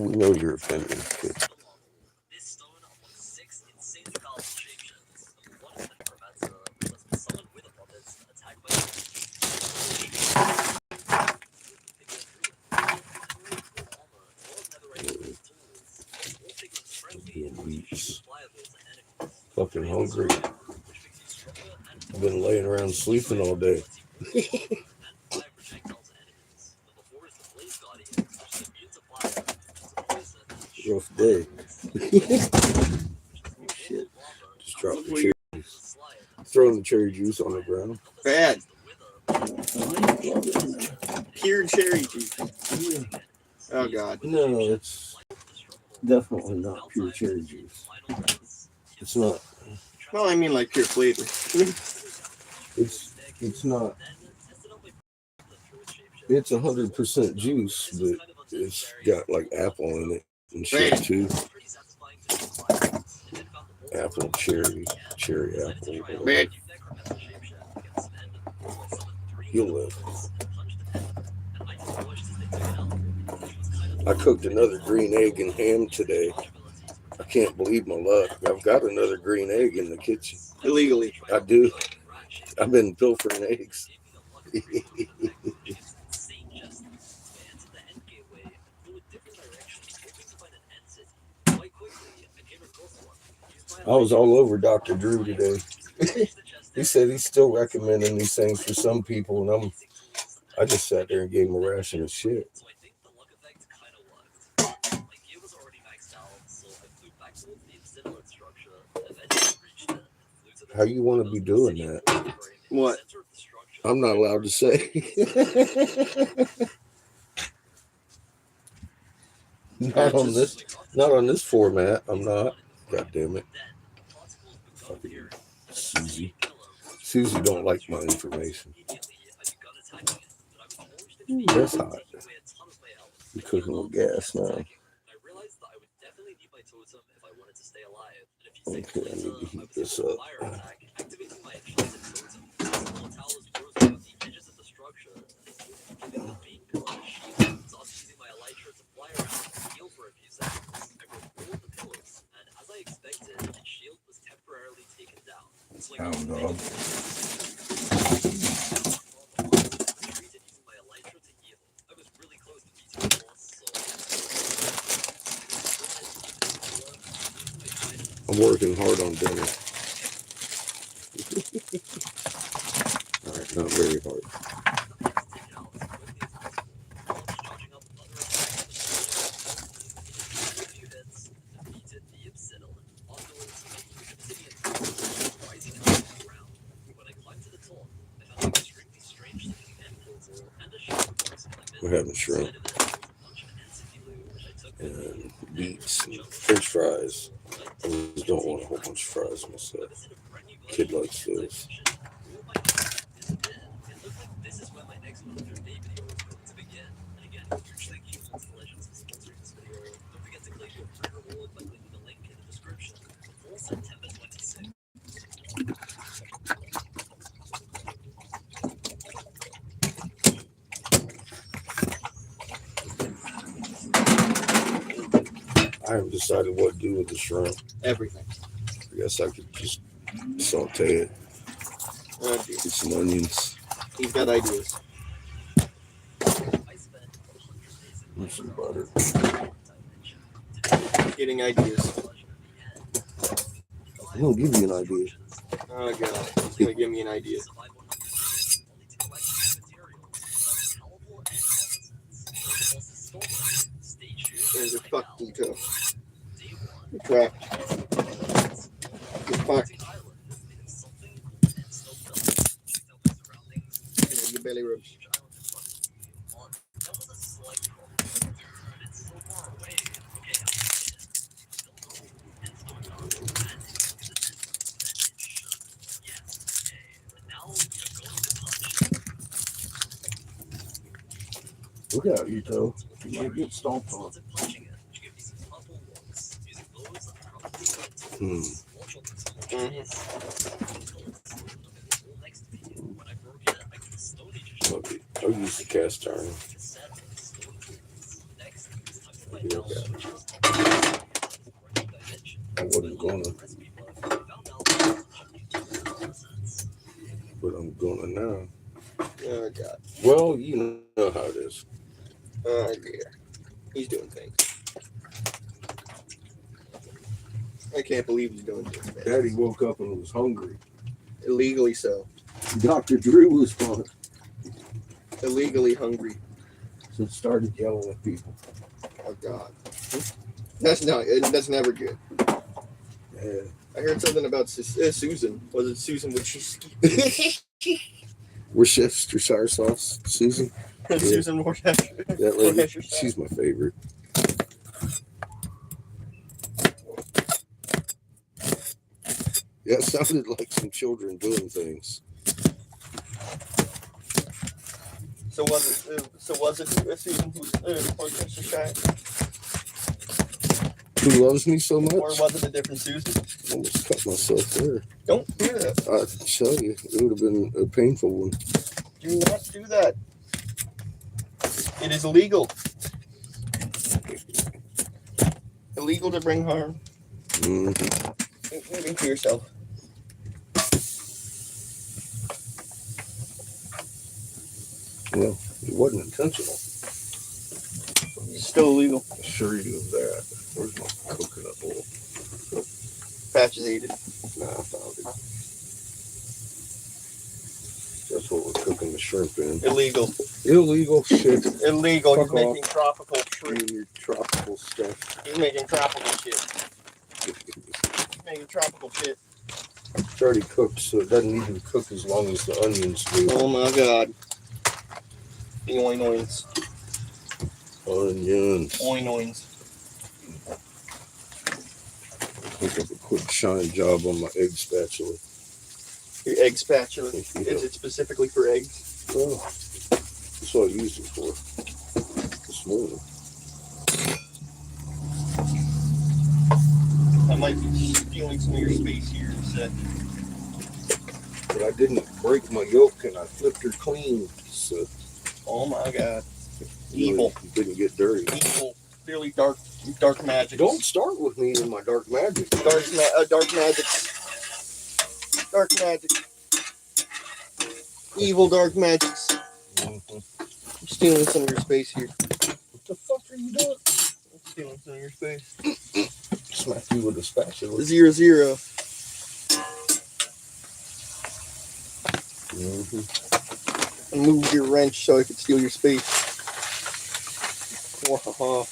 We know your opinion, kid. Beats. Fucking hungry. I've been laying around sleeping all day. Rough day. Shit. Just dropped the cherry juice. Throwing the cherry juice on the ground. Bad. Pure cherry juice. Oh, God. No, it's definitely not pure cherry juice. It's not. Well, I mean like pure flavor. It's not. It's 100% juice, but it's got like apple in it and shit too. Apple, cherry apple. Bad. You'll live. I cooked another green egg and ham today. I can't believe my luck. I've got another green egg in the kitchen. Illegally. I do. I've been pilfering eggs. I was all over Dr. Drew today. He said he's still recommending these things for some people, and I just sat there and gave him a ration of shit. How you want to be doing that? What? I'm not allowed to say. Not on this format. I'm not. God damn it. Fucking Susie don't like my information. That's hot. You're cooking with gas now. Okay, I need to heat this up. Hound dog. I'm working hard on dinner. All right, not very hard. We're having shrimp and beets and French fries. I just don't want a whole bunch of fries myself. Kid likes those. I haven't decided what to do with the shrimp. Everything. I guess I could just saute it. Get some onions. He's got ideas. And some butter. Getting ideas. I'm going to give you an idea. Oh, God. He's going to give me an idea. There's your fuck, Dito. You're trapped. You're fucked. Your belly rubs. Look out, Ito. You might get stomped on. I'll use the cast iron. be okay. I wasn't gonna, but I'm gonna now. Oh God. Well, you know how it is. Oh dear. He's doing things. I can't believe he's doing things. Man. Daddy woke up and was hungry. Illegally so. Dr. Drew was fun. Illegally hungry. So started yelling at people. Oh God. That's never good. Yeah. I heard something about Susan. Was it Susan Wojcicki? Worcestershire sauce, Susan. Susan Worcestershire. That lady, she's my favorite. Yeah, it sounded like some children doing things. So was it Susan Worcestershire? Who loves me so much? Or was it a different Susan? I almost cut myself there. Don't do that. I tell you, it would have been a painful one. Do not do that. It is illegal. Illegal to bring harm, including to yourself. Well, it wasn't intentional. Still illegal. I assure you of that. Where's my coconut oil? Patches ate it. Nah, I found it. That's what we're cooking the shrimp in. Illegal. Illegal shit. Illegal. Fuck He's making tropical shrimp. Your tropical stuff. He's making tropical shit. He's making tropical shit. It's already cooked, so it doesn't even cook as long as the onions do. Oh my God. The oinoins. Onions. Oinoins. Pick up a quick shine job on my egg spatula. Your egg spatula. Yeah. Is it specifically for eggs? Oh, that's what I used it for this morning. I might be stealing some of your space here in a sec. But I didn't break my yolk and I flipped her clean. So Oh my God. Evil. It didn't get dirty. Evil. Really dark magic. Don't start with me in my dark magic. Dark magic. Dark magic. Evil dark magics. Mm-hmm. I'm stealing some of your space here. What the fuck are you doing? I'm stealing some of your space. Smack you with a spatula. 0-0. Mm-hmm. And move your wrench so I can steal your space. Wahaha.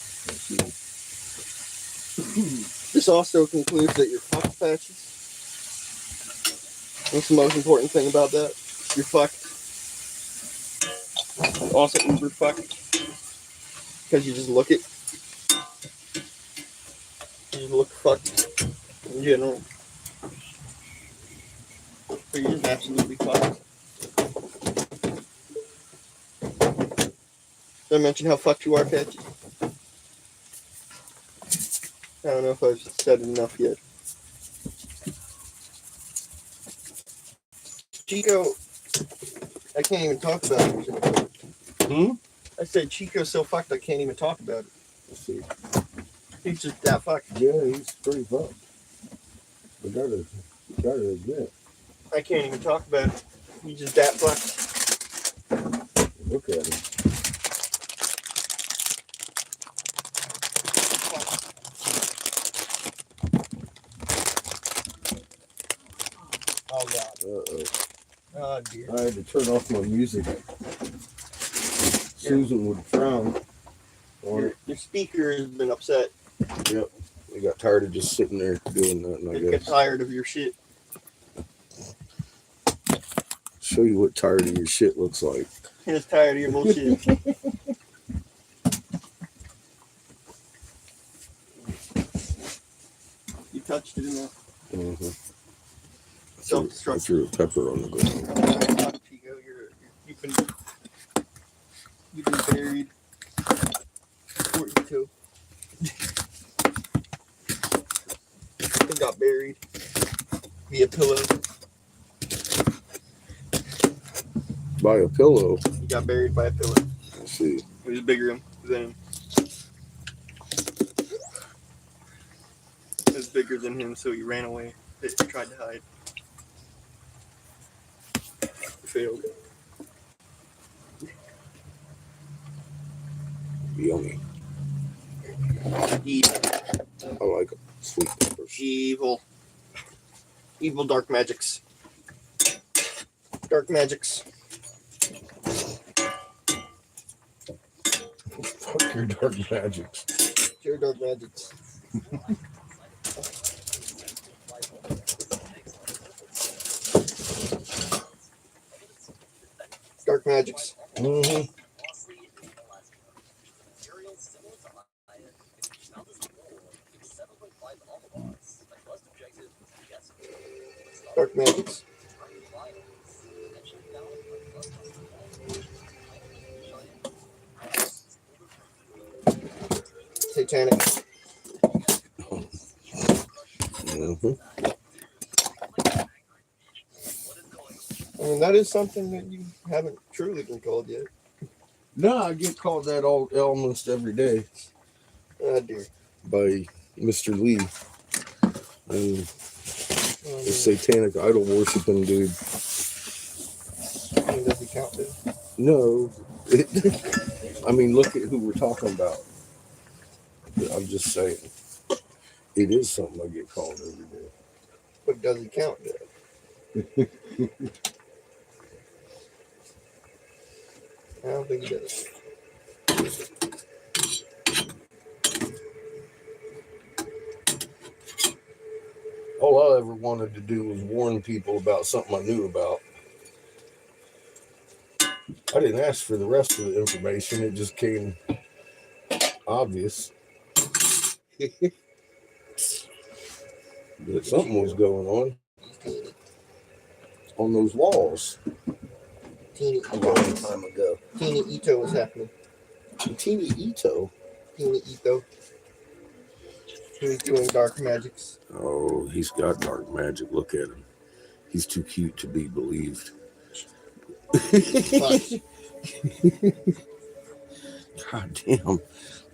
This also concludes that you're fucked, Patches. What's the most important thing about that? You're fucked. Also uber fucked. Because you just look it. You look fucked in general. So you're just absolutely fucked. Did I mention how fucked you are, Patches? I don't know if I've said enough yet. Chico, I can't even talk about it. I said Chico's so fucked I can't even talk about it. Let's see. He's just that fucked. Yeah, he's pretty fucked. But gotta admit. I can't even talk about it. He's just that fucked. Look at him. Oh God. Uh-oh. Oh dear. I had to turn off my music. Susan would frown on it. Your speaker has been upset. Yep. They got tired of just sitting there doing nothing, I They get guess. tired of your shit. Show you what tired of your shit looks like. He's tired of your bullshit. You touched it enough. Mm-hmm. I Self-destruct. threw a pepper on the ground. Chico, you've been buried. 42. He got buried via pillow. By a pillow. He got buried by a pillow. Let's see. It was bigger than him. was bigger than him, so he ran away. He tried to hide. He failed. Yummy. Evil. I like them. Sweet peppers. Evil. Evil dark magics. Dark magics. Fuck your dark magics. Your dark magics. Dark magics. Mm-hmm. Dark magics. Satanic. Mm-hmm. I mean, that is something that you haven't truly been called yet. No, I get called that almost every day Oh, dear. by Mr. Lee. And the satanic idol worshiping dude. I mean, does he count too? No. I mean, look at who we're talking about. I'm just saying. It is something I get called every day. But does he count yet? I don't think he does. All I ever wanted to do was warn people about something I knew about. I didn't ask for the rest of the information. It just came obvious. That something was going on those walls Teeny a Ito. long time ago. Teeny Ito was happening. Teeny Ito. Teeny Ito. Who's doing dark magics. Oh, he's got dark magic. Look at him. He's too cute to be believed. God damn.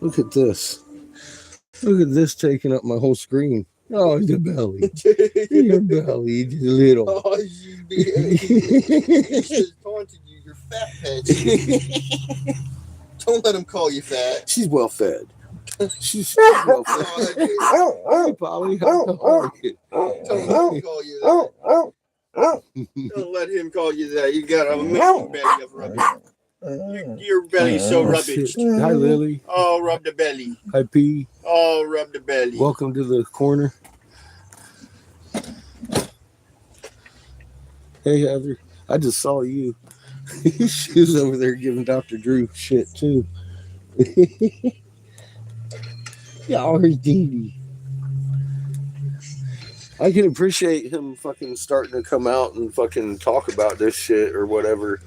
Look at this. Look at this taking up my whole screen. Oh, your belly. Your belly, little. Oh, he just taunted you. You're fat, Patch. Don't let him call you fat. She's well fed. She's well fed. Hey, Polly. How are you? Don't let him call you that. Don't let him call you that. You got a amazing belly of rubbish. Your belly's so rubbish. Hi, Lily. Oh, rub the belly. Hi, P. Oh, rub the belly. Welcome to the corner. Hey, Heather. I just saw you. She was over there giving Dr. Drew shit, too. Y'all are Dee. I can appreciate him fucking starting to come out and fucking talk about this shit or whatever.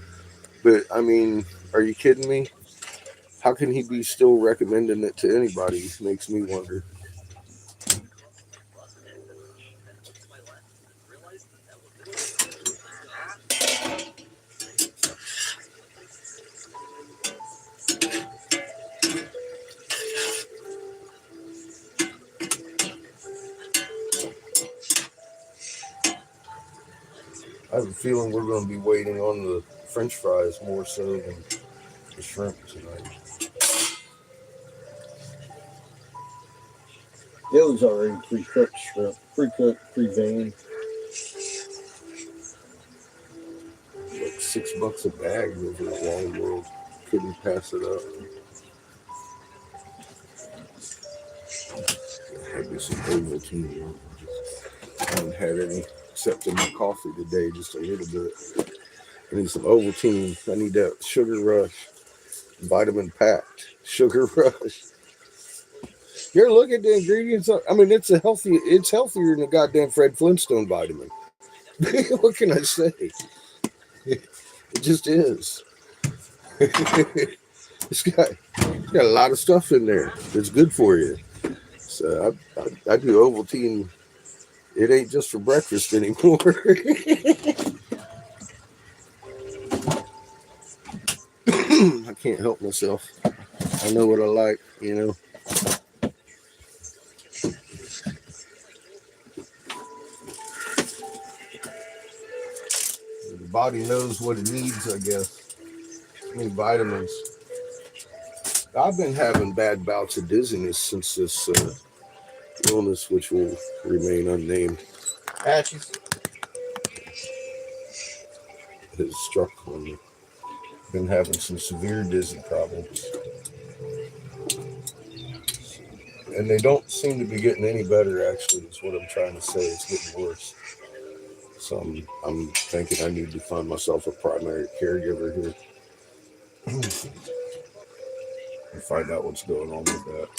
But, I mean, are you kidding me? How can he be still recommending it to anybody? Makes me wonder. I have a feeling we're going to be waiting on the French fries more so than the shrimp tonight. It was already pre-cooked shrimp, pre-cooked, pre-veined. Like $6 a bag over at Long World. Couldn't pass it up. Had me some Ovaltine. I haven't had any except in my coffee today, just a little bit. I need some Ovaltine. I need that sugar rush. Vitamin packed. Sugar rush. You ever look at the ingredients? I mean, it's healthier than a goddamn Fred Flintstone vitamin. What can I say? It just is. It's got a lot of stuff in there that's good for you. So I do Ovaltine. It ain't just for breakfast anymore. I can't help myself. I know what I like, you know. body knows what it needs, I guess. I mean, vitamins. I've been having bad bouts of dizziness since this illness, which will remain unnamed, Patches. has struck on me. Been having some severe dizzy problems. And they don't seem to be getting any better, actually, is what I'm trying to say. It's getting worse. So I'm thinking I need to find myself a primary caregiver here and find out what's going on with that.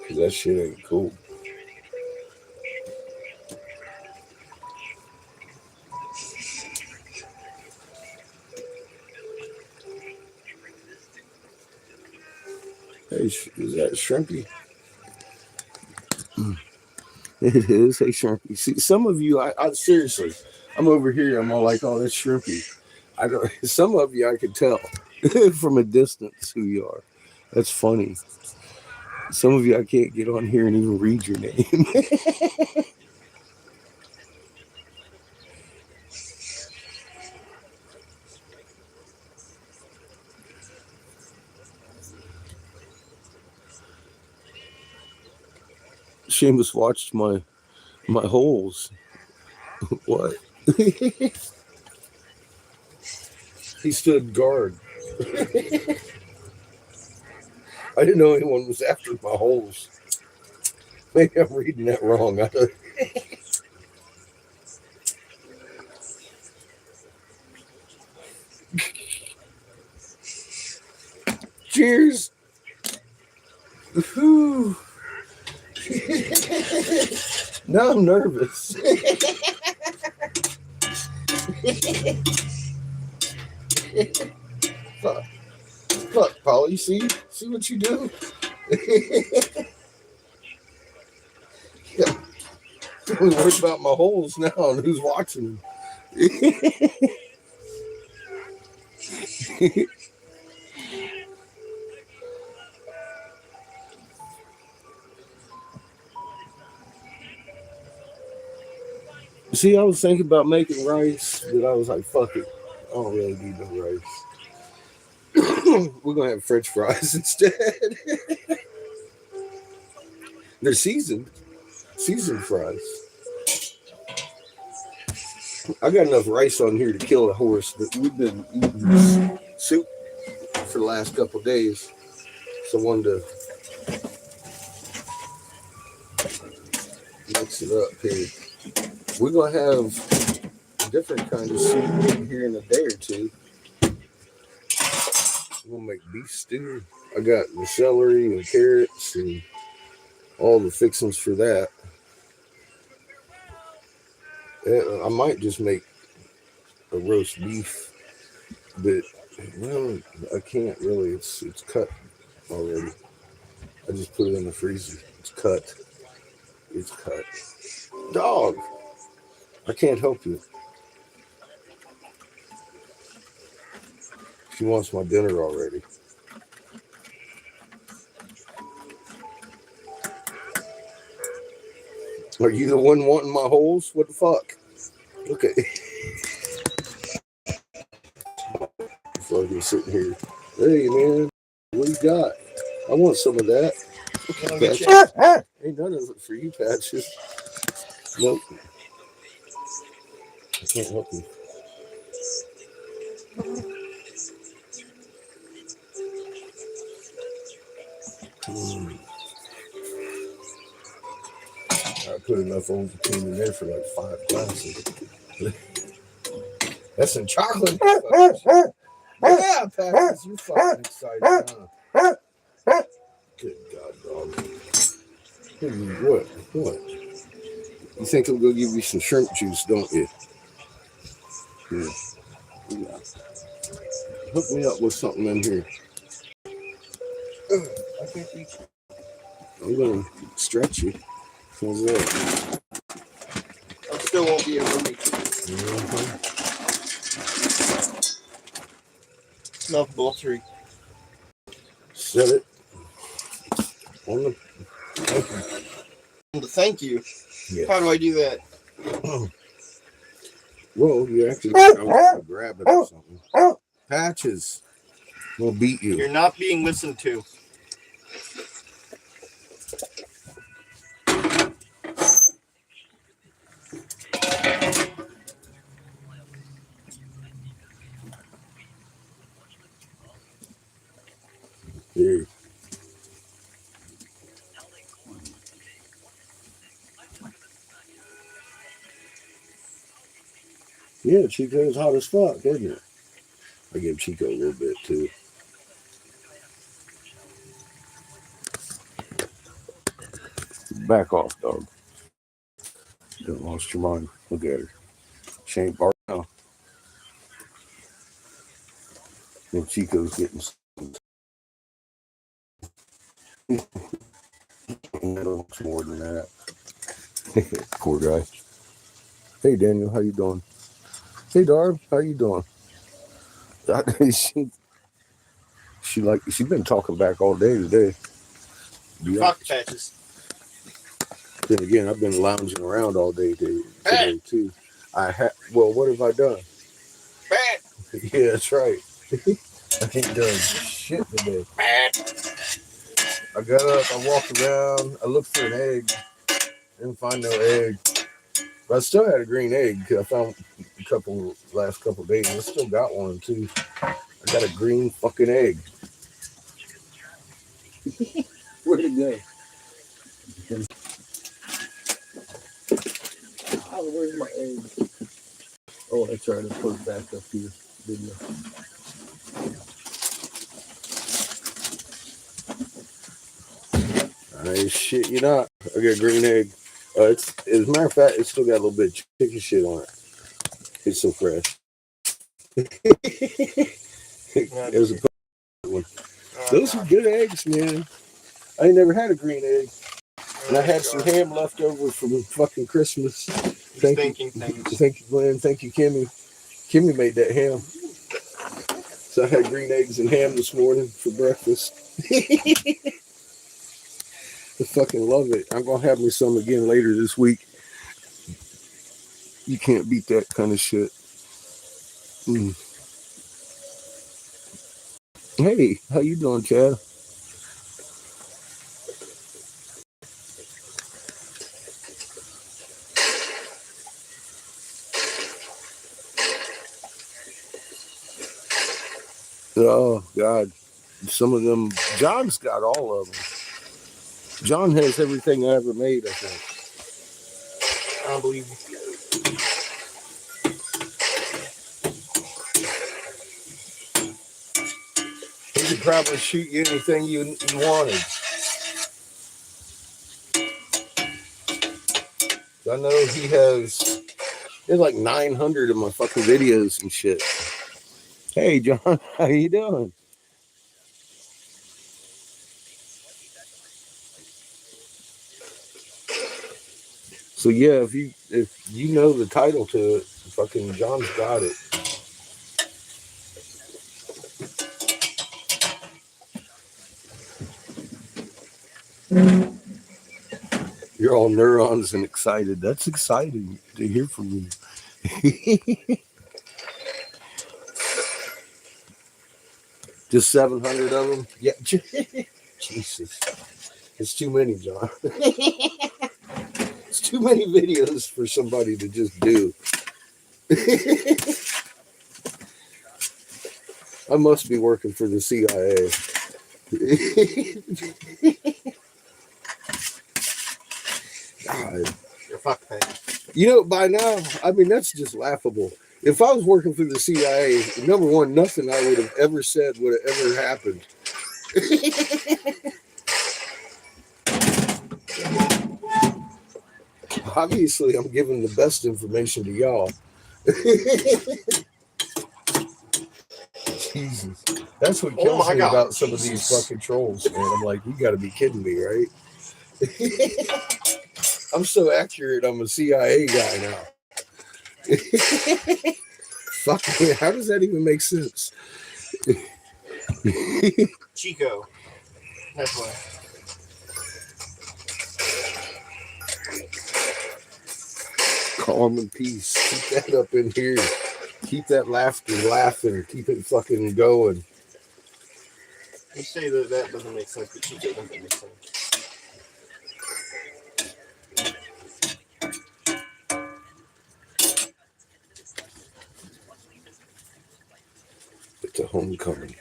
Because that shit ain't cool. Hey, is that Shrimpy? It is. Hey, Shrimpy. See, some of you, I seriously, I'm over here. I'm all like, oh, that's Shrimpy. I don't. Some of you, I can tell from a distance who you are. That's funny. Some of you, I can't get on here and even read your name. Seamus watched my holes. What? He stood guard. I didn't know anyone was after my holes. Maybe I'm reading that wrong. Cheers. Whew. Now I'm nervous. Fuck, Polly. See what you do? Yeah. I'm worried about my holes now and who's watching. See, I was thinking about making rice, but I was like, fuck it. I don't really need no rice. We're going to have French fries instead. They're seasoned fries. I got enough rice on here to kill a horse, but we've been eating soup for the last couple of days. So I wanted to mix it up here. We're going to have a different kind of soup here in a day or two. We're going to make beef stew. I got the celery and carrots and all the fixings for that. I might just make a roast beef, but well, I can't really. It's cut already. I just put it in the freezer. It's cut. It's cut. Dog, I can't help you. She wants my dinner already. Are you the one wanting my holes? What the fuck? Okay. Fucking sitting here. Hey, man, what you got? I want some of that. Ain't none of it for you, Patches. Nope. I can't help you. I put enough Ovaltine in there for like 5 glasses. That's some chocolate. Yeah, Patches, you're fucking excited, huh? Good God, dog. What? You think I'm going to give you some shrimp juice, don't you? Yeah. Hook me up with something in here. I can't reach. I'm going to stretch you. How's that? I still won't be able to make it. Smell tree. Set it on the. Thank you. Yeah. How do I do that? Well, you actually grab it or something. Patches will beat you. You're not being listened to. Here. Yeah, Chico's hot as fuck, isn't it? I give Chico a little bit too. Back off, dog. You lost your mind. Look at her. She ain't barking now. And Chico's getting much more than that. Poor guy. Hey, Daniel, how you doing? Hey, Darb, how you doing? She's been talking back all day today. Fuck Patches. Then again, I've been lounging around all day today too. Well, what have I done? Yeah, that's right. I ain't done shit today. I got up, I walked around, I looked for an egg, didn't find no egg. But I still had a green egg because I found last couple days. I still got one too. I got a green fucking egg. Where'd it go? Oh, where's my egg? Oh, I tried to put it back up here, didn't I? I shit you not. I got a green egg. As a matter of fact, it's still got a little bit of chicken shit on it. It's so fresh. It was a one. Those are good eggs, man. I ain't never had a green egg. And I had some ham left over from fucking Christmas. Thank you, Glenn. Thank you, Kimmy. Kimmy made that ham. So I had green eggs and ham this morning for breakfast. I fucking love it. I'm going to have me some again later this week. You can't beat that kind of shit. Hey, how you doing, Chad? Oh, God. Some of them, John's got all of them. John has everything I ever made, I think. I don't believe you. He could probably shoot you anything you wanted. I know he has like 900 of my fucking videos and shit. Hey, John, how you doing? So yeah, if you know the title to it, fucking John's got it. You're all neurons and excited. That's exciting to hear from you. Just 700 of them? Yeah. Jesus. It's too many, John. It's too many videos for somebody to just do. I must be working for the CIA. God. You're fucked, man. You know, by now, I mean, that's just laughable. If I was working for the CIA, number one, nothing I would have ever said would have ever happened. Obviously, I'm giving the best information to y'all. Jesus. That's what kills me about some of these fucking trolls, man. I'm like, you gotta be kidding me, right? I'm so accurate, I'm a CIA guy now. Fuck, man, how does that even make sense? Chico. That's why. Calm and peace. Keep that up in here. Keep that laughter laughing. Keep it fucking going. You say that doesn't make sense, but Chico doesn't make sense. It's a homecoming.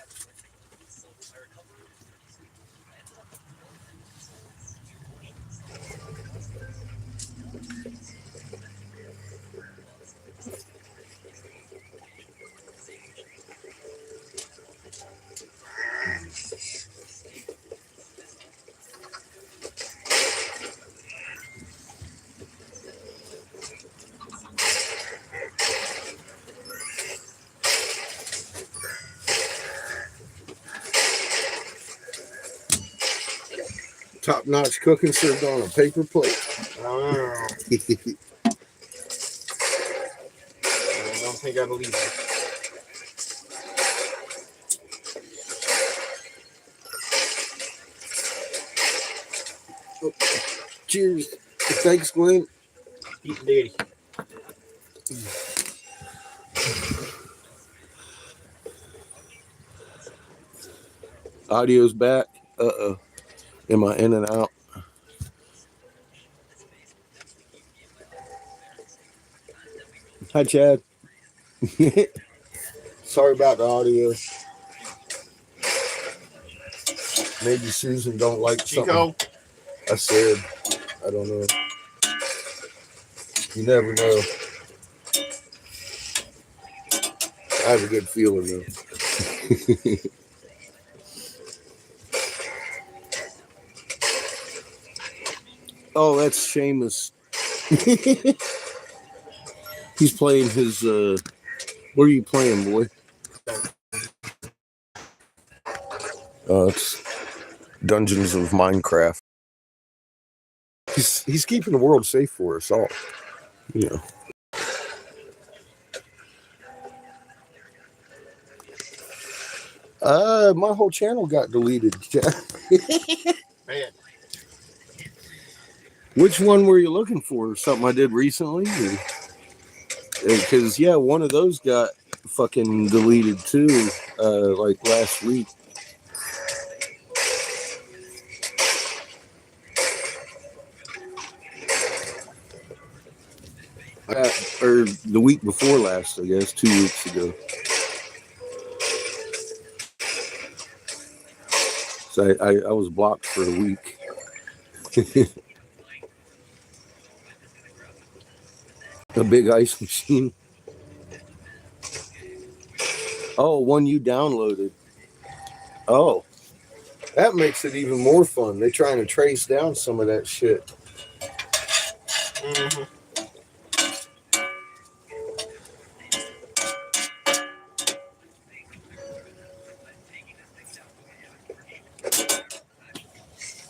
Top-notch cooking served on a paper plate. I don't think I believe it. Cheers. Thanks, Glenn. Eat daddy. Audio's back. Uh-oh. Am I in and out? Hi, Chad. Sorry about the audio. Maybe Susan don't like Chico. something I said. I don't know. You never know. I have a good feeling though. Oh, that's Seamus. He's playing his what are you playing, boy? It's Dungeons of Minecraft. He's keeping the world safe for us all. You know. My whole channel got deleted. Man. Which one were you looking for? Something I did recently? Because, yeah, one of those got fucking deleted too, like last week. Or the week before last, I guess, 2 weeks ago. So I was blocked for a week. A big ice machine. Oh, one you downloaded. Oh, that makes it even more fun. They're trying to trace down some of that shit. Mm-hmm.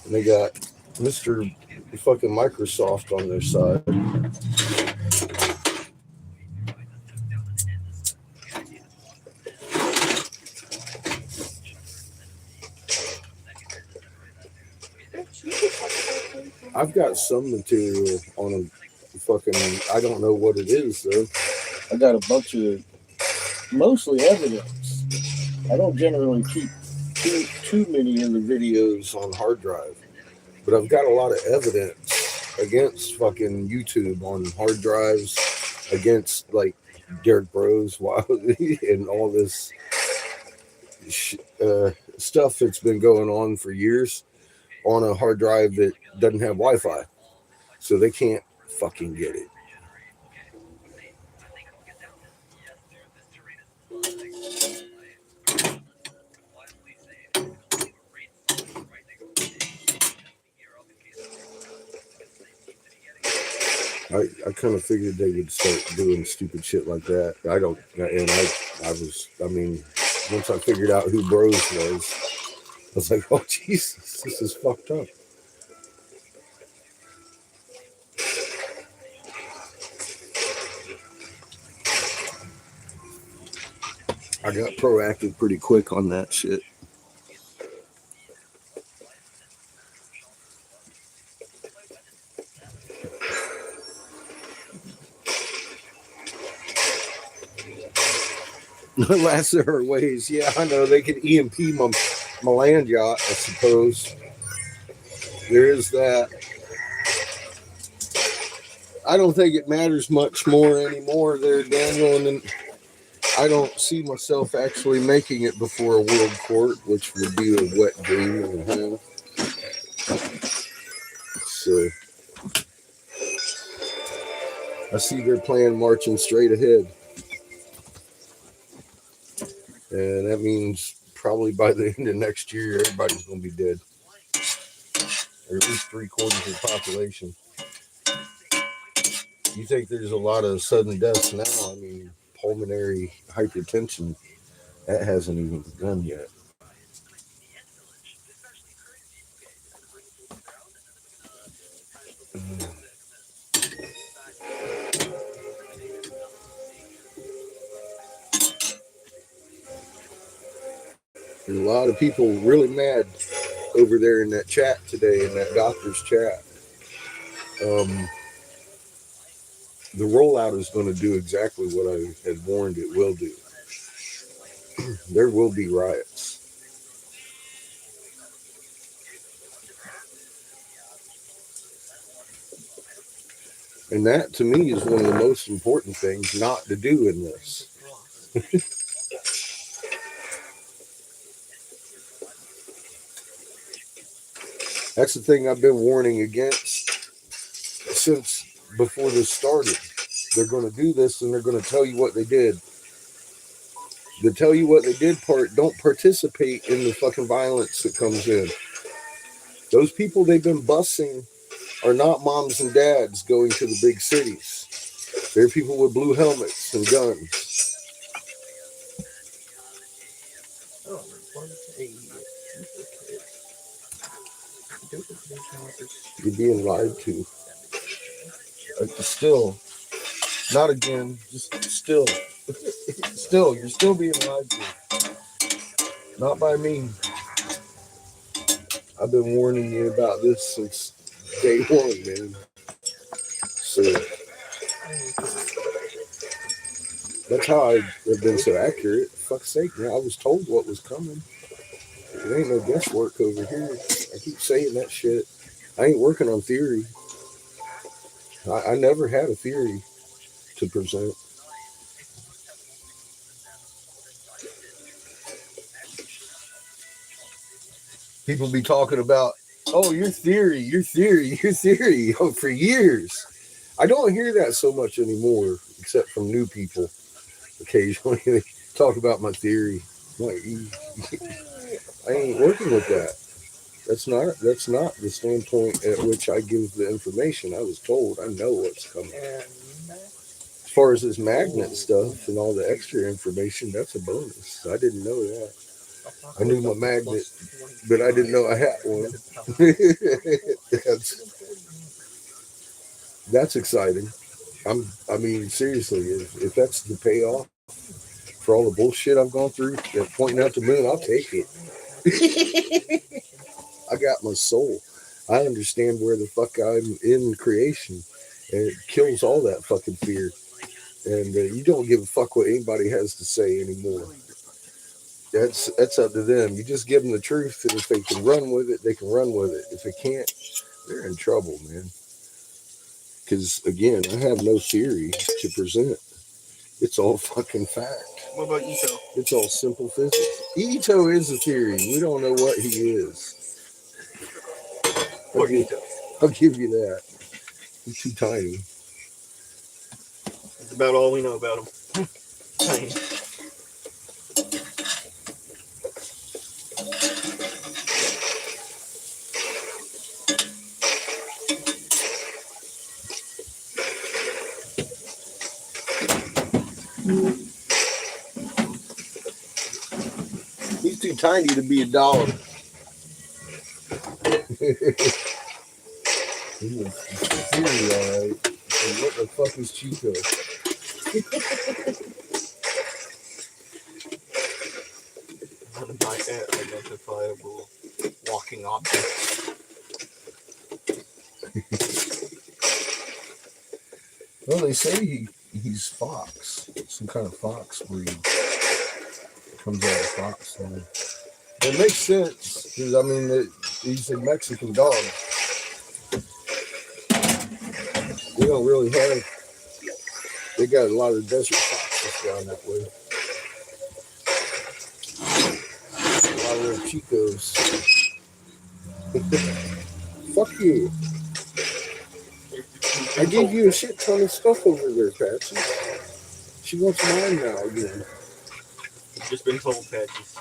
And they got Mr. fucking Microsoft on their side. I've got some material on a fucking, I don't know what it is though. I got a bunch of mostly evidence. I don't generally keep too many of the videos on hard drive, but I've got a lot of evidence against fucking YouTube on hard drives, against like Derek Bros and all this stuff that's been going on for years on a hard drive that doesn't have Wi-Fi, so they can't fucking get it. I kind of figured they would start doing stupid shit like that. I mean, once I figured out who Bros was, I was like, oh, Jesus, this is fucked up. I got proactive pretty quick on that shit. Last of her ways. Yeah, I know. They could EMP my land yacht, I suppose. There is that. I don't think it matters much more anymore there, Daniel. And then I don't see myself actually making it before a world court, which would be a wet dream and a half. So I see their plan marching straight ahead. And that means probably by the end of next year, everybody's going to be dead. Or at least 3/4 of the population. You think there's a lot of sudden deaths now? I mean, pulmonary hypertension, that hasn't even begun yet. There's a lot of people really mad over there in that chat today, in that doctor's chat. The rollout is going to do exactly what I had warned it will do. There will be riots. And that, to me, is one of the most important things not to do in this. That's the thing I've been warning against since before this started. They're going to do this and they're going to tell you what they did. The tell you what they did part, don't participate in the fucking violence that comes in. Those people they've been busing are not moms and dads going to the big cities. They're people with blue helmets and guns. You're being lied to. Still. Not again, just still. Still, you're still being lied to. Not by me. I've been warning you about this since day one, man. So that's how I have been so accurate. For fuck's sake, man. I was told what was coming. There ain't no guesswork over here. I keep saying that shit. I ain't working on theory. I never had a theory to present. People be talking about, oh, your theory, oh, for years. I don't hear that so much anymore, except from new people. Occasionally, they talk about my theory. I'm like, I ain't working with that. That's not the standpoint at which I give the information. I was told I know what's coming. As far as this magnet stuff and all the extra information, that's a bonus. I didn't know that. I knew my magnet, but I didn't know I had one. That's exciting. I mean, seriously, if that's the payoff for all the bullshit I've gone through, pointing out the moon, I'll take it. I got my soul. I understand where the fuck I'm in creation, and it kills all that fucking fear. And you don't give a fuck what anybody has to say anymore. That's up to them. You just give them the truth, and if they can run with it, they can run with it. If they can't, they're in trouble, man. Because again, I have no theory to present. It's all fucking fact. What about Ito? It's all simple physics. Ito is a theory. We don't know what he is. I'll give you that. He's too tiny. That's about all we know about him. Tiny. He's too tiny to be a dog. He's a theory, all right. So what the fuck is Chico? Unidentifiable walking objects. Well, they say he's fox, some kind of fox breed. Comes out of fox. And it makes sense because I mean, he's a Mexican dog. We don't really have. They got a lot of desert foxes down that way. A lot of little chicos. Fuck you. I gave you a shit ton of stuff over there, Patsy. She wants mine now again. You've just been told, Patches.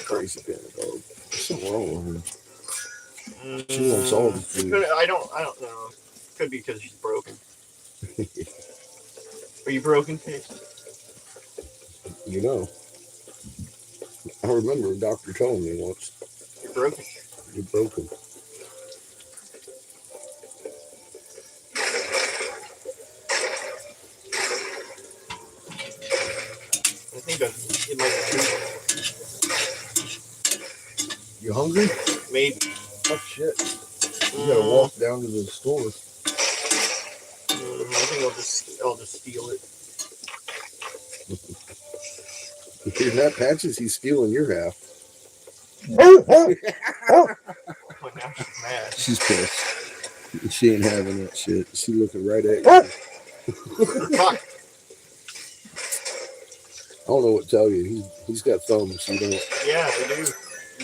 Crazy kind of dog. There's something wrong with her. She wants all the food. I don't know. Could be because she's broken. Are you broken, Patches? You know. I remember a doctor telling me once. You're broken. You're broken. I think it might be. You hungry? Maybe. Oh shit. You gotta walk down to the store. I think I'll just steal it. You hear that, Patches? He's stealing your half. Oh, now she's mad. She's pissed. She ain't having that shit. She looking right at you. Fuck. I don't know what to tell you. He's got thumbs. You don't. Yeah, I do.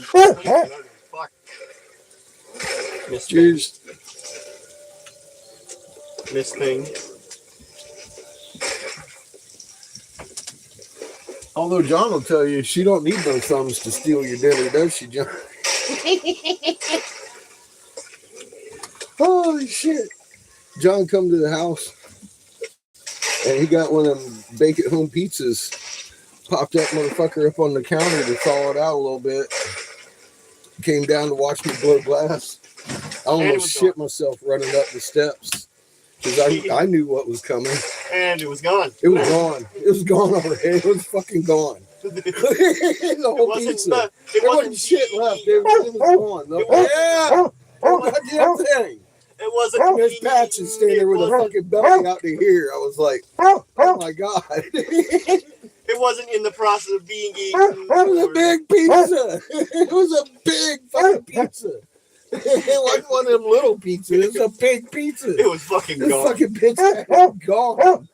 Fuck. Cheers. Miss thing. Although John will tell you she don't need no thumbs to steal your dinner, does she, John? Holy shit. John come to the house and he got one of them bake at home pizzas. Popped that motherfucker up on the counter to thaw it out a little bit. Came down to watch me blow glass. I almost shit myself running up the steps because I knew what was coming. And it was gone. It was gone. It was gone already. It was fucking gone. The whole pizza. There wasn't shit left. It was gone. Yeah. Goddamn thing. It wasn't. Miss Patches standing there with a fucking belly out to here. I was like, oh my God. It wasn't in the process of being eaten. It was a big pizza. It was a big fucking pizza. It wasn't one of them little pizzas. It was a big pizza. It was fucking gone. This fucking pizza was gone.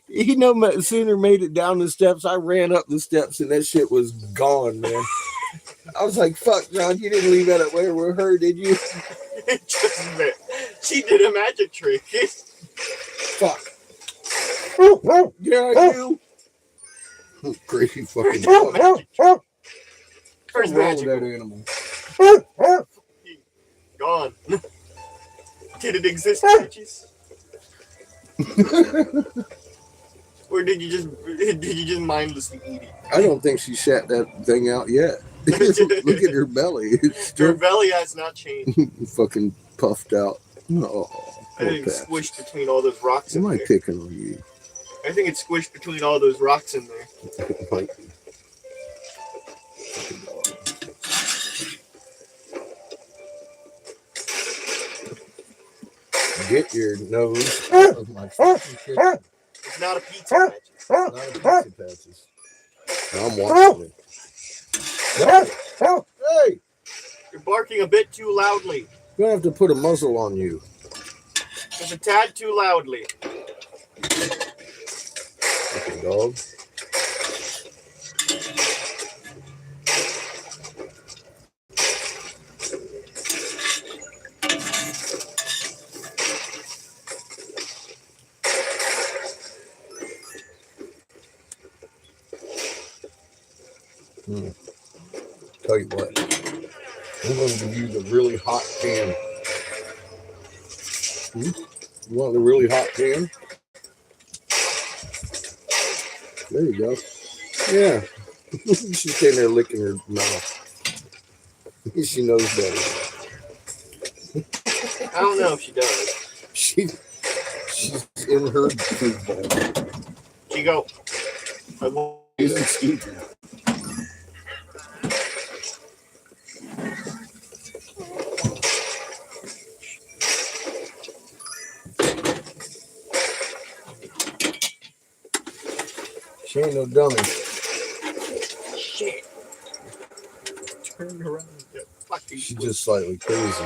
He no sooner made it down the steps. I ran up the steps and that shit was gone, man. I was like, fuck, John, you didn't leave that up where with her, did you? She did a magic trick. Fuck. Yeah, I do. Crazy fucking dog. Where's wrong with that animal? Gone. Did it exist, Patches? Or did you just mindlessly eat it? I don't think she shat that thing out yet. Look at her belly. Her belly has not changed. Fucking puffed out. Oh, I think it's squished between all those rocks in there. Am I picking on you? I think it's squished between all those rocks in there. Like, get your nose out of my fucking kitchen. It's not a pizza, Patches. Not a pizza, Patches. I'm watching it. Hey! You're barking a bit too loudly. You're going to have to put a muzzle on you. Just a tad too loudly. Fucking dog. Tell you what, I'm going to give you the really hot pan. You want the really hot pan? There you go. Yeah. She's standing there licking her mouth. She knows better. I don't know if she does. She's in her food bowl. She go. I won't. Isn't stupid. She ain't no dummy. Shit. Turn around. She's just slightly crazy.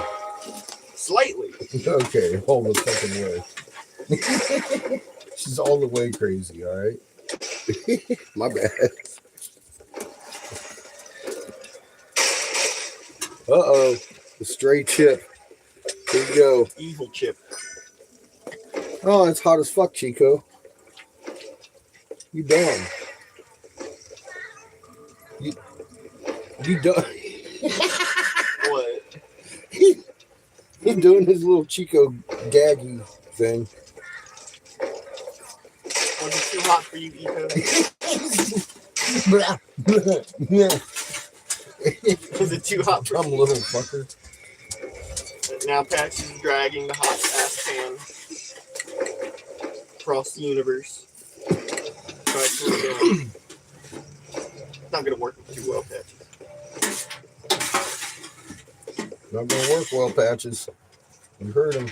Slightly. Okay, all the fucking way. She's all the way crazy, all right? My bad. Uh-oh. The stray chip. Here you go. Evil chip. Oh, it's hot as fuck, Chico. You done. You done. What? He's doing his little Chico gaggy thing. Was it too hot for you, Eco? Was it too hot for Dumb you? little fucker. Now Patch is dragging the hot ass pan across the universe. Try to cool it down. It's not gonna work too well, Patch. Not gonna work well, Patches. You heard him.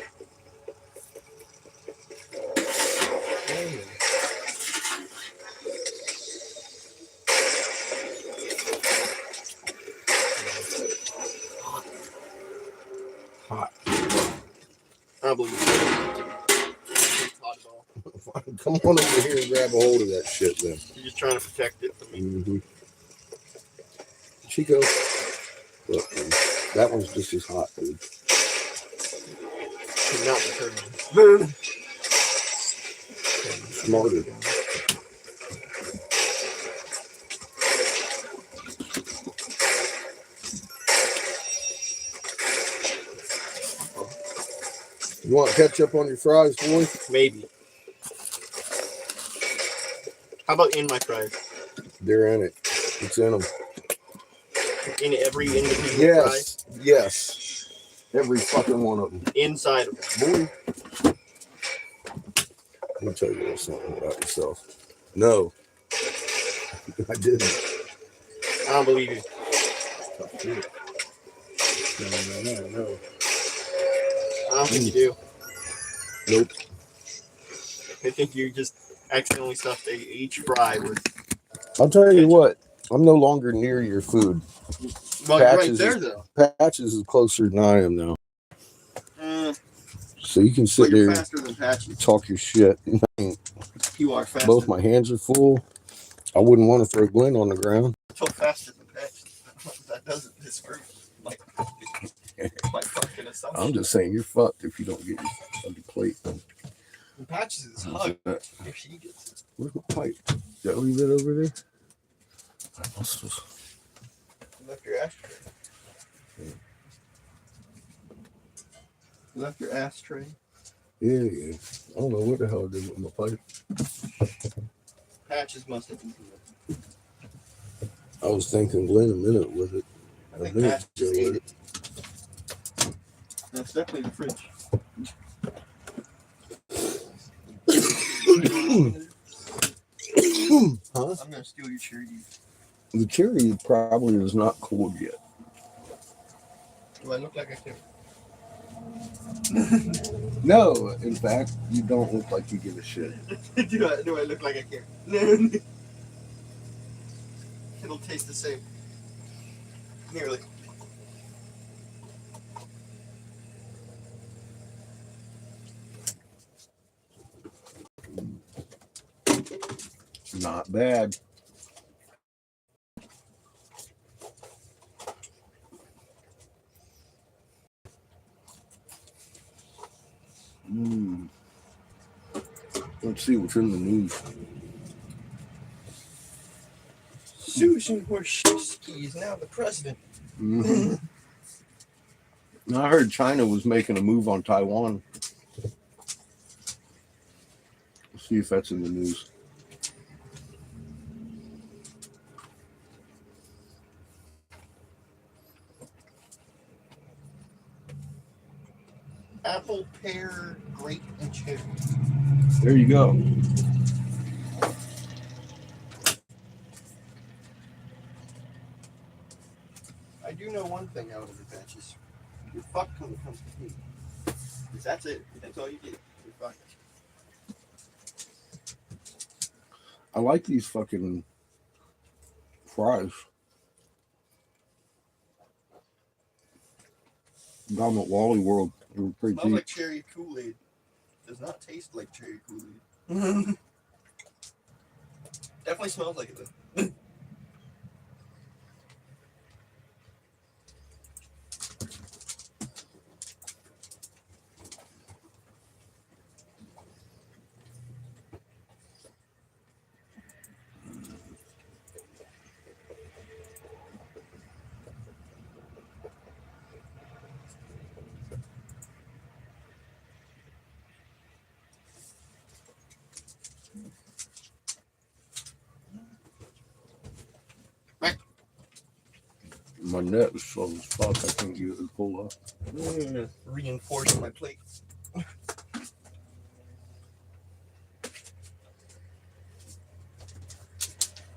Hot. I believe it. It's hot at all. Come on over here and grab a hold of that shit then. You're just trying to protect it from me. Mm-hmm. Chico. Look, man, that one's just as hot, dude. Not determined. Smarter. You want ketchup on your fries, boy? Maybe. How about in my fries? They're in it. It's in them. In every individual Yes. Yes. Every fucking one of them. fry? Inside of it. Boy. Let me tell you something about yourself. No. I didn't. I don't believe you. No. I don't think you do. Nope. I think you just accidentally stuffed each fry with. I'll tell you what. I'm no longer near your food. Well, you're right there, though. Patches is closer than I am now. So you can sit But you're there faster than Patches. talk your shit. You are faster. Both my hands are full. I wouldn't want to throw Glenn on the ground. So faster than Patches. That doesn't disprove my fucking assumption. I'm just saying you're fucked if you don't get your fucking plate. And Patches is hug if she gets it. Where's my pipe? Did I leave it over there? You left your ashtray. You left your ashtray. Yeah. I don't know what the hell I did with my pipe. Patches must have eaten it. I was thinking Glenn a minute with it. I think Patches ate it. That's definitely the fridge. Huh? I'm gonna steal your cherry. The cherry probably is not cooled yet. Do I look like I care? No, in fact, you don't look like you give a shit. do I look like I care? It'll taste the same. Nearly. Not bad. Let's see what's in the news. Susan Wojcicki is now the president. Mm-hmm. I heard China was making a move on Taiwan. Let's see if that's in the news. Apple, pear, grape, and cherry. There you go. I do know one thing out of the Patches. You're fucked when it comes to me. Because that's it. That's all you get. You're fucked. I like these fucking fries. Down at Wally World, they were pretty Smells cheap. like cherry Kool-Aid. Does not taste like cherry Kool-Aid. Definitely smells like it though. My net is slow as fuck. I can't get it to pull up. I'm gonna reinforce my plate. But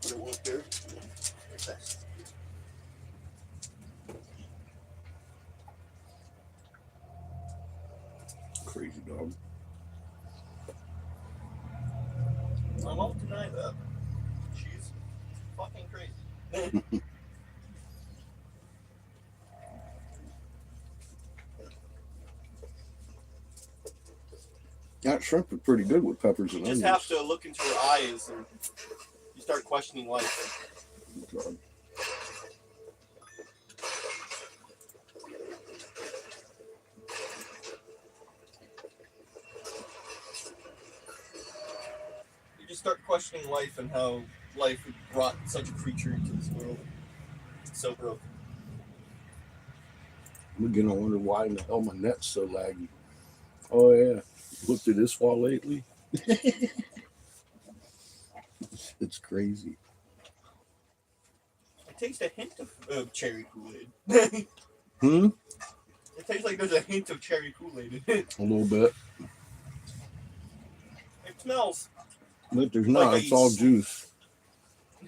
it won't do. Crazy dog. I won't deny that. She's fucking crazy. That shrimp is pretty good with peppers You and just onions. have to look into her eyes and you start questioning life. God. You just start questioning life and how life brought such a creature into this world. It's so broken. I'm beginning to wonder why in the hell my net's so laggy. Oh yeah, looked at this wall lately. It's crazy. I taste a hint of cherry Kool-Aid. Hmm? It tastes like there's a hint of cherry Kool-Aid in it. A little bit. It smells. But there's not, Like it's all juice.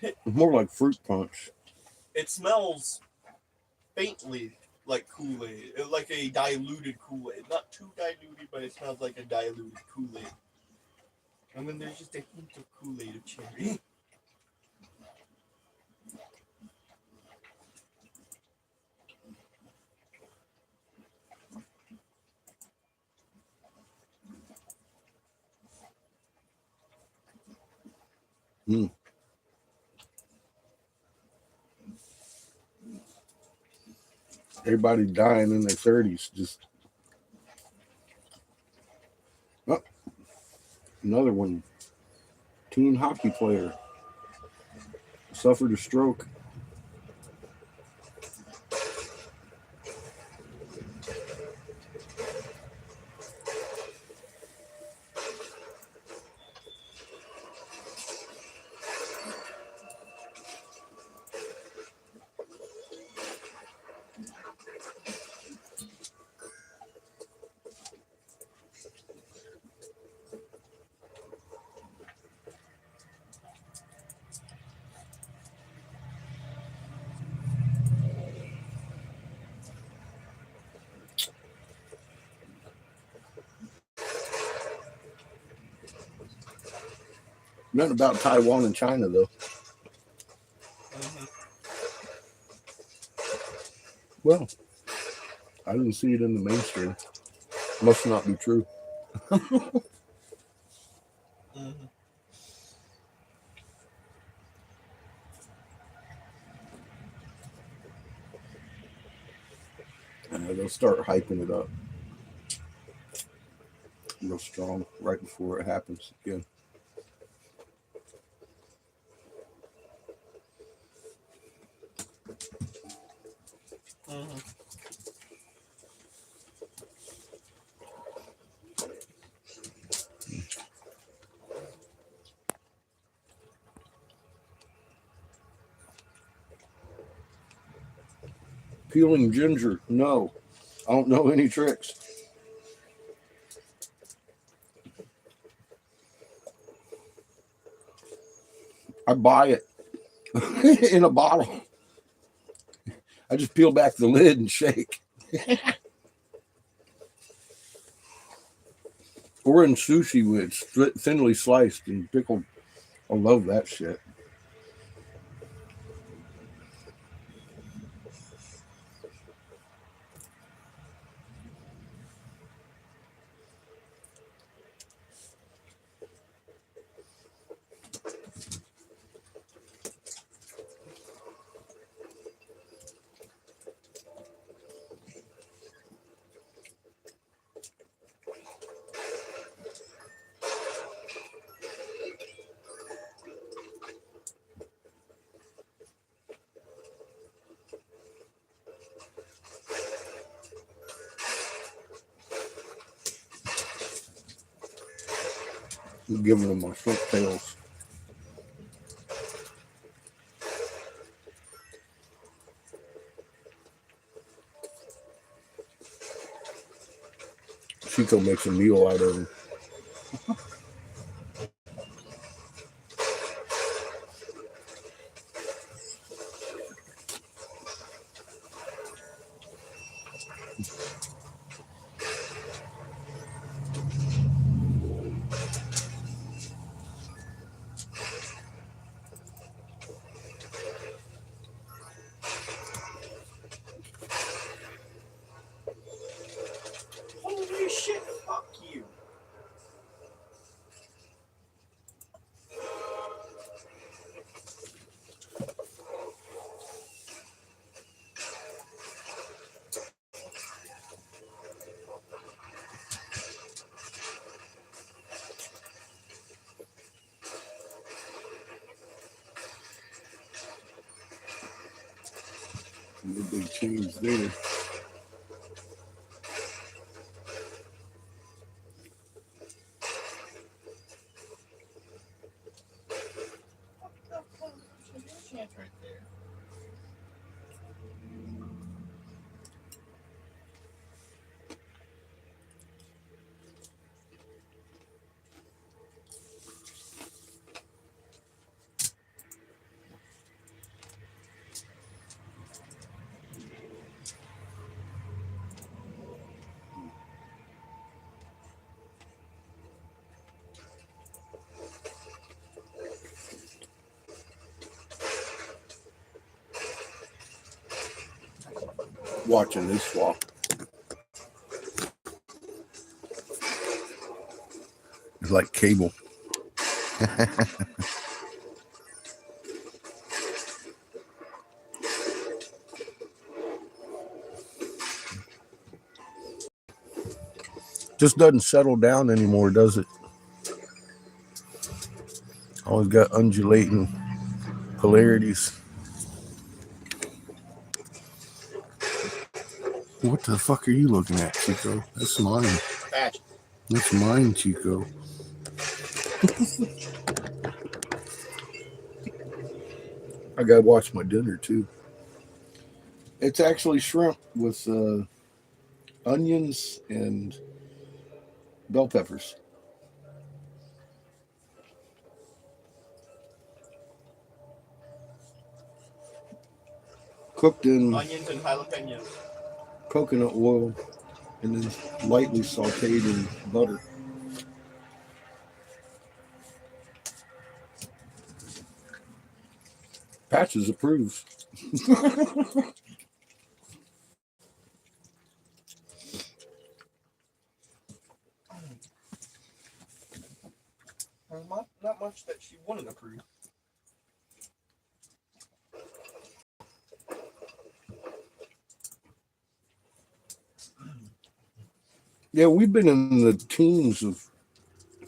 It's more like fruit punch. It smells faintly like Kool-Aid, like a diluted Kool-Aid. Not too diluted, but it smells like a diluted Kool-Aid. And then there's just a hint of Kool-Aid of cherry. Hmm. Everybody dying in their 30s. Just another one. Teen hockey player suffered a stroke. Nothing about Taiwan and China though. Mm-hmm. Well, I didn't see it in the mainstream. Must not be true. Mm-hmm. They'll start hyping it up real strong right before it happens again. Mm-hmm. Peeling ginger? No, I don't know any tricks. I buy it in a bottle. I just peel back the lid and shake. Or in sushi, where it's thinly sliced and pickled. I love that shit. I'm giving them my shrimp tails. Chico makes a meal out of them. Holy shit! Fuck you. No big change there. Chance right there. Watching this swap. It's like cable. Just doesn't settle down anymore, does it? Always got undulating polarities. What the fuck are you looking at, Chico? That's mine. Patch. That's mine, Chico. I gotta watch my dinner too. It's actually shrimp with onions and bell peppers. Cooked in Onions and jalapenos. coconut oil and then lightly sauteed in butter. Patches approves. Not much that she wouldn't approve. Yeah, we've been in the teens of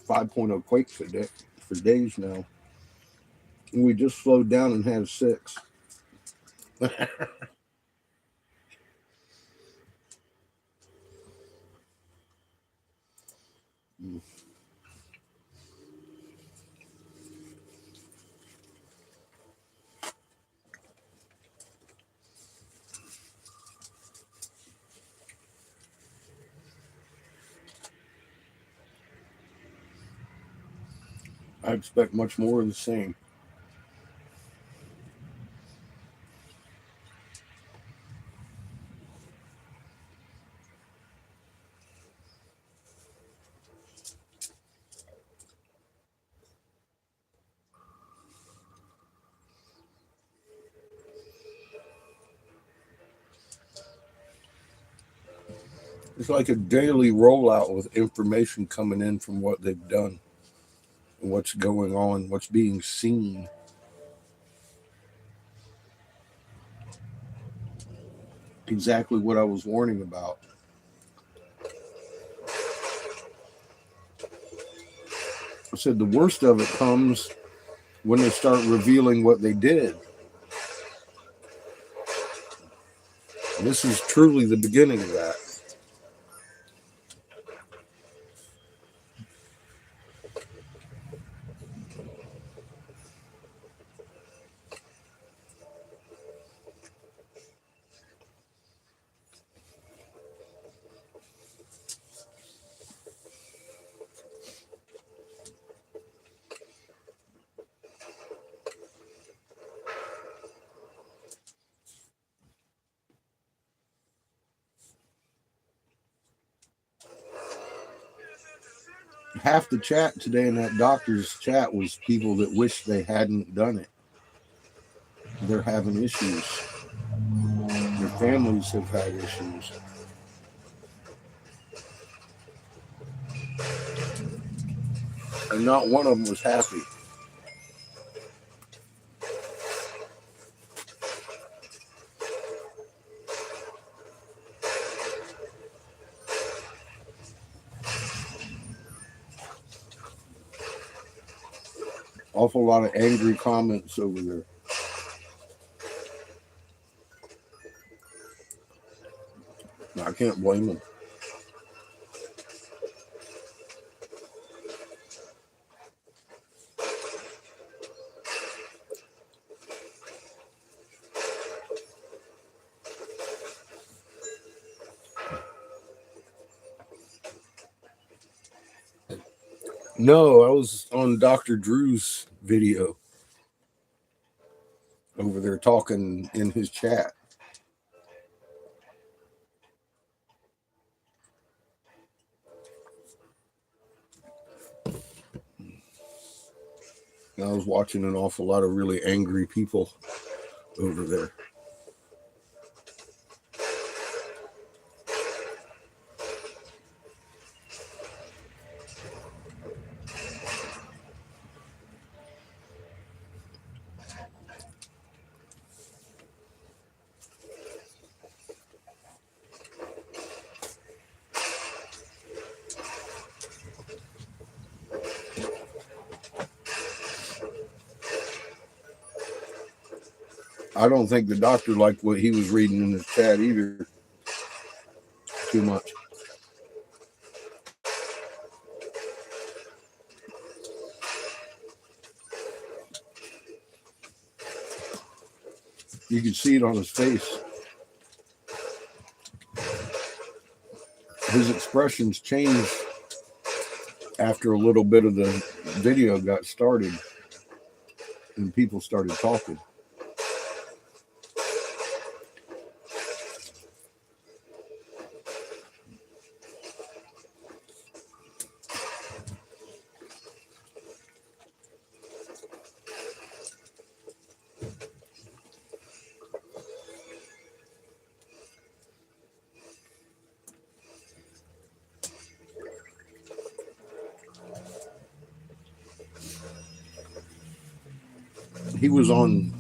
5.0 quake for days now. We just slowed down and had 6. I expect much more of the same. It's like a daily rollout with information coming in from what they've done and what's going on, what's being seen. Exactly what I was warning about. I said the worst of it comes when they start revealing what they did. This is truly the beginning of that. Half the chat today in that doctor's chat was people that wish they hadn't done it. They're having issues. Their families have had issues. And not one of them was happy. Awful lot of angry comments over there. I can't blame them. No, I was on Dr. Drew's video over there talking in his chat. And I was watching an awful lot of really angry people over there. I don't think the doctor liked what he was reading in his chat either too much. You could see it on his face. His expressions changed after a little bit of the video got started and people started talking. He was on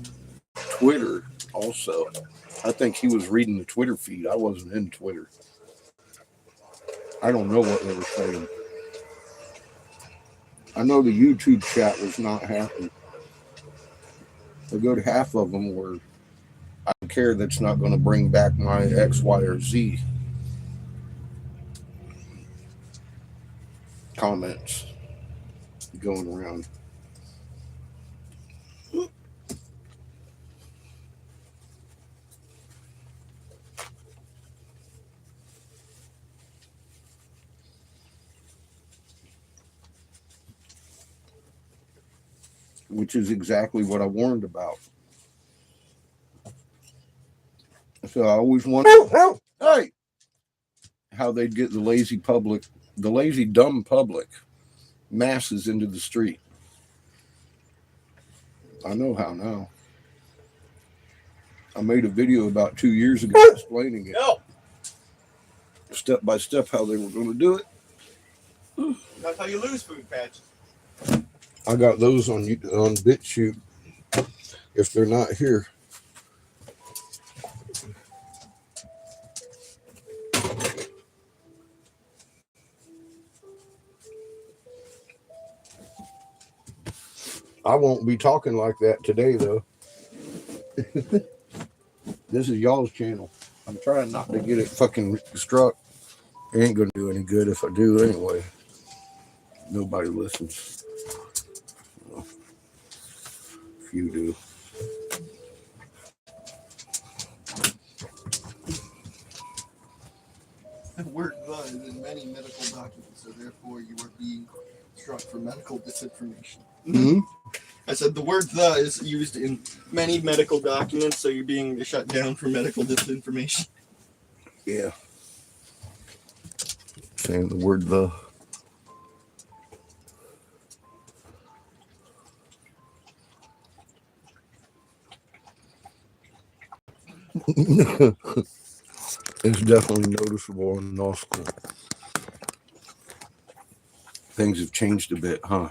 Twitter also. I think he was reading the Twitter feed. I wasn't in Twitter. I don't know what they were saying. I know the YouTube chat was not happy. A good half of them were, I don't care, that's not going to bring back my X, Y, or Z comments going around. Which is exactly what I warned about. So I always wondered, hey, how they'd get the lazy public, the lazy dumb public, masses into the street. I know how now. I made a video about 2 years ago explaining it. No. step by step how they were going to do it. That's how you lose food patches. I got those on BitChute. If they're not here, I won't be talking like that today, though. This is y'all's channel. I'm trying not to get it fucking struck. It ain't gonna do any good if I do anyway. Nobody listens. Well, if you do. The word "the" is in many medical documents, so therefore you are being struck for medical disinformation. Mm-hmm. I said the word "the" is used in many medical documents, so you're being shut down for medical disinformation. Yeah. Saying the word "the." It's definitely noticeable in law school. Things have changed a bit, huh?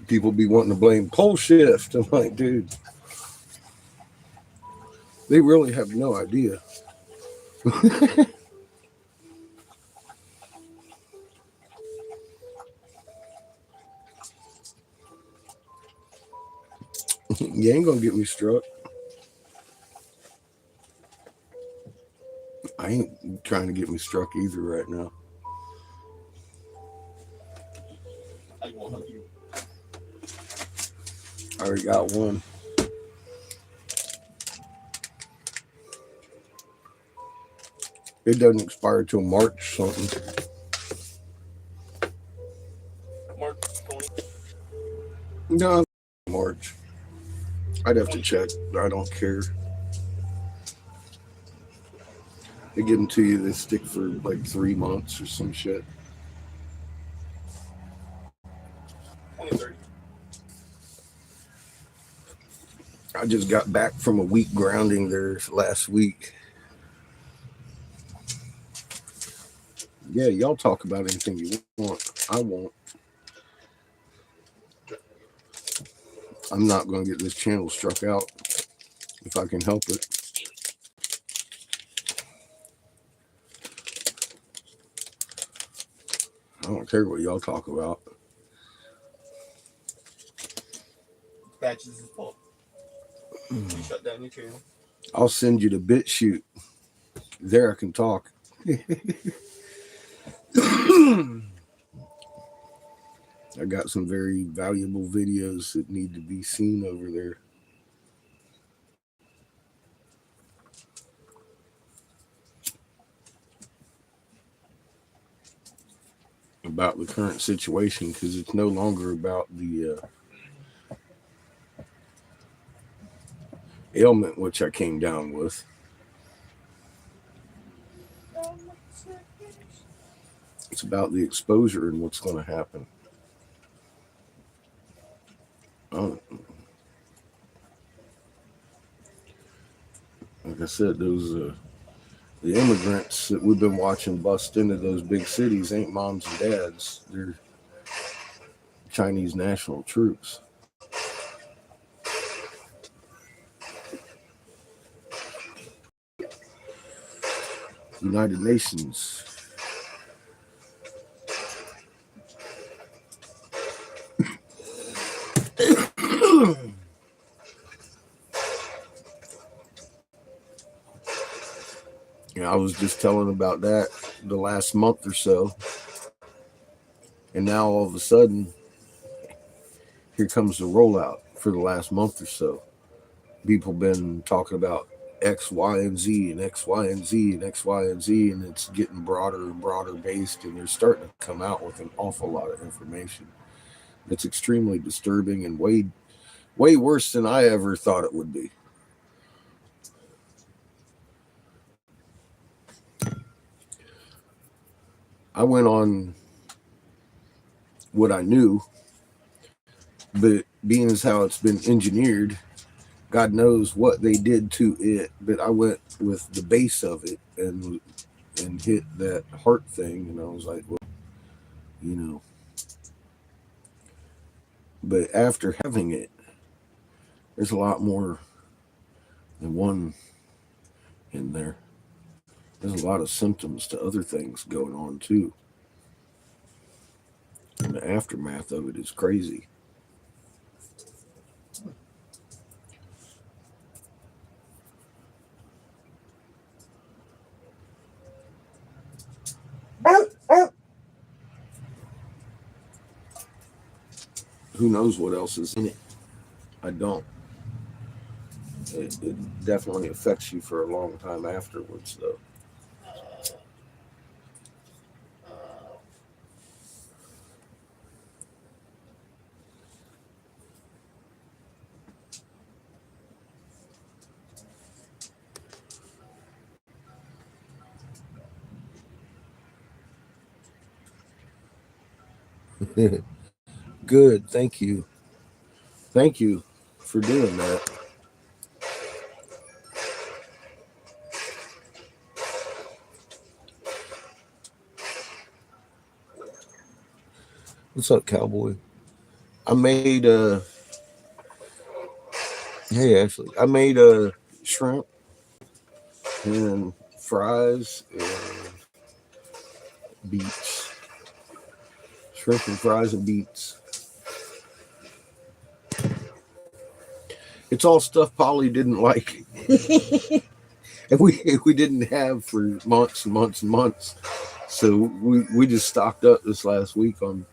People be wanting to blame pole shift. I'm like, dude, they really have no idea. You ain't gonna get me struck. I ain't trying to get me struck either right now. I won't help you. I already got one. It doesn't expire till March something. Mark 20. No, March. I'd have to check. I don't care. They give them to you. They stick for like 3 months or some shit. 2030. I just got back from a week grounding there last week. Yeah, y'all talk about anything you want. I won't. I'm not going to get this channel struck out if I can help it. I don't care what y'all talk about. Patches is fault. You shut down your channel. I'll send you the BitChute. There I can talk. I got some very valuable videos that need to be seen over there. About the current situation, because it's no longer about the ailment which I came down with. It's about the exposure and what's going to happen. Like I said, those the immigrants that we've been watching bust into those big cities ain't moms and dads. They're Chinese national troops. United Nations. I was just telling about that the last month or so. And now all of a sudden, here comes the rollout for the last month or so. People been talking about X, Y, and Z and X, Y, and Z and X, Y, and Z, and it's getting broader and broader based, and they're starting to come out with an awful lot of information. It's extremely disturbing and way worse than I ever thought it would be. I went on what I knew, But being as how it's been engineered, God knows what they did to it. But I went with the base of it and hit that heart thing, and I was like, well, you know. But after having it, there's a lot more than one in there. There's a lot of symptoms to other things going on too. And the aftermath of it is crazy. Who knows what else is in it? I don't. It definitely affects you for a long time afterwards, though. Good. Thank you. Thank you for doing that. What's up, cowboy? I made hey, actually, I made shrimp and fries and beets. Shrimp and fries and beets. It's all stuff Polly didn't like, and we didn't have for months and months and months. So we just stocked up this last week on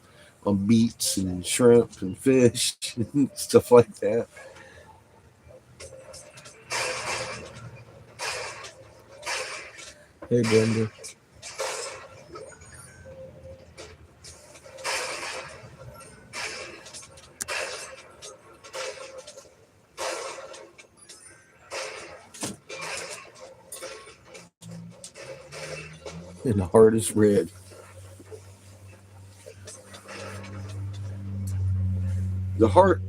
beets and shrimp and fish and stuff like that. Hey, Brenda. And the heart is red. The heart,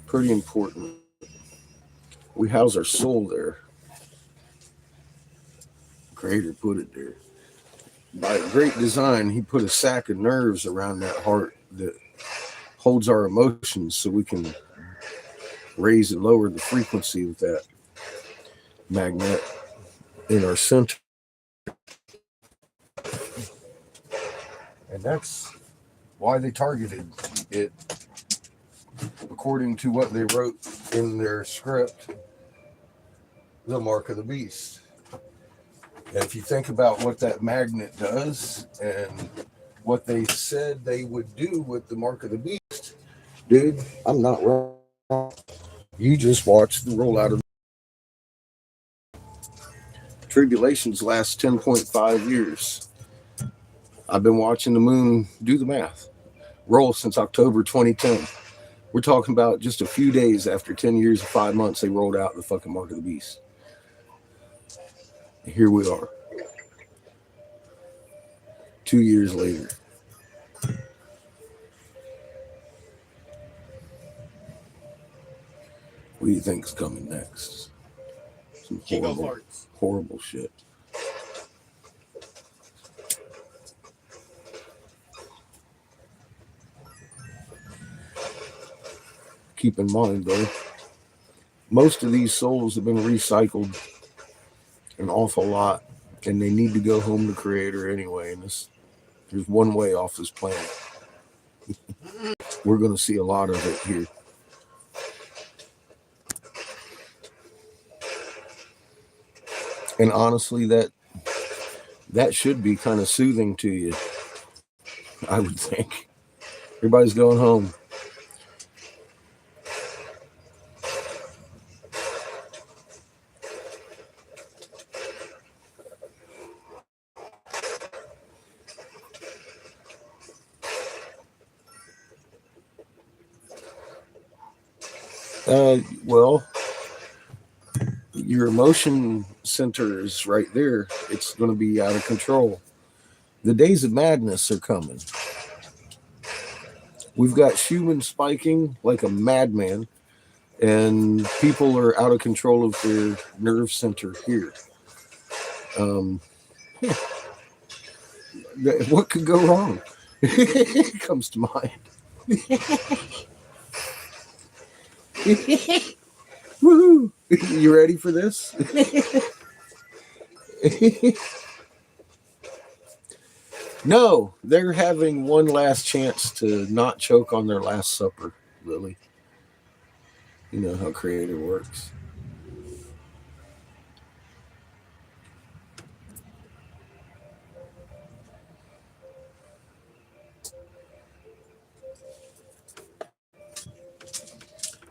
pretty important. We house our soul there. Creator put it there. By great design, he put a sack of nerves around that heart that holds our emotions so we can raise and lower the frequency of that magnet in our center. And that's why they targeted it according to what they wrote in their script, the mark of the beast. And if you think about what that magnet does and what they said they would do with the mark of the beast, dude, I'm not wrong. You just watch the rollout of tribulations last 10.5 years. I've been watching the moon, do the math, roll since October 2010. We're talking about just a few days after 10 years and 5 months, they rolled out the fucking mark of the beast. And here we are, 2 years later. What do you think is coming next? Some horrible shit. Keep in mind, though, most of these souls have been recycled an awful lot, and they need to go home to Creator anyway. And there's one way off this planet. We're going to see a lot of it here. And honestly, that should be kind of soothing to you, I would think. Everybody's going home. Well, your emotion center is right there. It's going to be out of control. The days of madness are coming. We've got Schumann spiking like a madman, and people are out of control of their nerve center here. Um, what could go wrong? It comes to mind. Woohoo! You ready for this? No, they're having one last chance to not choke on their last supper, Lily. You know how creative works.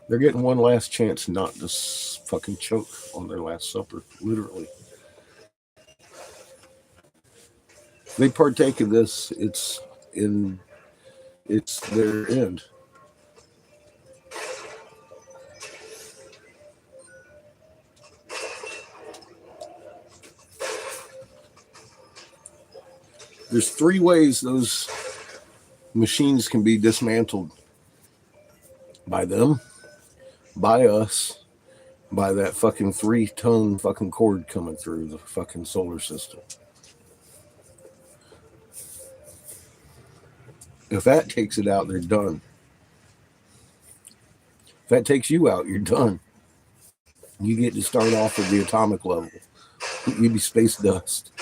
They're getting one last chance not to fucking choke on their last supper, literally. They partake of this, it's their end. There's three ways those machines can be dismantled: by them, by us, by that fucking 3-tone fucking cord coming through the fucking solar system. If that takes it out, they're done. If that takes you out, you're done. You get to start off at the atomic level. You'd be space dust.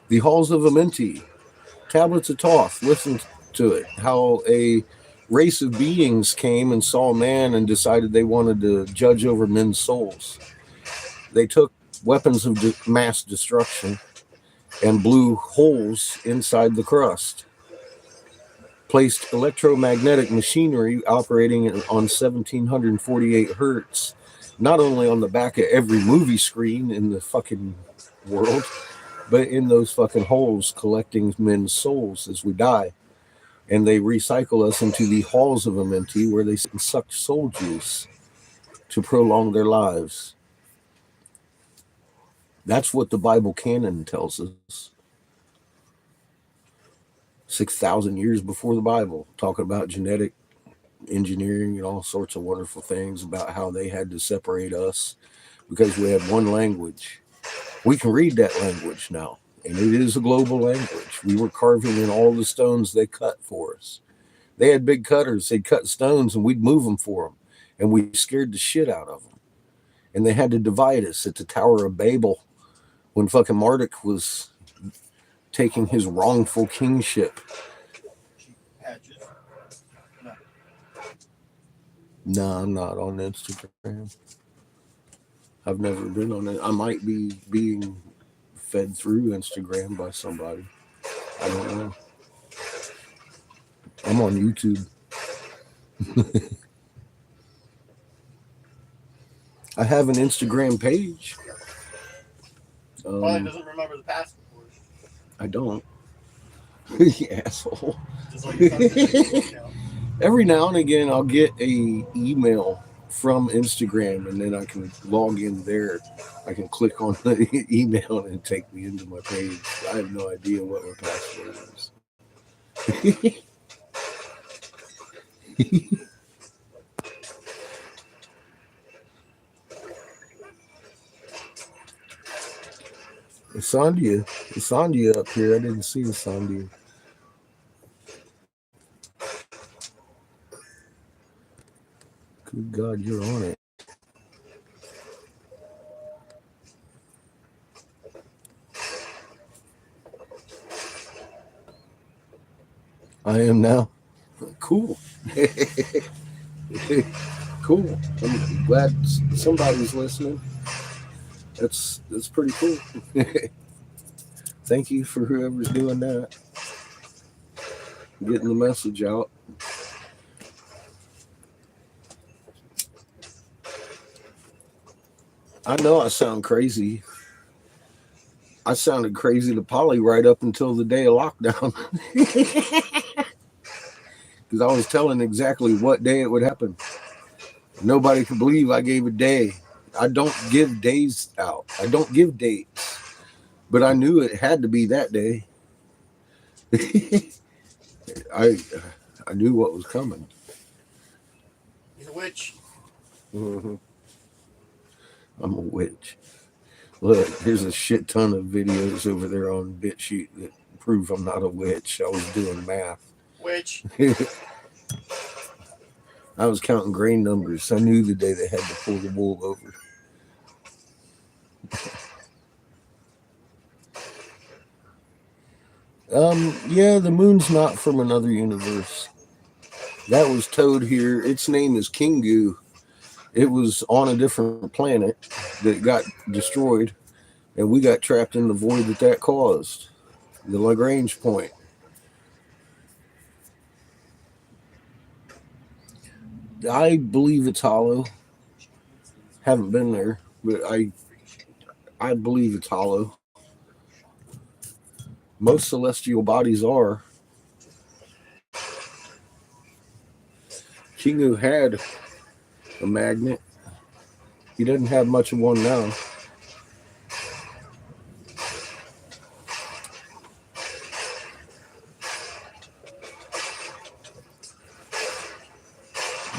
The Halls of Amenti, Tablets of Thoth. Listen to it. How a race of beings came and saw man and decided they wanted to judge over men's souls. They took weapons of mass destruction and blew holes inside the crust, placed electromagnetic machinery operating on 1748 hertz, not only on the back of every movie screen in the fucking world, but in those fucking holes collecting men's souls as we die. And they recycle us into the halls of Amenti where they suck soul juice to prolong their lives. That's what the Bible canon tells us. 6,000 years before the Bible, talking about genetic engineering and all sorts of wonderful things about how they had to separate us because we had one language. We can read that language now, and it is a global language. We were carving in all the stones they cut for us. They had big cutters. They'd cut stones, and we'd move them for them, and we scared the shit out of them. And they had to divide us at the Tower of Babel when fucking Marduk was taking his wrongful kingship. Patches. No. No, I'm not on Instagram. I've never been on it. I might be being fed through Instagram by somebody. I don't know. I'm on YouTube. I have an Instagram page. Probably doesn't remember the password. I don't. You asshole. Just like it's on Every now and again, I'll get a email from Instagram, and then I can log in there. I can click on the email and take me into my page. I have no idea what my password is. Sandia up here. I didn't see Sandia. Good God, you're on it. I am now. Cool. Cool. I'm glad somebody's listening. That's pretty cool. Thank you for whoever's doing that. Getting the message out. I know I sound crazy. I sounded crazy to Polly right up until the day of lockdown. because I was telling exactly what day it would happen. Nobody could believe I gave a day. I don't give days out. I don't give dates, but I knew it had to be that day. I I knew what was coming. He's a witch. hmm I'm a witch. Look, there's a shit ton of videos over there on BitChute that prove I'm not a witch. I was doing math. Witch. I was counting grain numbers. I knew the day they had to pull the wool over. Yeah, the moon's not from another universe. That was towed here. Its name is Kingu. It was on a different planet that got destroyed, and we got trapped in the void that caused. The Lagrange point. I believe it's hollow. Haven't been there, but I believe it's hollow. Most celestial bodies are. Kingu had a magnet. He doesn't have much of one now.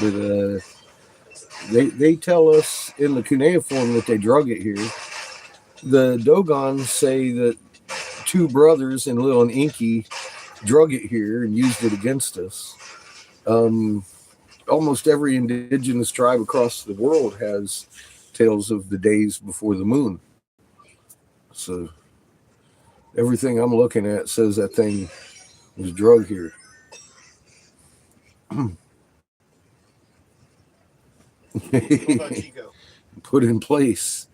But they tell us in the cuneiform that they drug it here. The Dogons say that two brothers in Lil and Inky drug it here and used it against us. Almost every indigenous tribe across the world has tales of the days before the moon. So everything I'm looking at says that thing was drug here. What about Chico? Put in place.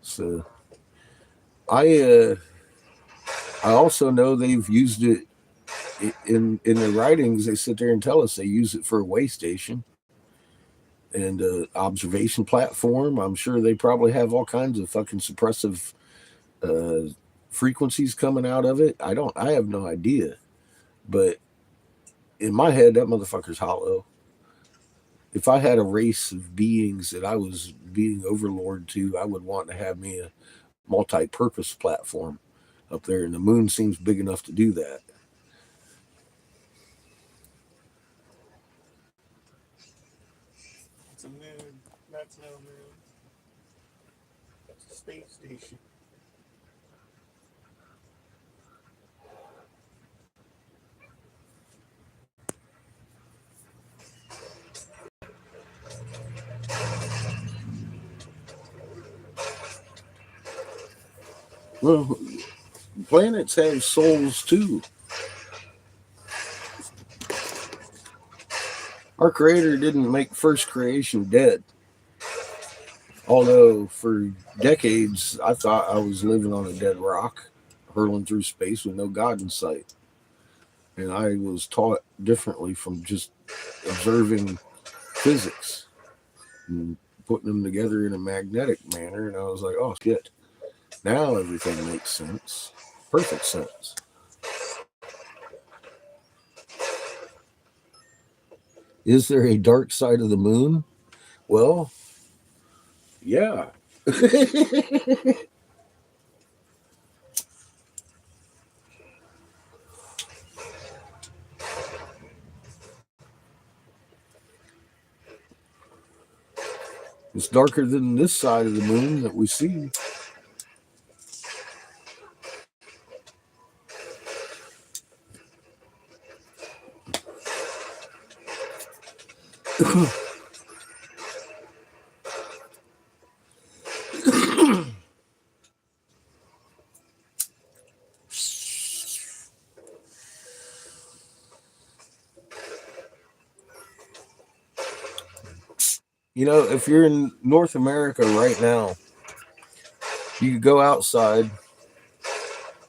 So I also know they've used it in their writings. They sit there and tell us they use it for a way station and observation platform. I'm sure they probably have all kinds of fucking suppressive frequencies coming out of it. I have no idea, but in my head, that motherfucker's hollow. If I had a race of beings that I was being overlord to, I would want to have me a multi-purpose platform up there, and the moon seems big enough to do that. It's a moon. That's no moon. That's a space station. Well, planets have souls too. Our creator didn't make first creation dead. Although for decades I thought I was living on a dead rock, hurling through space with no God in sight. And I was taught differently from just observing physics and putting them together in a magnetic manner. And I was like, oh shit. Now everything makes sense. Perfect sense. Is there a dark side of the moon? Well, yeah. It's darker than this side of the moon that we see. You know, if you're in North America right now, you could go outside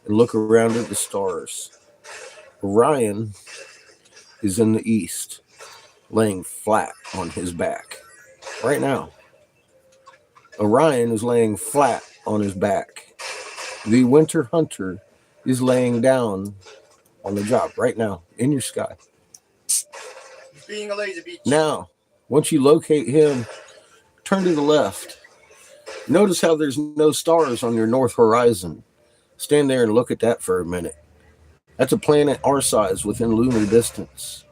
and look around at the stars. Orion is in the east, laying flat on his back. Right now, Orion is laying flat on his back. The Winter Hunter is laying down on the job right now in your sky. being a lazy bitch. Now, once you locate him, turn to the left. Notice how there's no stars on your north horizon. Stand there and look at that for a minute. That's a planet our size within lunar distance.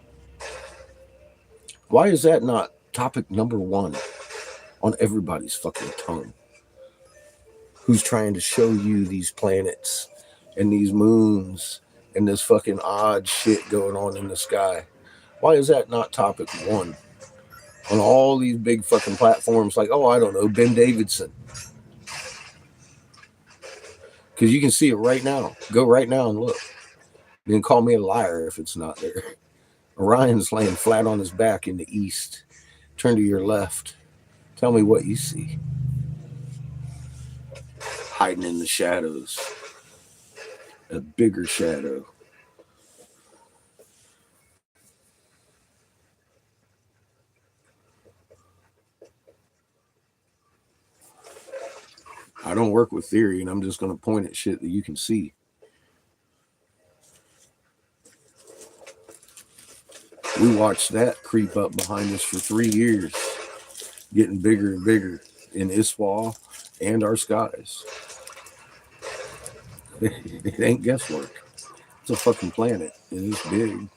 Why is that not topic number 1 on everybody's fucking tongue? Who's trying to show you these planets and these moons and this fucking odd shit going on in the sky? Why is that not topic 1 on all these big fucking platforms like, oh, I don't know, Ben Davidson? Because you can see it right now. Go right now and look. Then call me a liar if it's not there. Orion's laying flat on his back in the east. Turn to your left. Tell me what you see. Hiding in the shadows. A bigger shadow. I don't work with theory, and I'm just going to point at shit that you can see. We watched that creep up behind us for 3 years, getting bigger and bigger in Iswa and our skies. It ain't guesswork. It's a fucking planet, and it's big,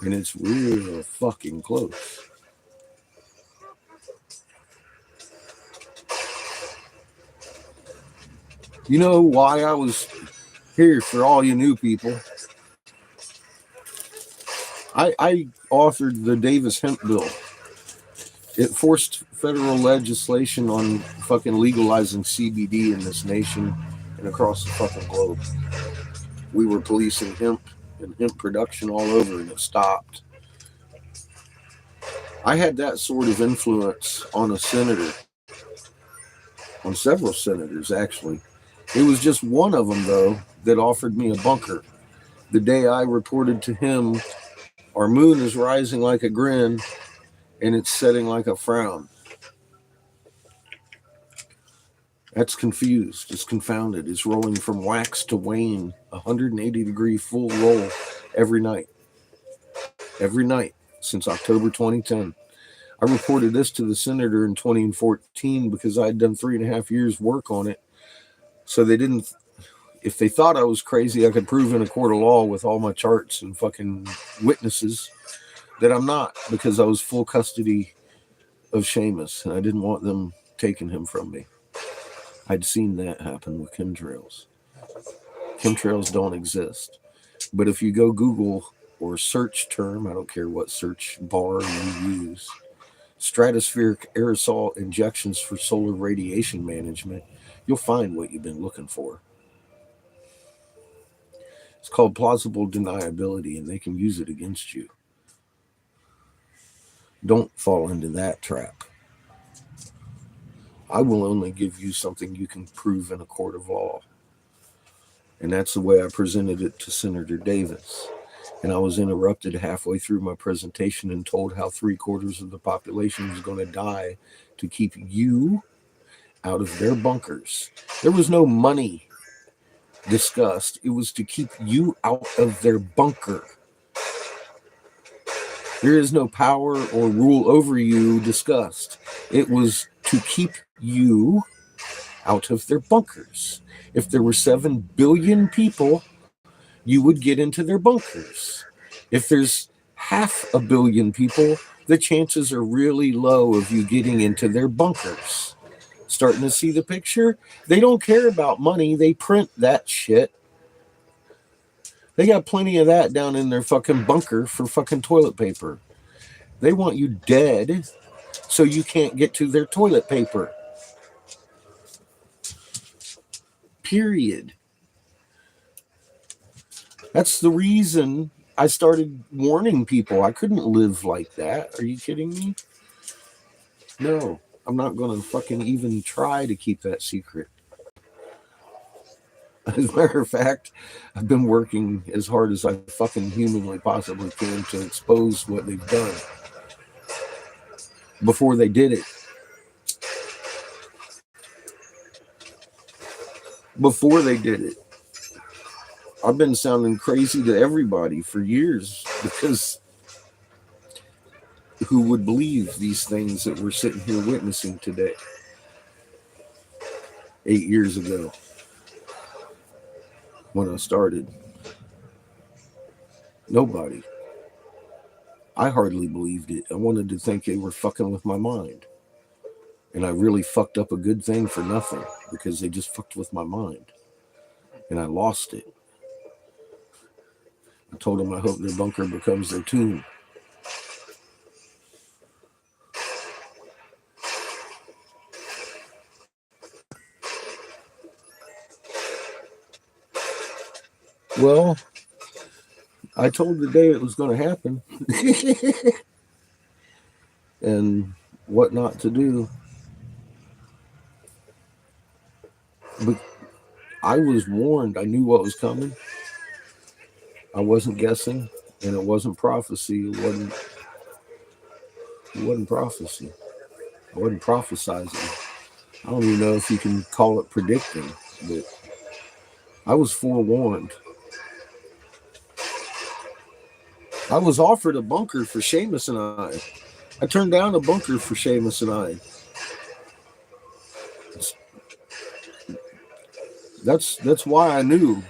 and it's real fucking close. You know why I was here, for all you new people? I authored the Davis Hemp Bill. It forced federal legislation on fucking legalizing CBD in this nation and across the fucking globe. We were policing hemp and hemp production all over, and it stopped. I had that sort of influence on a senator, on several senators, actually. It was just one of them, though, that offered me a bunker. The day I reported to him, our moon is rising like a grin, and it's setting like a frown. That's confused. It's confounded. It's rolling from wax to wane, 180-degree full roll every night. Every night since October 2010. I reported this to the senator in 2014 because I had done 3.5 years work on it. So they didn't, if they thought I was crazy, I could prove in a court of law with all my charts and fucking witnesses that I'm not, because I was full custody of Seamus and I didn't want them taking him from me. I'd seen that happen with chemtrails. Chemtrails don't exist. But if you go Google or search term, I don't care what search bar you use, stratospheric aerosol injections for solar radiation management, you'll find what you've been looking for. It's called plausible deniability, and they can use it against you. Don't fall into that trap. I will only give you something you can prove in a court of law. And that's the way I presented it to Senator Davis. And I was interrupted halfway through my presentation and told how 3/4 of the population was going to die to keep you out of their bunkers. There was no money discussed. It was to keep you out of their bunker. There is no power or rule over you discussed. It was to keep you out of their bunkers. If there were 7 billion people, you would get into their bunkers. If there's 500 million people, the chances are really low of you getting into their bunkers. Starting to see the picture? They don't care about money. They print that shit. They got plenty of that down in their fucking bunker for fucking toilet paper. They want you dead so you can't get to their toilet paper. Period. That's the reason I started warning people. I couldn't live like that. Are you kidding me? No, I'm not going to fucking even try to keep that secret. As a matter of fact, I've been working as hard as I fucking humanly possibly can to expose what they've done before they did it. Before they did it. I've been sounding crazy to everybody for years because who would believe these things that we're sitting here witnessing today? 8 years ago, when I started, nobody. I hardly believed it. I wanted to think they were fucking with my mind. And I really fucked up a good thing for nothing because they just fucked with my mind. And I lost it. I told them I hope their bunker becomes their tomb. Well, I told the day it was going to happen and what not to do. But I was warned. I knew what was coming. I wasn't guessing, and it wasn't prophecy. It wasn't. It wasn't prophecy. I wasn't prophesizing. I don't even know if you can call it predicting, but I was forewarned. I was offered a bunker for Seamus and I. I turned down a bunker for Seamus and I. That's why I knew.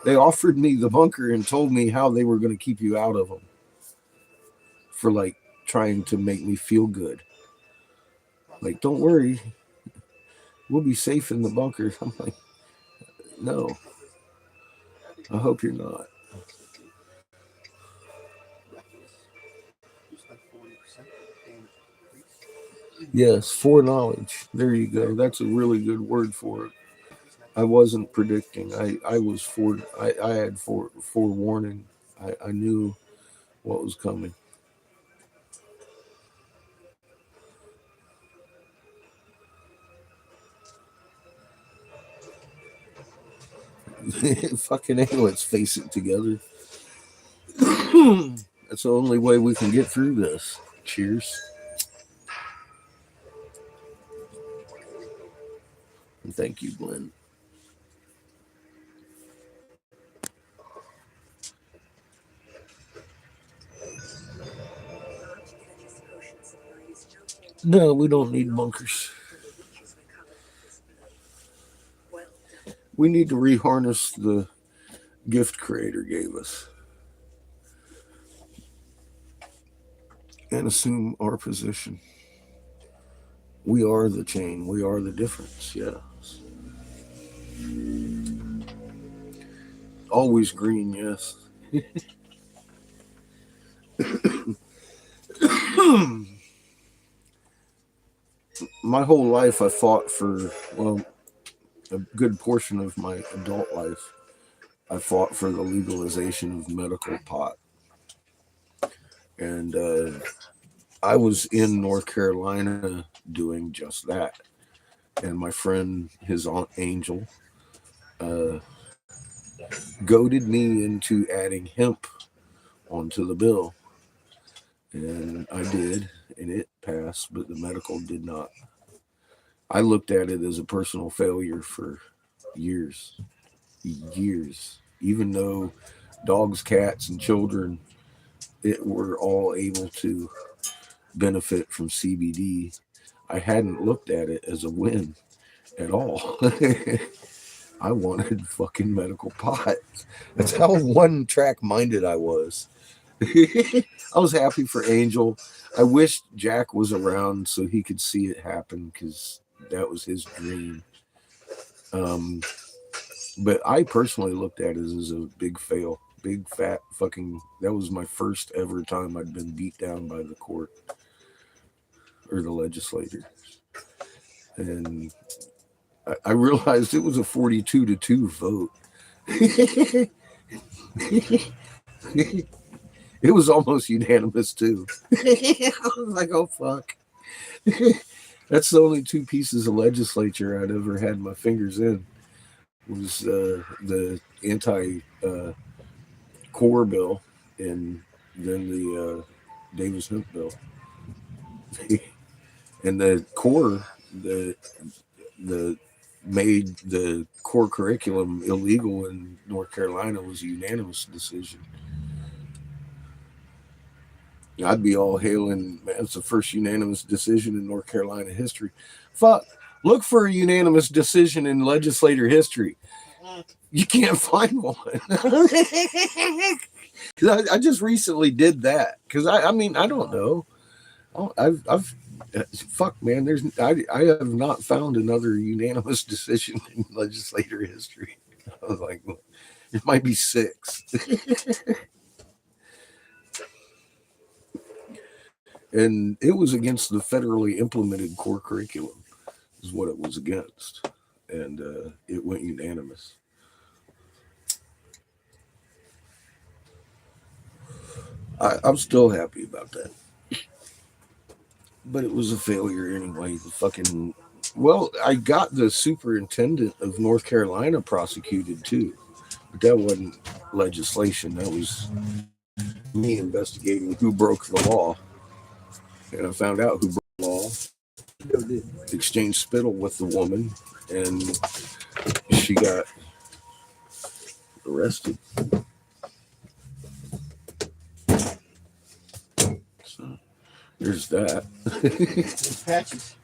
They offered me the bunker and told me how they were going to keep you out of them for like trying to make me feel good. Like, don't worry, we'll be safe in the bunker. I'm like, no, I hope you're not. Yes, foreknowledge. There you go. That's a really good word for it. I wasn't predicting. I was I had forewarning. I knew what was coming. Fucking A, let's face it together. That's the only way we can get through this. Cheers. And thank you, Glenn. No, we don't need bunkers. We need to reharness the gift creator gave us and assume our position. We are the change. We are the difference. Yes. Always green. Yes. My whole life, I fought for, well, a good portion of my adult life, I fought for the legalization of medical pot. And I was in North Carolina doing just that. And my friend, his Aunt Angel, uh, goaded me into adding hemp onto the bill. And I did, and it passed, but the medical did not. I looked at it as a personal failure for years. Years. Even though dogs, cats, and children were all able to benefit from CBD, I hadn't looked at it as a win at all. I wanted fucking medical pot. That's how one track minded I was. I was happy for Angel. I wished Jack was around so he could see it happen because that was his dream. Um, but I personally looked at it as a big fail. Big fat fucking. That was my first ever time I'd been beat down by the court or the legislature. And I realized it was a 42-2 vote. It was almost unanimous too. I was like, oh fuck. That's the only two pieces of legislature I'd ever had my fingers in. Was the anti core bill and then the Davis Hemp bill. And the core the made the core curriculum illegal in North Carolina was a unanimous decision. I'd be all hailing, man, it's the first unanimous decision in North Carolina history. Fuck. Look for a unanimous decision in legislator history. You can't find one. I just recently did that because I mean I don't know. I've fuck man. I have not found another unanimous decision in legislator history. I was like, it might be 6. And it was against the federally implemented core curriculum, is what it was against, and it went unanimous. I'm still happy about that, but it was a failure anyway. The fucking I got the superintendent of North Carolina prosecuted too, but that wasn't legislation. That was me investigating who broke the law, and I found out who broke the law. Exchanged spittle with the woman, and she got arrested. So there's that. Patches.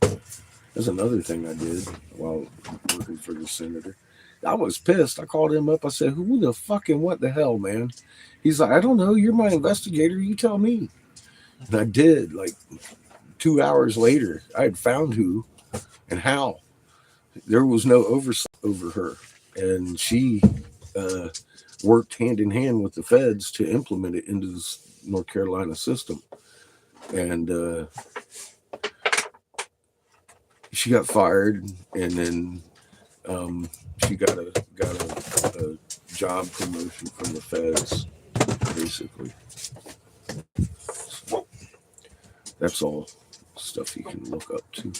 That's another thing I did while working for the senator. I was pissed. I called him up. I said, "Who the fucking what the hell, man?" He's like, "I don't know. You're my investigator. You tell me." And I did. Like 2 hours later, I had found who and how. There was no oversight over her, and she worked hand in hand with the feds to implement it into the North Carolina system. And she got fired, and then she got a job promotion from the feds, basically. So that's all stuff you can look up to.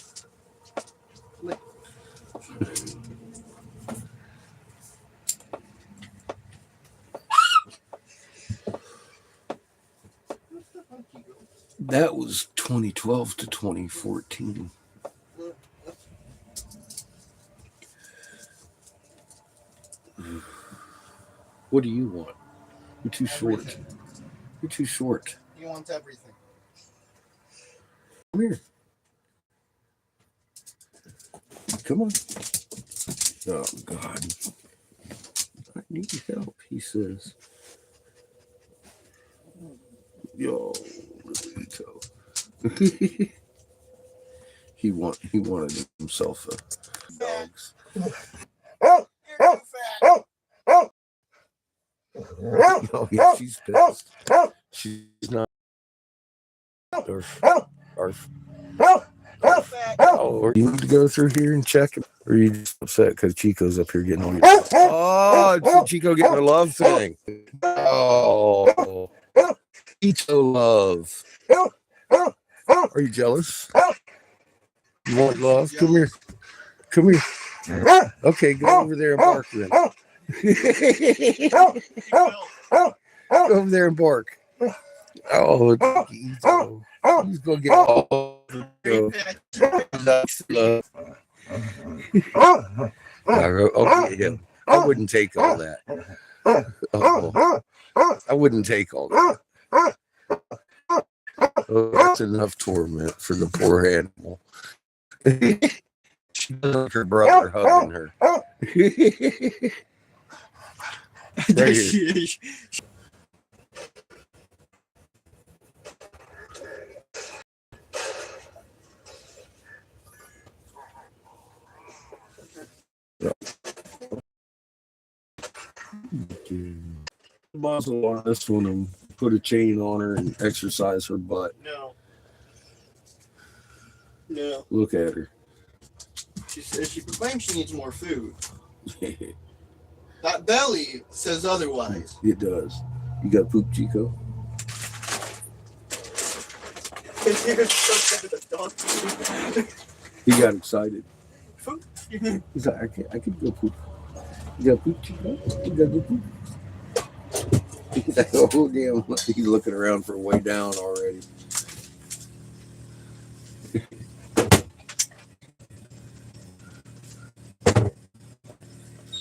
That was 2012 to 2014. What do you want? You're too short. Everything. You're too short. He wants everything. Come here. Come on. Oh, God. I need help, he says. Yo, Lito. he wanted himself a dogs. You're too fat. Oh, yeah, she's pissed. She's not. Arf. Oh, you need to go through here and check it? Or are you just upset because Chico's up here getting all your... Oh, it's Chico getting a love thing. Oh, Chico love. Are you jealous? You want love? Come here. Come here. Okay, go over there and bark then. Go over there and bark. Oh, he's gonna get all love. Okay, him. I wouldn't take all that. I wouldn't take all that. Oh, that's enough torment for the poor animal. She doesn't like her brother hugging her. Right here. Muzzle on this one and put a chain on her and exercise her butt. No. No. Look at her. She proclaims she needs more food. That belly says otherwise. It does. You got poop, Chico? He got excited. He's like, I can go poop. You got poop, Chico? You got go poop? He's like, oh, damn. He's looking around for a way down already.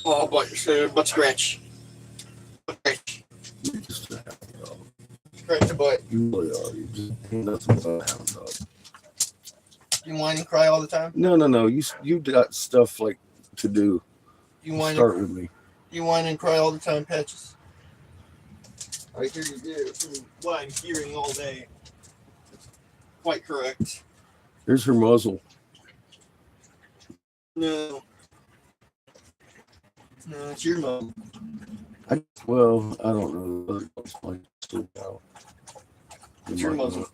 Oh, butt scratch. Scratch a But You really are. You just ain't nothing but a hound dog. you whine and cry all the time. No. You got stuff like to do. You whine. Start with me. You whine and cry all the time, Patches. I hear you do. From what I'm hearing all day. Quite correct. Here's her muzzle. No. No, it's your mom. I don't know. It's your muzzle.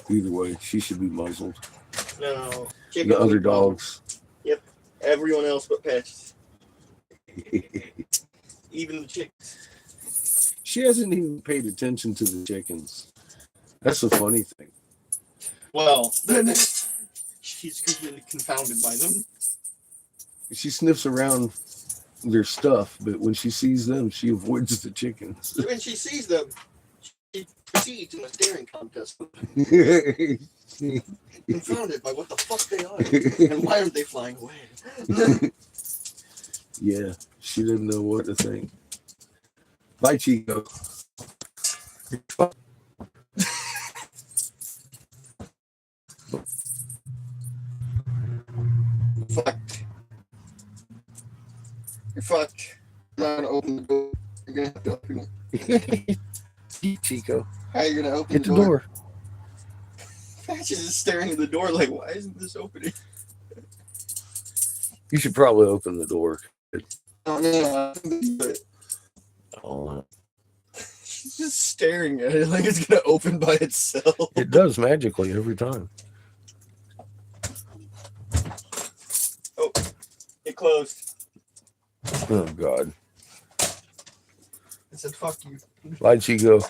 Either way, she should be muzzled. No. The other dogs. Yep. Everyone else but Patches. Even the chicks. She hasn't even paid attention to the chickens. That's the funny thing. Well, then she's completely confounded by them. She sniffs around their stuff, but when she sees them, she avoids the chickens. When she sees them, she proceeds in a staring contest. Confounded by what the fuck they are and why aren't they flying away? Yeah, she didn't know what to think. Bye, Chico. Fucked. You're fucked. I'm not gonna open the door. You're gonna have to open it. Chico. How are you gonna open Get the door. Patches is staring at the door like, why isn't this opening? You should probably open the door. Oh no, but Oh, she's just staring at it like it's gonna open by itself. it does magically every time. Oh, it closed. Oh, God. I said, fuck you. Why'd she go?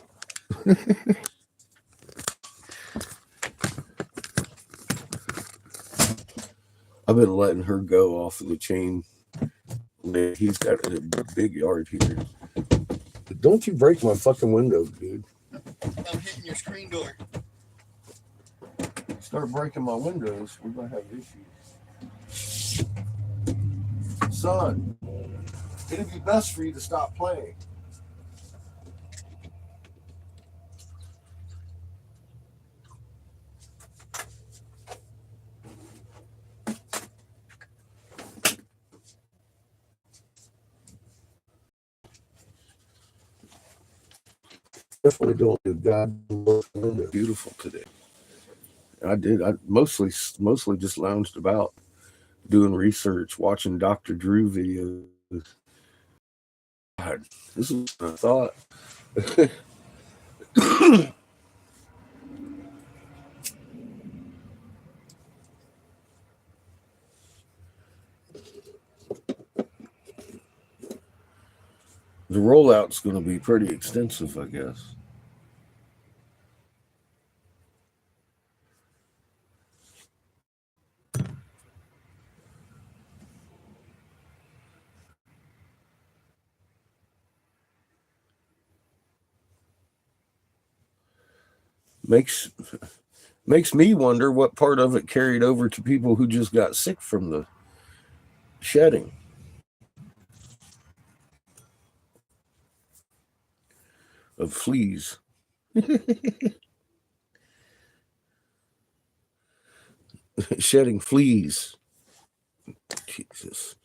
I've been letting her go off of the chain. He's got a big yard here. Don't you break my fucking window, dude. I'm hitting your screen door. Start breaking my windows, we're going to have issues. Son, it'd be best for you to stop playing. Definitely don't do God. Beautiful today. I did. I mostly just lounged about, doing research, watching Dr. Drew videos. God, this is what I thought. The rollout's going to be pretty extensive, I guess. Makes me wonder what part of it carried over to people who just got sick from the shedding. Of fleas. Shedding fleas. Jesus.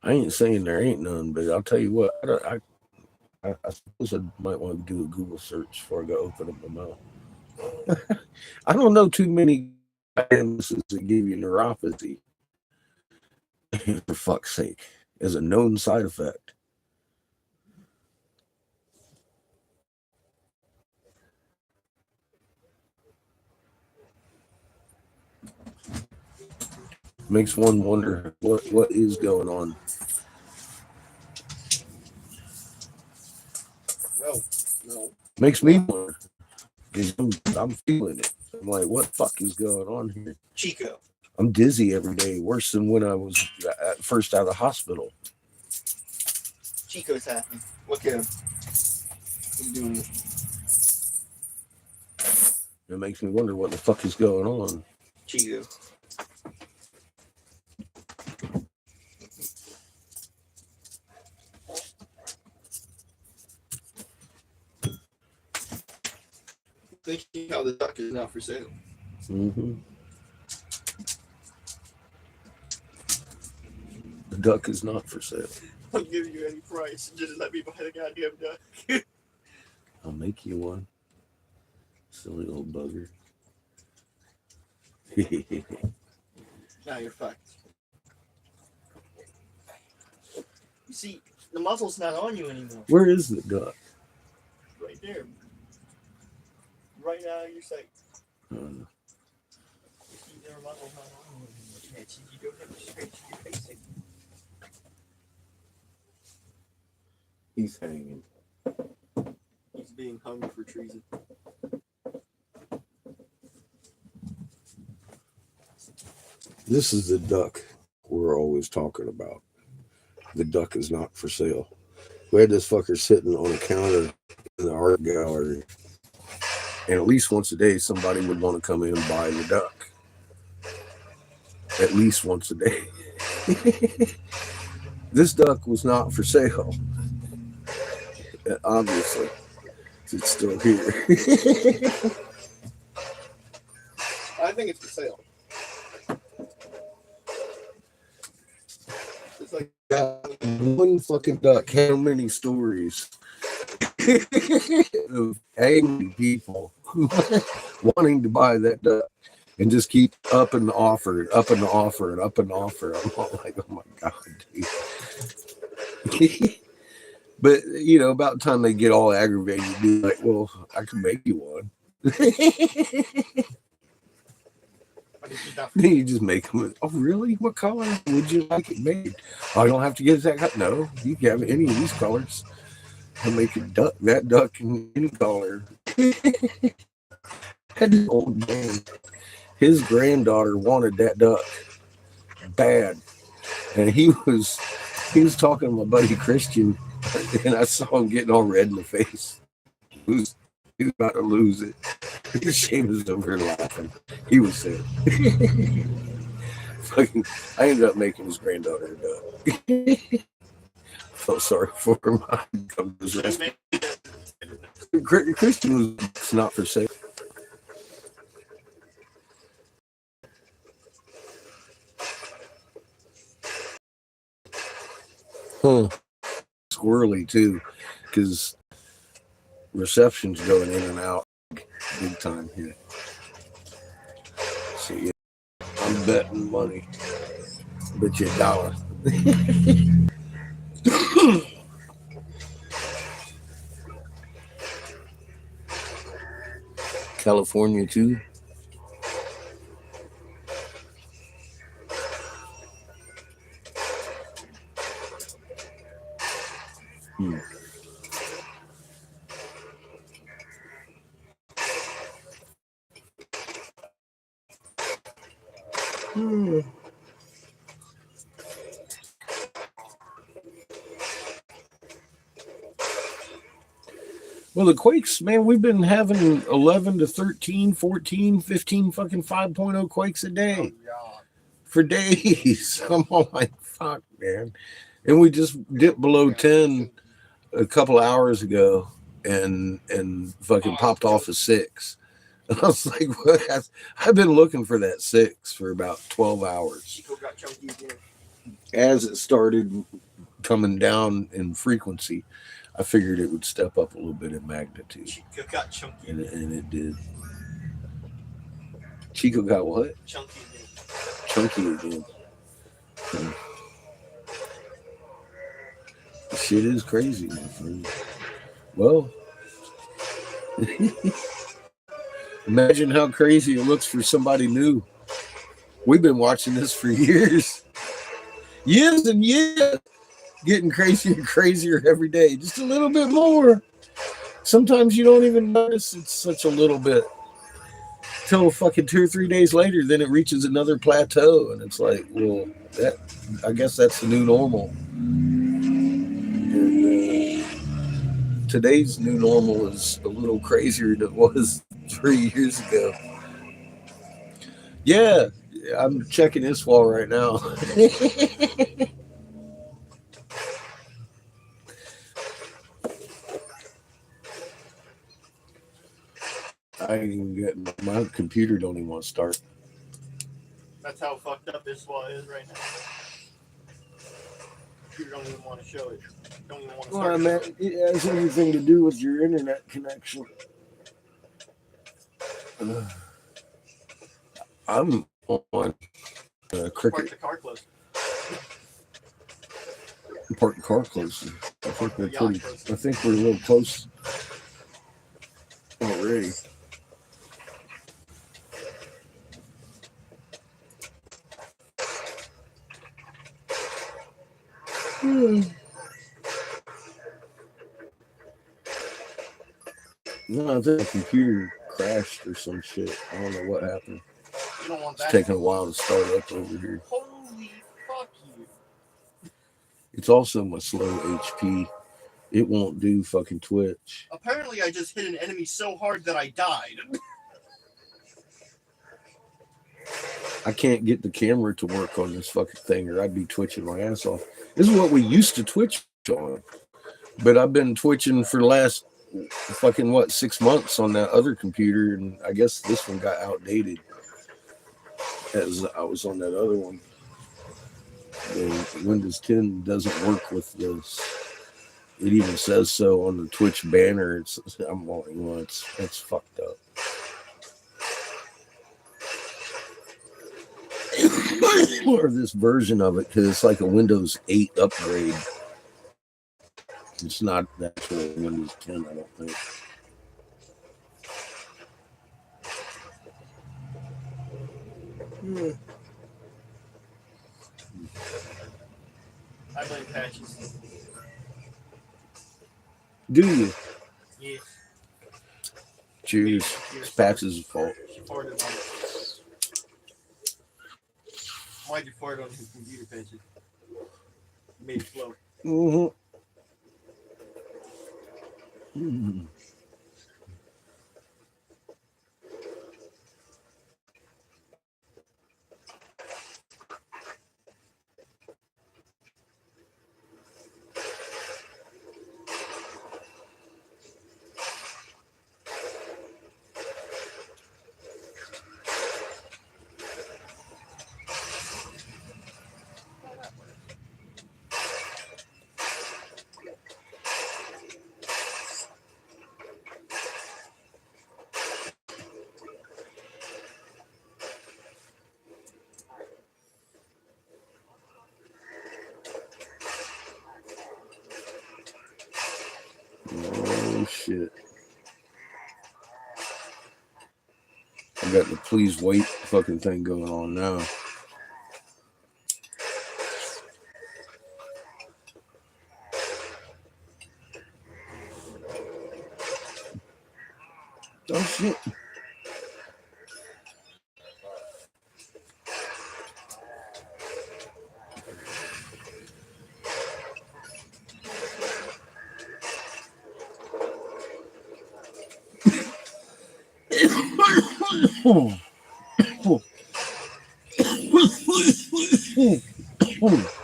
I ain't saying there ain't none, but I'll tell you what, I suppose I might want to do a Google search before I go open up my mouth. I don't know too many illnesses that give you neuropathy, for fuck's sake, as a known side effect. Makes one wonder what is going on. Makes me wonder. 'Cause I'm feeling it. I'm like, what the fuck is going on here? Chico. I'm dizzy every day, worse than when I was at first out of the hospital. Chico's happy. Look at him. He's doing it. It makes me wonder what the fuck is going on. Chico. Thinking how the duck is now for sale. Mm-hmm. The duck is not for sale. I'll give you any price. Just let me buy the goddamn duck. I'll make you one. Silly little bugger. Now you're fucked. You see, the muzzle's not on you anymore. Where is the duck? Right there. Right out of your sight. Uh, See, their muzzle's not on you anymore. You don't have to scratch your face. he's hanging. He's being hung for treason. This is the duck we're always talking about. The duck is not for sale. We had this fucker sitting on a counter in the art gallery. And at least once a day, somebody would want to come in and buy the duck. At least once a day. This duck was not for sale. Obviously, it's still here. I think it's for sale. It's like one fucking duck. How many stories of angry people wanting to buy that duck and just keep upping the offer, upping the offer, and upping the offer? I'm all like, oh my god, dude. But you know, about the time they get all aggravated, be like, well, I can make you one. Then you just make them. Oh, really? What color would you like it made? Oh, I don't have to get that color. No, you can have any of these colors. I'll make it duck, that duck in any color. That old man, his granddaughter wanted that duck bad, and he was talking to my buddy Christian, and I saw him getting all red in the face. He was about to lose it. Shane was over here laughing. He was sad. Fucking, I ended up making his granddaughter a duck. Felt sorry for him. Christian was not for sale. Squirrely too, because reception's going in and out big time here. So yeah, I'm betting money. Bet you $1. California too. Well, the quakes, man, we've been having 11 to 13, 14, 15 fucking 5.0 quakes a day for days. I'm all like, fuck, man. And we just dipped below 10 a couple hours ago and fucking popped off a 6. And I was like, what? I've been looking for that 6 for about 12 hours. As it started coming down in frequency, I figured it would step up a little bit in magnitude. Chico got chunky. And it did. Chico got what? Chunky again. Chunky again. Shit is crazy, my friend. Well, imagine how crazy it looks for somebody new. We've been watching this for years. Years and years. Getting crazier and crazier every day. Just a little bit more. Sometimes you don't even notice it's such a little bit till fucking 2 or 3 days later. Then it reaches another plateau, and it's like, well, that I guess that's the new normal. And today's new normal is a little crazier than it was 3 years ago. Yeah, I'm checking this wall right now. I ain't even getting my computer don't even want to start. That's how fucked up this wall is right now. You don't even want to show it. Don't even want to start. Well, man, it has everything to do with your internet connection. I'm on Park Cricket. the car close. Park the car closer. I Park think we're the yacht pretty. closer. I think we're a little close already. No, I think the computer crashed or some shit. I don't know what happened. You don't want It's that. taking a while to start up over here. Holy fuck you. It's also my slow HP. It won't do fucking Twitch. Apparently, I just hit an enemy so hard that I died. I can't get the camera to work on this fucking thing, or I'd be twitching my ass off. This is what we used to twitch on, but I've been twitching for the last fucking 6 months on that other computer, and I guess this one got outdated as I was on that other one. The Windows 10 doesn't work with this. It even says so on the Twitch banner. I'm like, well, it's fucked up. Or this version of it, because it's like a Windows 8 upgrade. It's not the actual Windows 10, I don't think. I blame patches. Do you? Yes. Cheers. It's Patch's fault. She farted on it. Why'd you fart on his computer, Patches? Made it flow. Mm-hmm. Oh shit. I got the please wait fucking thing going on now. Oh shit.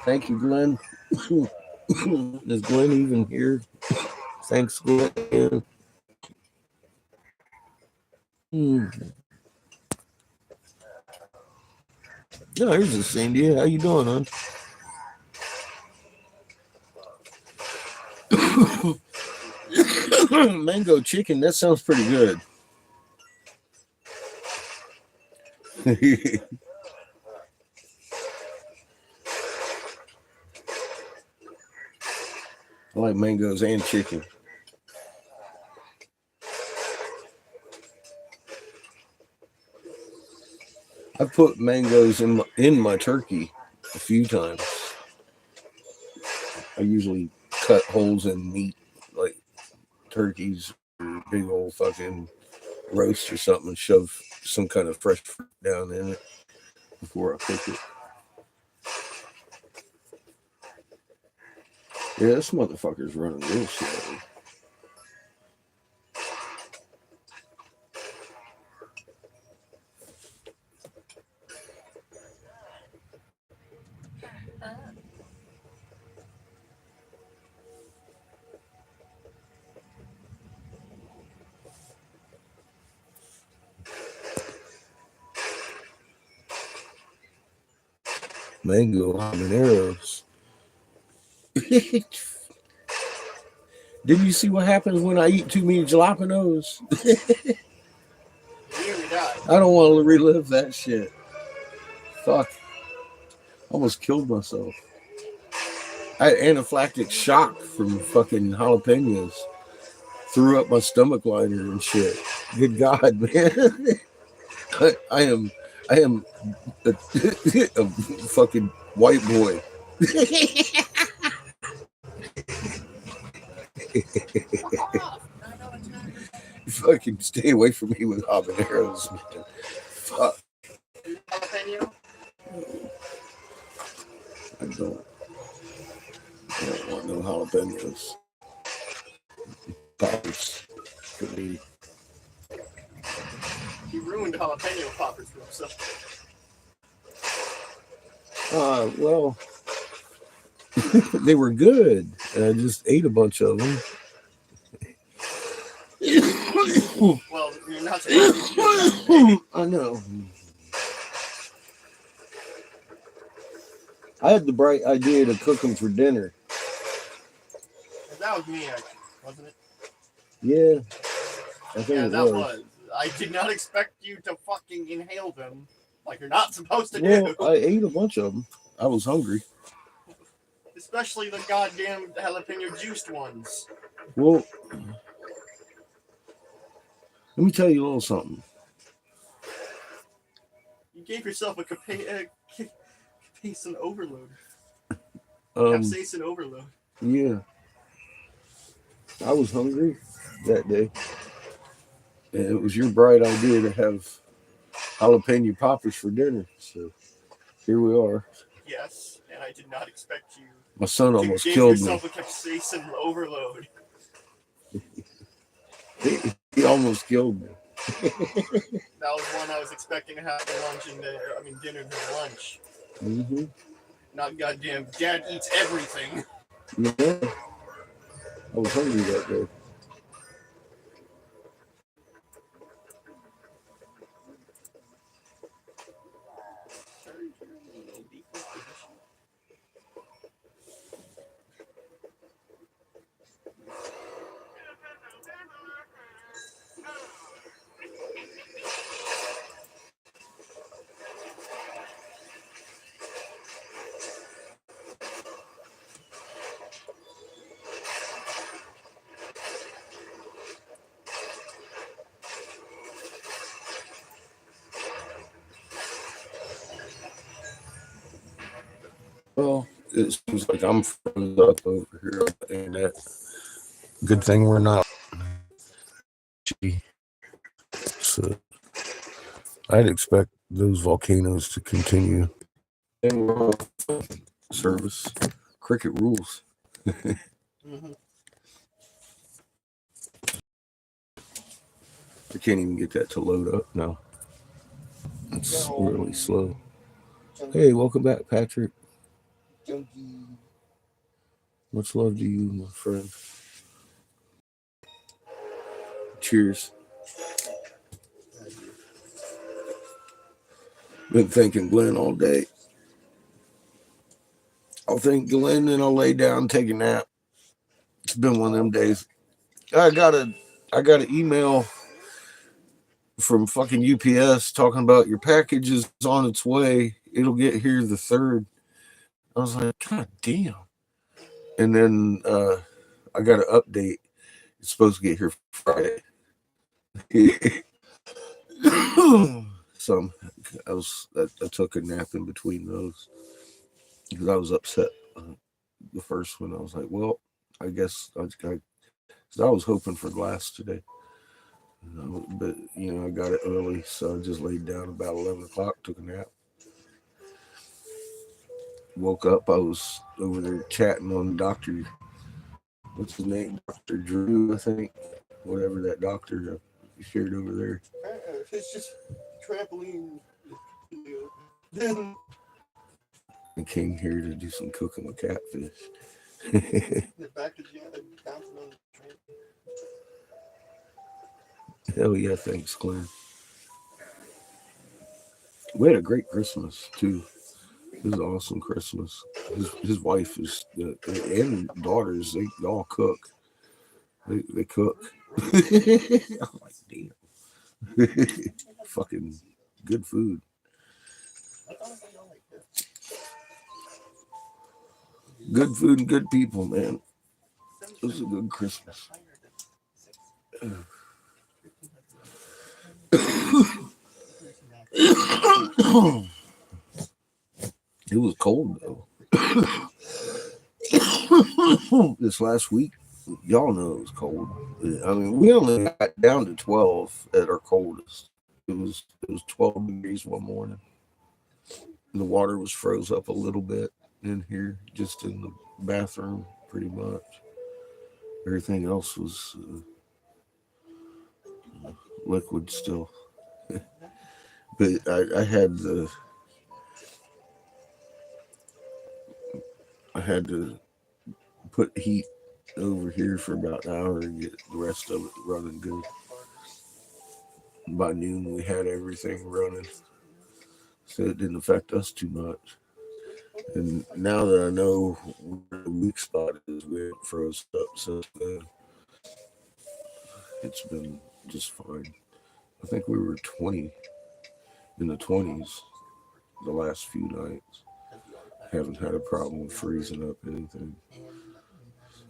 Thank you, Glenn. Is Glenn even here? Thanks, Glenn. No, here's a Cindy. How you doing, hon? Mango chicken. That sounds pretty good. I like mangoes and chicken. I've put mangoes in my turkey a few times. I usually cut holes in meat, like turkeys or big old fucking roast or something and shove some kind of fresh fruit down in it before I cook it. Yeah, this motherfucker's running real slow. Mango habaneros. Didn't you see what happens when I eat too many jalapenos? I don't want to relive that shit. Fuck. Almost killed myself. I had anaphylactic shock from fucking jalapenos. Threw up my stomach liner and shit. Good God, man. I am a, a fucking white boy. Fucking stay away from me with habaneros, man. Fuck. Jalapeno? I don't want no jalapenos. Poppers for me. He ruined jalapeno poppers for himself. Well, they were good, and I just ate a bunch of them. Well, you're not supposed to do that. I know. I had the bright idea to cook them for dinner. That was me, actually, wasn't it? Yeah, I think Yeah, it that was. was. I did not expect you to fucking inhale them like you're not supposed to Well, do. I ate a bunch of them. I was hungry. Especially the goddamn jalapeno juiced ones. Well, let me tell you a little something. You gave yourself a capsaicin overload. Um, Capsaicin overload. yeah, I was hungry that day, and it was your bright idea to have jalapeno poppers for dinner. So here we are. Yes, and I did not expect you My son to almost give killed me. yourself a capsaicin overload. He almost killed me. That was one I was expecting to have for lunch and dinner and lunch. Mm-hmm. Not goddamn dad eats everything. Yeah, I was hungry that day. Well, it seems like I'm froze up over here on the internet. Good thing we're not. So I'd expect those volcanoes to continue. And we're on service. Cricket rules. Mm-hmm. I can't even get that to load up now. It's really slow. Hey, welcome back, Patrick. Much love to you, my friend. Cheers. Been thinking Glenn all day. I'll think Glenn and I'll lay down and take a nap. It's been one of them days. I got an email from fucking UPS talking about your package is on its way. It'll get here the 3rd. I was like, God damn. And then I got an update. It's supposed to get here Friday. So I took a nap in between those because I was upset. The first one, I was like, well, I guess I was hoping for glass today. But I got it early, so I just laid down about 11 o'clock, took a nap. Woke up, I was over there chatting on Doctor, what's his name, Doctor Drew, I think, whatever that doctor shared over there. It's just trampoline video. Then I came here to do some cooking with Catfish. the back of the bouncing on the trampoline. Hell yeah, thanks, Glenn. We had a great Christmas too. It was an awesome Christmas. His wife is and daughters. They all cook. They cook. I'm like, damn. Fucking good food. Good food and good people, man. It was a good Christmas. It was cold though. This last week, y'all know it was cold. I mean, we only got down to 12 at our coldest. It was 12 degrees one morning. The water was froze up a little bit in here, just in the bathroom, pretty much. Everything else was liquid still. But I had to put heat over here for about an hour and get the rest of it running good. By noon, we had everything running, so it didn't affect us too much. And now that I know where the weak spot is, we haven't froze up since then. It's been just fine. I think we were 20 in the 20s the last few nights. Haven't had a problem with freezing up anything.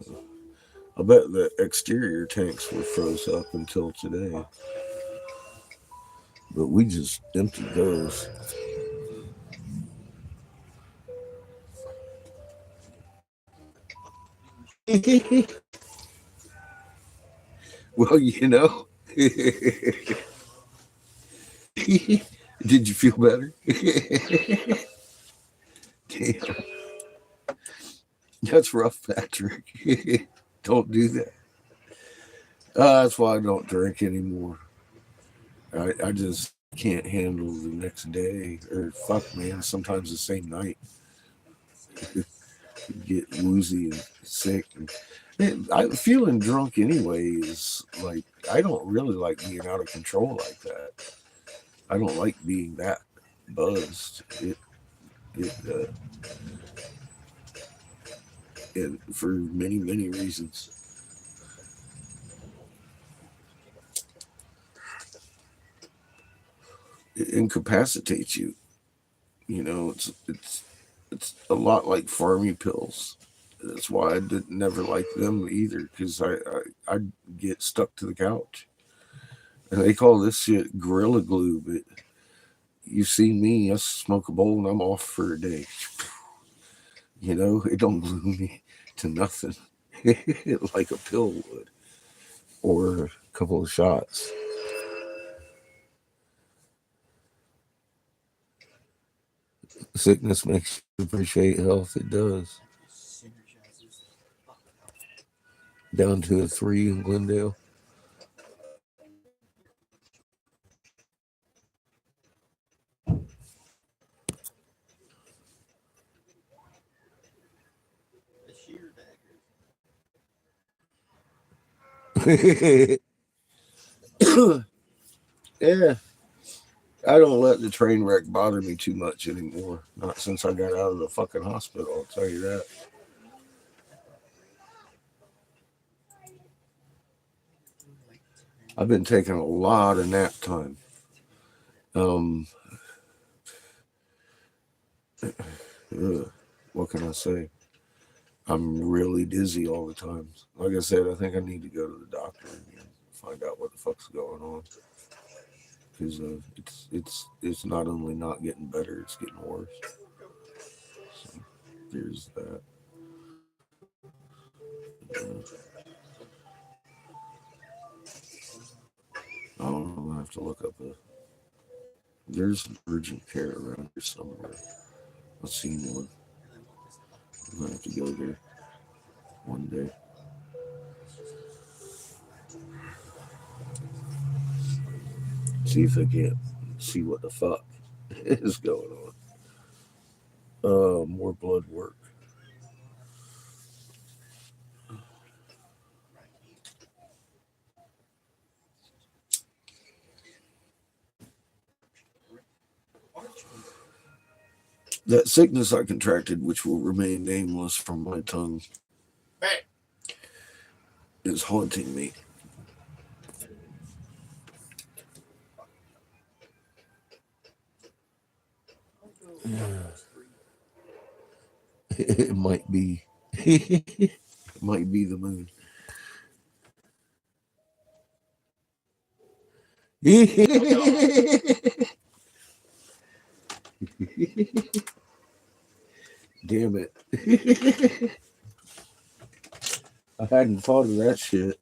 So, I bet the exterior tanks were froze up until today, but we just emptied those. Well, did you feel better? Damn, that's rough, Patrick. Don't do that. That's why I don't drink anymore. I just can't handle the next day, or fuck, man, sometimes the same night. Get woozy and sick. Man, feeling drunk anyway is like, I don't really like being out of control like that. I don't like being that buzzed. It and for many reasons. It incapacitates you. It's a lot like farmy pills. That's why I did never like them either, because I get stuck to the couch. And they call this shit Gorilla Glue, but you see me, I smoke a bowl and I'm off for a day. It don't glue me to nothing like a pill would, or a couple of shots. Sickness makes you appreciate health. It does. Down to a 3 in Glendale. Yeah, I don't let the train wreck bother me too much anymore. Not since I got out of the fucking hospital, I'll tell you that. I've been taking a lot of nap time. Um, what can I say? I'm really dizzy all the time. Like I said, I think I need to go to the doctor and find out what the fuck's going on. Because it's not only not getting better, it's getting worse. So there's that. Uh, have to look up there's an urgent care around here somewhere. I've seen one. I'm gonna have to go there one day. See if I can't see what the fuck is going on. More blood work. That sickness I contracted, which will remain nameless from my tongue, is haunting me. It might be. It might be the moon. Damn it. I hadn't thought of that shit.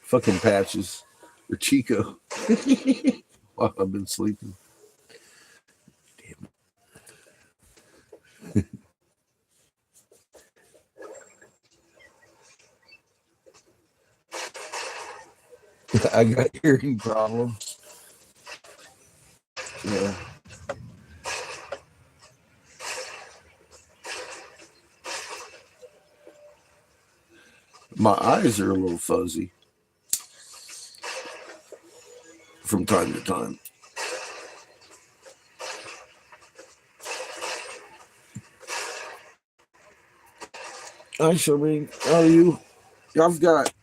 Fucking patches. Or Chico. While I've been sleeping. Damn it. I got hearing problems. Yeah. My eyes are a little fuzzy from time to time. Hi, Charmaine. How are you? I've got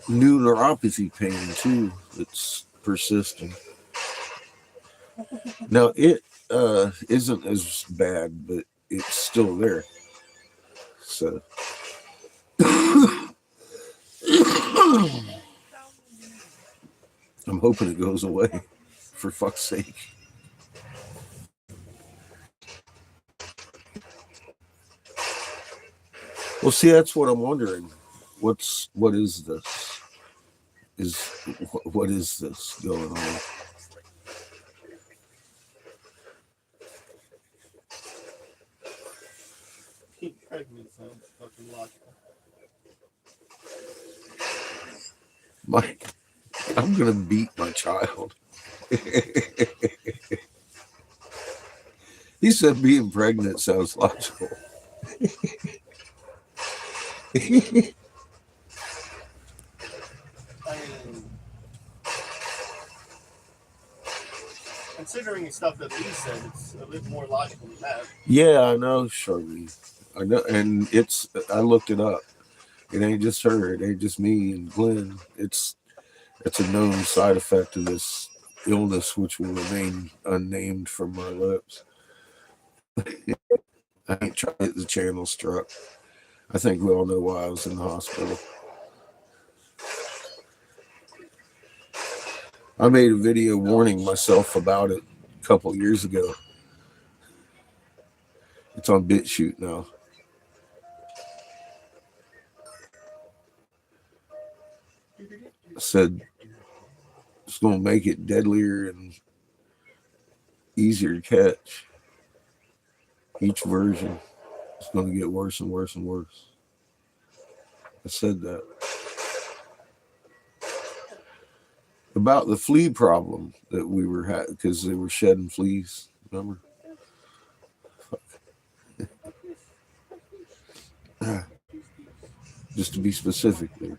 new neuropathy pain too. It's persistent. Now it isn't as bad, but it's still there. So I'm hoping it goes away. For fuck's sake. Well, see, that's what I'm wondering. What is this? What is this going on? Being pregnant sounds fucking logical. I'm gonna beat my child. He said being pregnant sounds logical. I mean, considering stuff that Lee said, it's a bit more logical than that. Yeah, I know, Shirley. I know, and I looked it up. It ain't just her. It ain't just me and Glenn. It's a known side effect of this illness, which will remain unnamed from my lips. I ain't trying to get the channel struck. I think we all know why I was in the hospital. I made a video warning myself about it a couple years ago. It's on BitChute now. I said it's going to make it deadlier and easier to catch. Each version is going to get worse and worse and worse. I said that. About the flea problem that we were having because they were shedding fleas. Remember? Just to be specific there.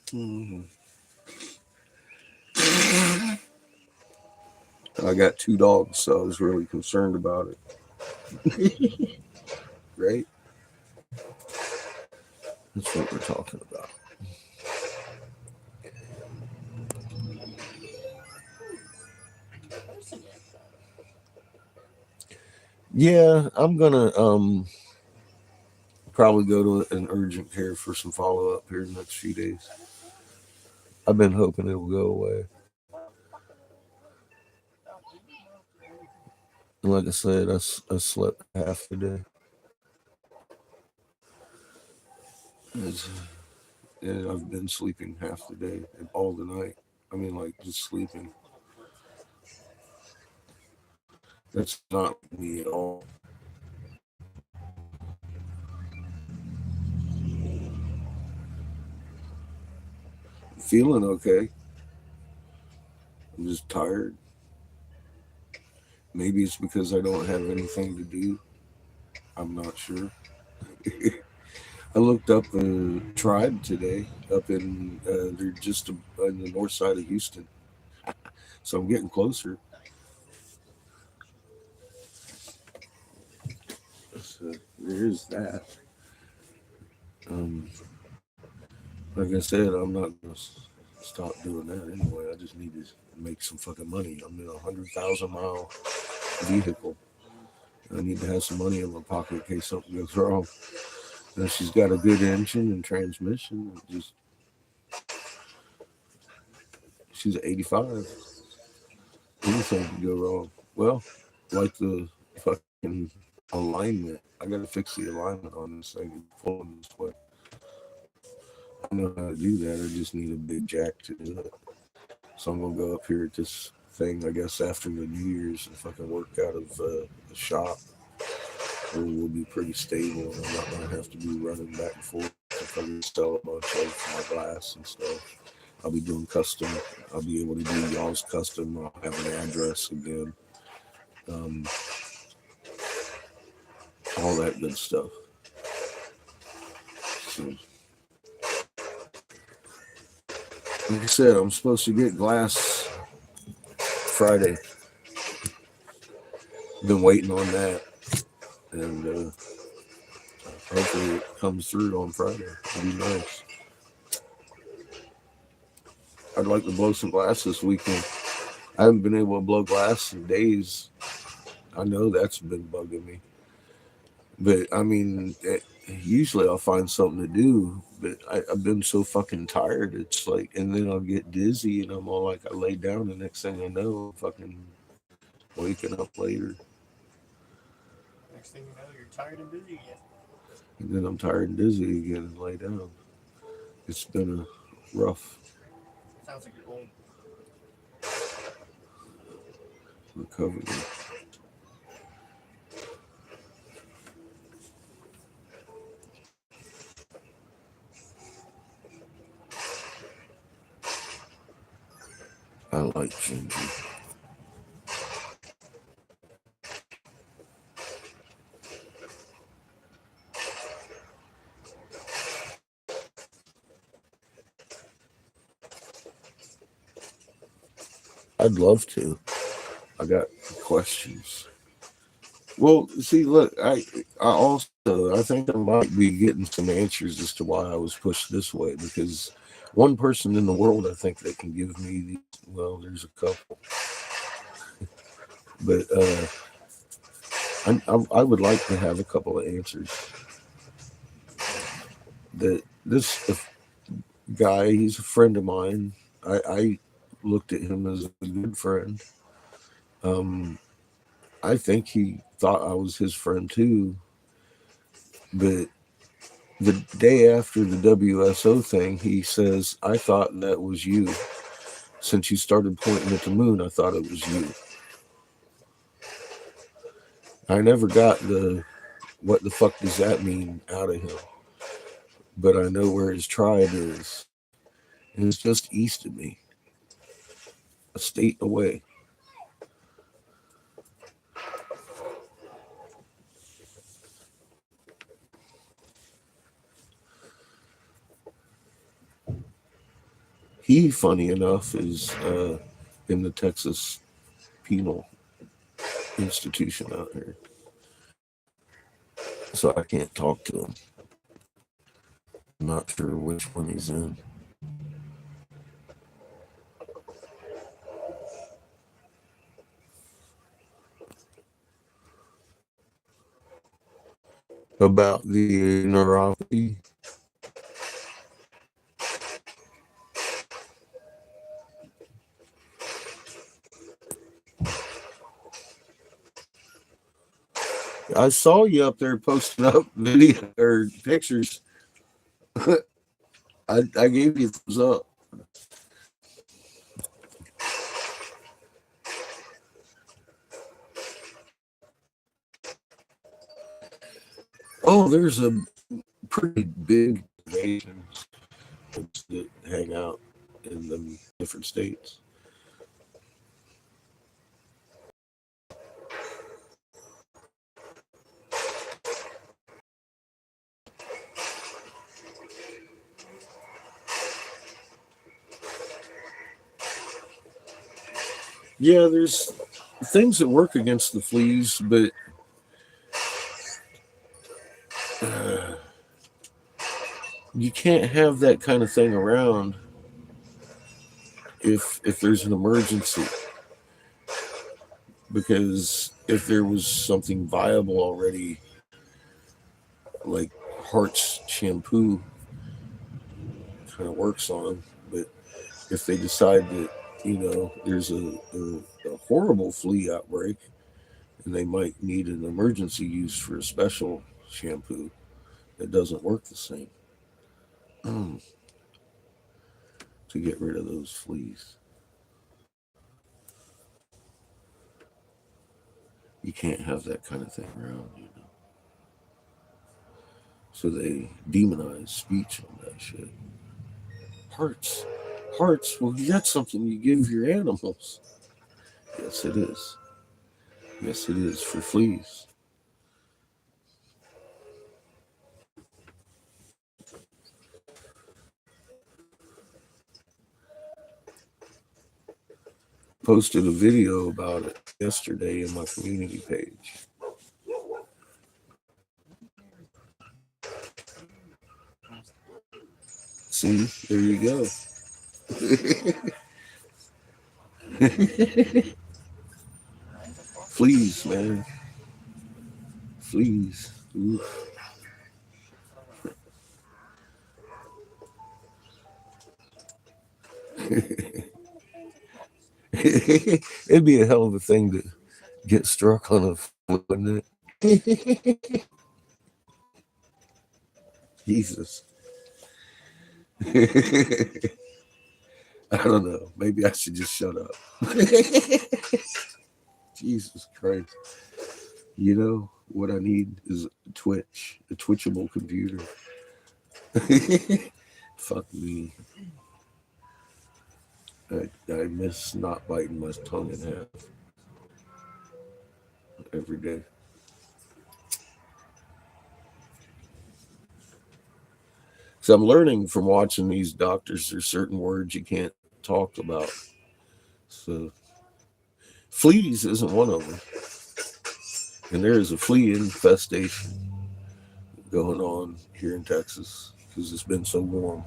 Mm-hmm. I got 2 dogs, so I was really concerned about it. Right? That's what we're talking about. Yeah, I'm gonna probably go to an urgent care for some follow up here in the next few days. I've been hoping it'll go away. And like I said, I slept half the day. It's, and I've been sleeping half the day and all the night. I mean, like just sleeping. That's not me at all. Feeling okay. I'm just tired. Maybe it's because I don't have anything to do. I'm not sure. I looked up a tribe today up in they're just on the north side of Houston, so I'm getting closer. So there's that. Um, like I said, I'm not gonna stop doing that anyway. I just need to make some fucking money. I'm in 100,000 mile vehicle. I need to have some money in my pocket in case something goes wrong. And she's got a good engine and transmission. Just she's 85. Anything can go wrong. Well, like the fucking alignment. I gotta fix the alignment on this thing and pull it this way. I know how to do that. I just need a big jack to do it. So I'm gonna go up here at this thing, I guess, after the New Year's and fucking work out of the shop where we'll be pretty stable and I'm not gonna have to be running back and forth to fucking sell a bunch of my glass and stuff. I'll be doing custom. I'll be able to do y'all's custom. I'll have an address again. Um, all that good stuff. So, like I said, I'm supposed to get glass Friday. Been waiting on that, and hopefully it comes through on Friday. It'd be nice. I'd like to blow some glass this weekend. I haven't been able to blow glass in days. I know that's been bugging me, but I mean, usually I'll find something to do. But I've been so fucking tired. It's like, and then I'll get dizzy, and I'm all like, I lay down. The next thing I know, I'm fucking waking up later. Next thing you know, you're tired and busy again. And then I'm tired and dizzy again and lay down. It's been a rough Sounds like you're old. recovery. I like ginger. I'd love to. I got questions. Well, see, look, I also I think I might be getting some answers as to why I was pushed this way because one person in the world I think that can give me these. Well, there's a couple, but I would like to have a couple of answers. That this guy, he's a friend of mine. I looked at him as a good friend. Um, I think he thought I was his friend too, but the day after the WSO thing, he says, I thought that was you. Since you started pointing at the moon, I thought it was you. I never got the what the fuck does that mean out of him, but I know where his tribe is. And it's just east of me, a state away. He, funny enough, is in the Texas penal institution out here. So I can't talk to him. I'm not sure which one he's in. About the neuropathy. I saw you up there posting up video or pictures. I gave you a thumbs up. Oh, there's a pretty big nation that hang out in the different states. Yeah, there's things that work against the fleas, but uh, you can't have that kind of thing around if there's an emergency, because if there was something viable already, like Heart's shampoo kind of works on them. But if they decide that, there's a horrible flea outbreak and they might need an emergency use for a special shampoo that doesn't work the same to get rid of those fleas. You can't have that kind of thing around. So they demonize speech on that shit. Hearts. Hearts, well, that's something you give your animals. Yes, it is. Yes, it is for fleas. Posted a video about it yesterday in my community page. See, there you go. Fleas, man. Fleas. Oof. It'd be a hell of a thing to get struck on a flea, wouldn't it? Jesus. I don't know. Maybe I should just shut up. Jesus Christ. You know what I need is a twitchable computer. Fuck me. I miss not biting my tongue in half every day. So I'm learning from watching these doctors. There's certain words you can't talk about. So fleas isn't one of them, and there is a flea infestation going on here in Texas because it's been so warm.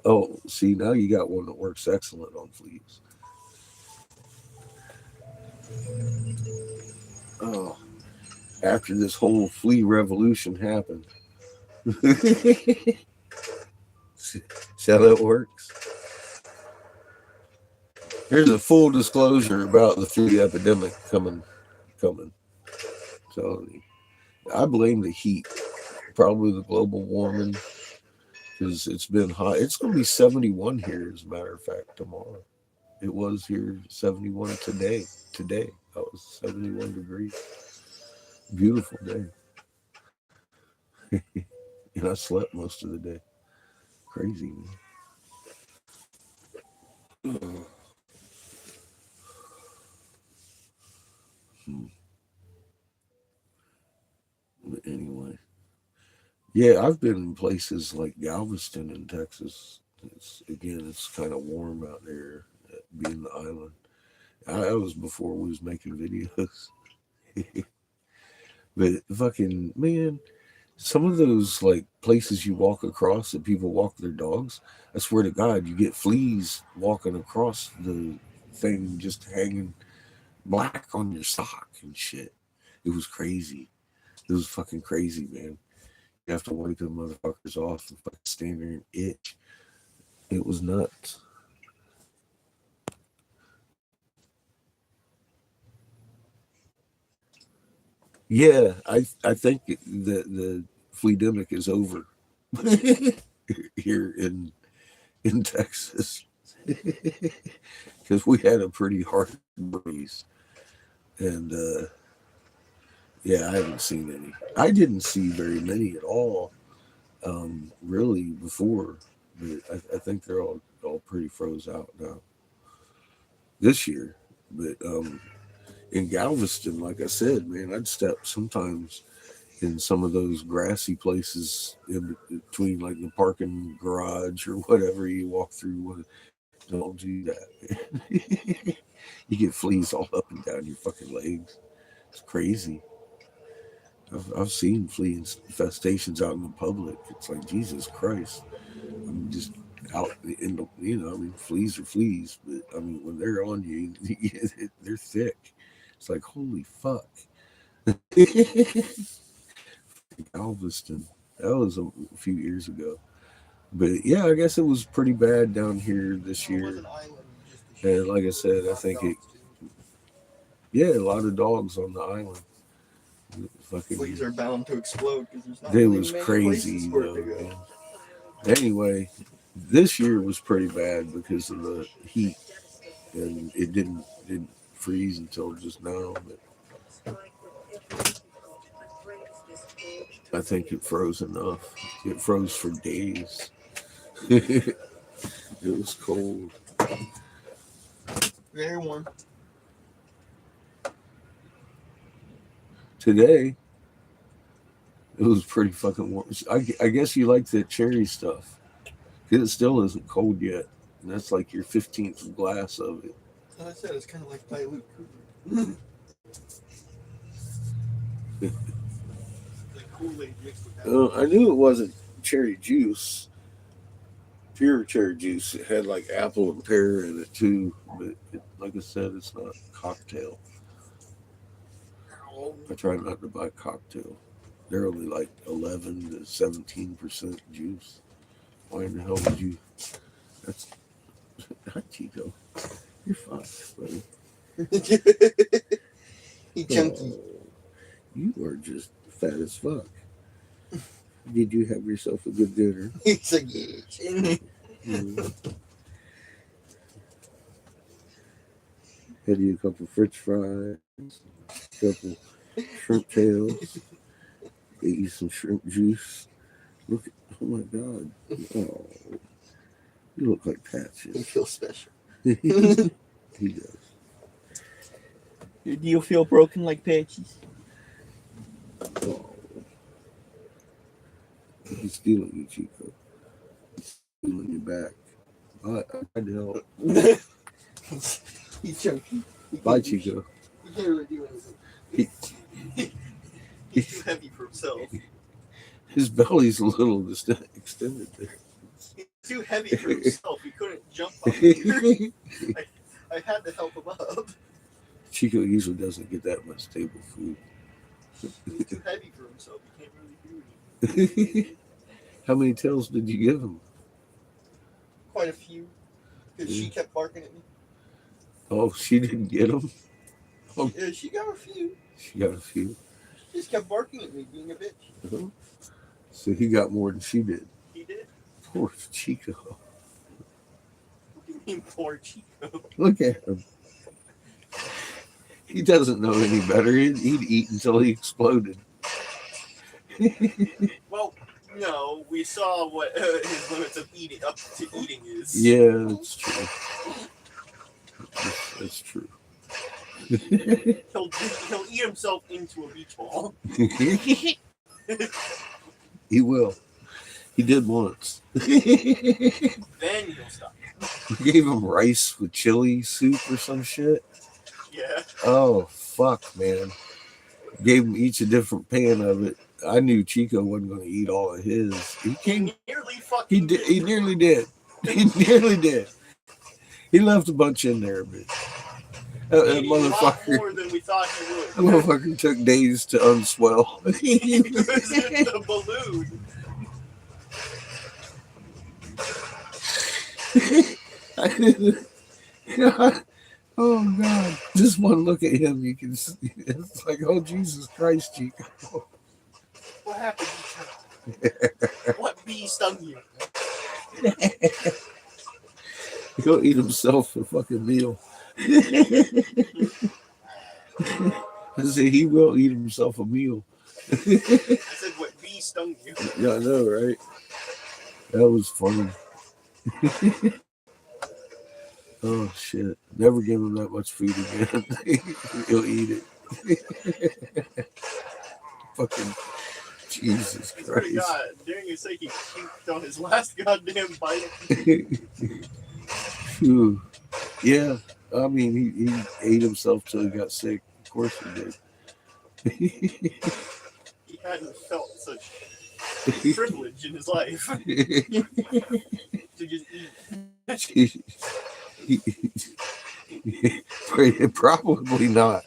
Oh, see, now you got one that works excellent on fleas. Oh, after this whole flea revolution happened. See how that works? Here's a full disclosure about the flea epidemic coming. So I blame the heat, probably the global warming, because it's been hot. It's going to be 71 here, as a matter of fact, tomorrow. It was here 71 today. Today, I was 71 degrees. Beautiful day. And I slept most of the day. Crazy, man. But anyway, yeah, I've been in places like Galveston in Texas. It's kind of warm out there, being the island. I was before we was making videos. But fucking man, some of those like places you walk across that people walk their dogs, I swear to God, you get fleas walking across the thing just hanging black on your sock and shit. It was crazy. It was fucking crazy, man. You have to wipe them motherfuckers off and fucking stand there and itch. It was nuts. Yeah, I think the fleademic is over here in Texas because we had a pretty hard breeze, and yeah, I haven't seen any. I didn't see very many at all, really before, but I think they're all pretty froze out now this year. But in Galveston, like I said, man, I'd step sometimes in some of those grassy places in between, like the parking garage or whatever you walk through. Don't do that. You get fleas all up and down your fucking legs. It's crazy. I've seen flea infestations out in the public. It's like Jesus Christ. I'm just out in the, I mean, fleas are fleas, but I mean, when they're on you, they're thick. It's like, holy fuck. Galveston. That was a few years ago. But yeah, I guess it was pretty bad down here this year. And like I said, I think yeah, a lot of dogs on the island. Fucking, fleas are bound to explode because there's not it really was many crazy places for it to though. go. Anyway, this year was pretty bad because of the heat, and it didn't freeze until just now. But I think it froze enough. It froze for days. It was cold. Very warm. Today, it was pretty fucking warm. I guess you like the cherry stuff. It still isn't cold yet. And that's like your 15th glass of it. As I said, it's kind of like dilute Kool-Aid. Like Kool-Aid mixed with that. I knew it wasn't cherry juice, pure cherry juice. It had like apple and pear in it too. But like I said, it's not cocktail. I try not to buy cocktail. They're only like 11 to 17% juice. Why in the hell would you? That's not Chico. You're fine, buddy. He chunky. Oh, you are just fat as fuck. Did you have yourself a good dinner? He's like, yeah. Had you a couple French fries, a couple shrimp tails, ate you some shrimp juice. Look at, oh my God. Oh, you look like Patches. He feels special. He does. Do you feel broken like Patches? Oh. He's stealing you, Chico. He's stealing you back. I tried to help. He's chunky. Bye, Chico. He can't really do anything. He's too heavy for himself. His belly's a little extended there. He's too heavy for himself. He couldn't jump up here. I had to help him up. Chico usually doesn't get that much table food. He's too heavy for himself. He can't really do anything. How many tails did you give him? Quite a few. Because she kept barking at me. Oh, she didn't get them? Oh. Yeah, she got a few. She got a few. She just kept barking at me, being a bitch. Uh-huh. So he got more than she did. He did. Poor Chico. What do you mean, poor Chico? Look at him. He doesn't know any better. He'd eat until he exploded. Well, no, we saw what his limits of eating up to eating is. Yeah, that's true. That's true. He'll eat himself into a beach ball. He will. He did once. Then he'll stop. We gave him rice with chili soup or some shit. Yeah. Oh fuck, man! Gave him each a different pan of it. I knew Chico wasn't going to eat all of his. He came. Nearly fucking. He did. He nearly did. He nearly did. He left a bunch in there, but That Eating a lot motherfucker. more than we thought he That would. motherfucker took days to unswell. He was in the balloon. Oh God! Just one look at him, you can see. It's like, oh Jesus Christ, Chico. What happened? What bee stung you? He'll eat himself a fucking meal. I say he will eat himself a meal. I said, what bee stung you? Yeah, I know, right? That was funny. Oh shit! Never give him that much food again. He'll eat it. Fucking Jesus I swear to Christ. God, during his sake, he puked on his last goddamn bite. Phew. Yeah, I mean, he ate himself till he got sick. Of course he did. He hadn't felt such privilege in his life to just eat. Probably not.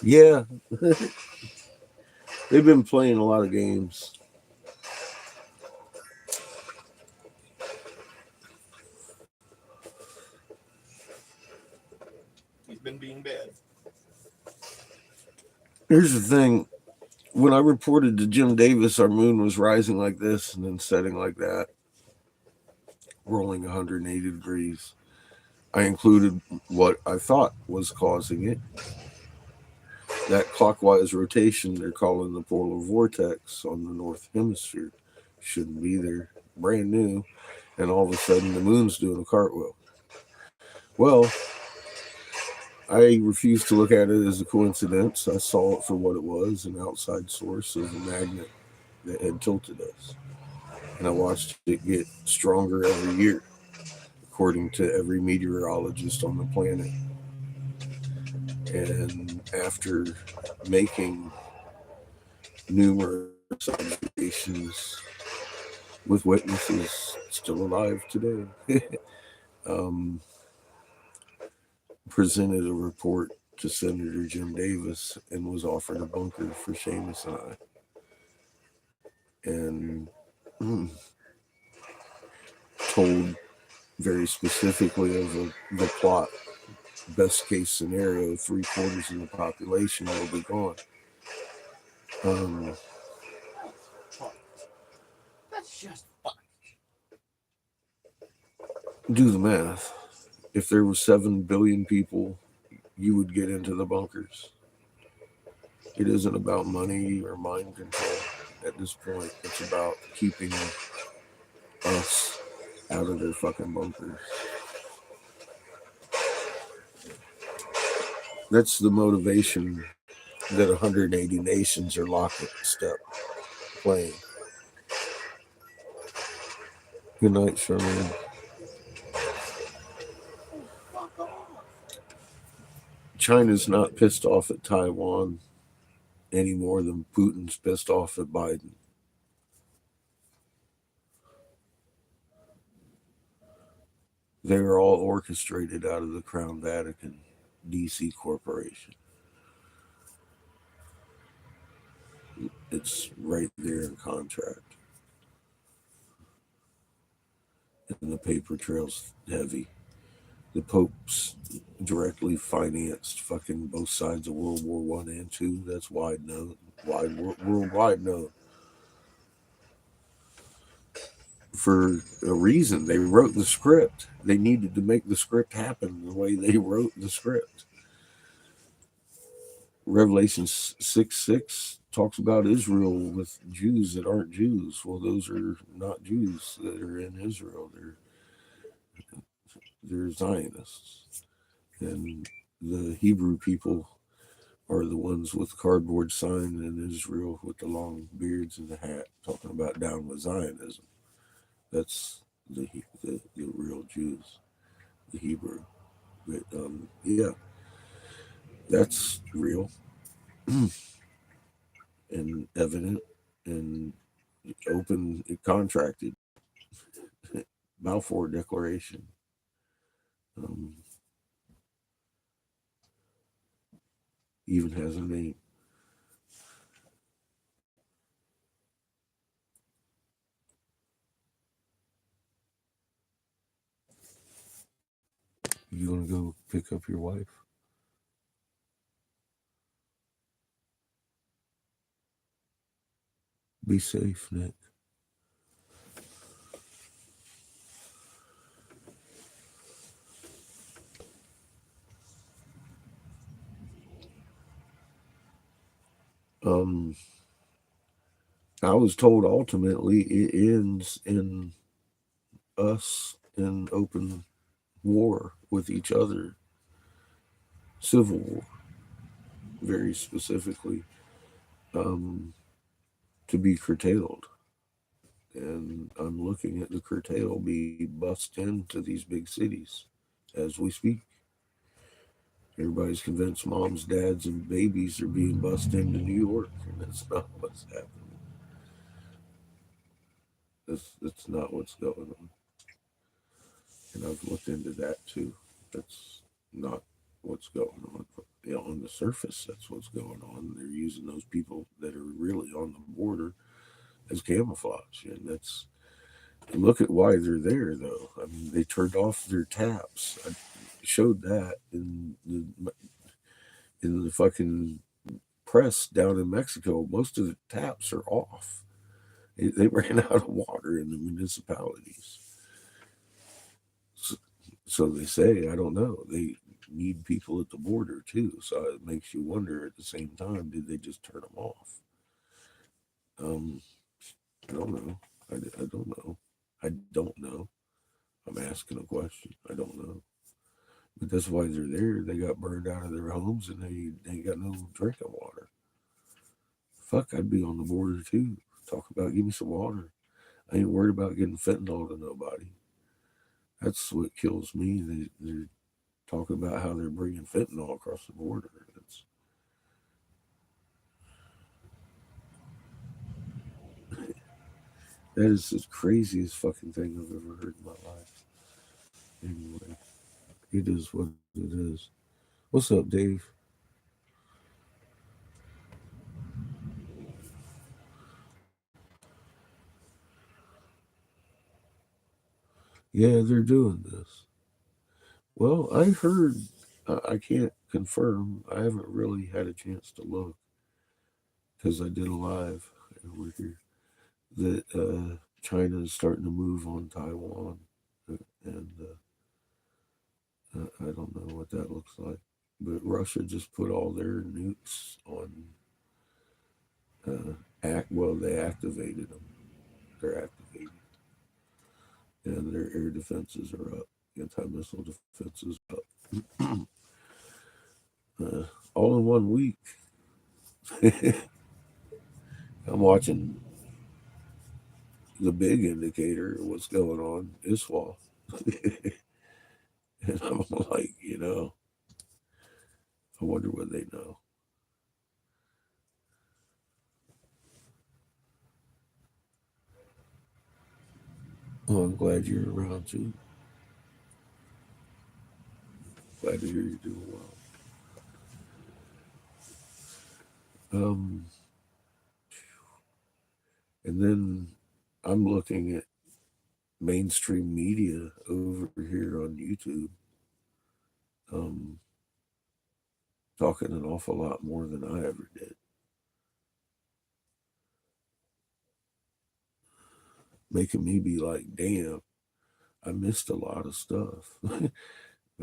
Yeah, they've been playing a lot of games. He's been being bad. Here's the thing. When I reported to Jim Davis our moon was rising like this and then setting like that, rolling 180 degrees, I included what I thought was causing it. That clockwise rotation they're calling the polar vortex on the north hemisphere shouldn't be there. Brand new. And all of a sudden the moon's doing a cartwheel. Well, I refused to look at it as a coincidence. I saw it for what it was, an outside source of a magnet that had tilted us. And I watched it get stronger every year, according to every meteorologist on the planet. And after making numerous observations with witnesses still alive today, um, presented a report to Senator Jim Davis and was offered a bunker for Seamus and I. And told very specifically of the plot. Best case scenario, 3/4 of the population will be gone. That's just fun. Do the math. If there were 7 billion people, you would get into the bunkers. It isn't about money or mind control at this point. It's about keeping us out of their fucking bunkers. That's the motivation that 180 nations are locked step playing. Good night, Sherman. China's not pissed off at Taiwan any more than Putin's pissed off at Biden. They are all orchestrated out of the Crown Vatican DC Corporation. It's right there in contract. And the paper trail's heavy. The Pope's directly financed fucking both sides of World War One and Two. That's wide known, worldwide known. For a reason, they wrote the script. They needed to make the script happen the way they wrote the script. Revelation 6:6 talks about Israel with Jews that aren't Jews. Well, those are not Jews that are in Israel. They're Zionists. And the Hebrew people are the ones with the cardboard sign in Israel with the long beards and the hat, talking about down with Zionism. That's the real Jews, the Hebrew. But yeah, that's real and evident and open contracted. Balfour Declaration um, even has a name. You gonna go pick up your wife? Be safe, Nick. Um, I was told ultimately it ends in us in open war with each other, civil war, very specifically, um, to be curtailed. And I'm looking at the curtail be bust into these big cities as we speak. Everybody's convinced moms, dads, and babies are being bussed into New York, and that's not what's happening. That's not what's going on. And I've looked into that too. That's not what's going on. You know, on the surface, that's what's going on. They're using those people that are really on the border as camouflage, and that's look at why they're there. Though I mean, they turned off their taps. I showed that in the fucking press down in Mexico. Most of the taps are off. They ran out of water in the municipalities. So, so they say, I don't know. They need people at the border too. So it makes you wonder at the same time, did they just turn them off? Um, I don't know. I don't know. I don't know. I'm asking a question. I don't know. But that's why they're there. They got burned out of their homes and they ain't got no drinking water. Fuck, I'd be on the border too. Talk about give me some water. I ain't worried about getting fentanyl to nobody. That's what kills me. They're talking about how they're bringing fentanyl across the border. That's, that is the craziest fucking thing I've ever heard in my life. Anyway, it is what it is. What's up, Dave? Yeah, they're doing this. Well, I heard, I can't confirm. I haven't really had a chance to look because I did a live over here that China is starting to move on Taiwan. And I don't know what that looks like. But Russia just put all their nukes on well, they activated them. They're activated. And their air defenses are up. Anti-missile defenses up. All in 1 week. I'm watching the big indicator of what's going on, ISWA. And I'm like, I wonder what they know. Oh, I'm glad you're around too. Glad to hear you're doing well. Um, and then I'm looking at mainstream media over here on YouTube, um, talking an awful lot more than I ever did, making me be like, damn, I missed a lot of stuff.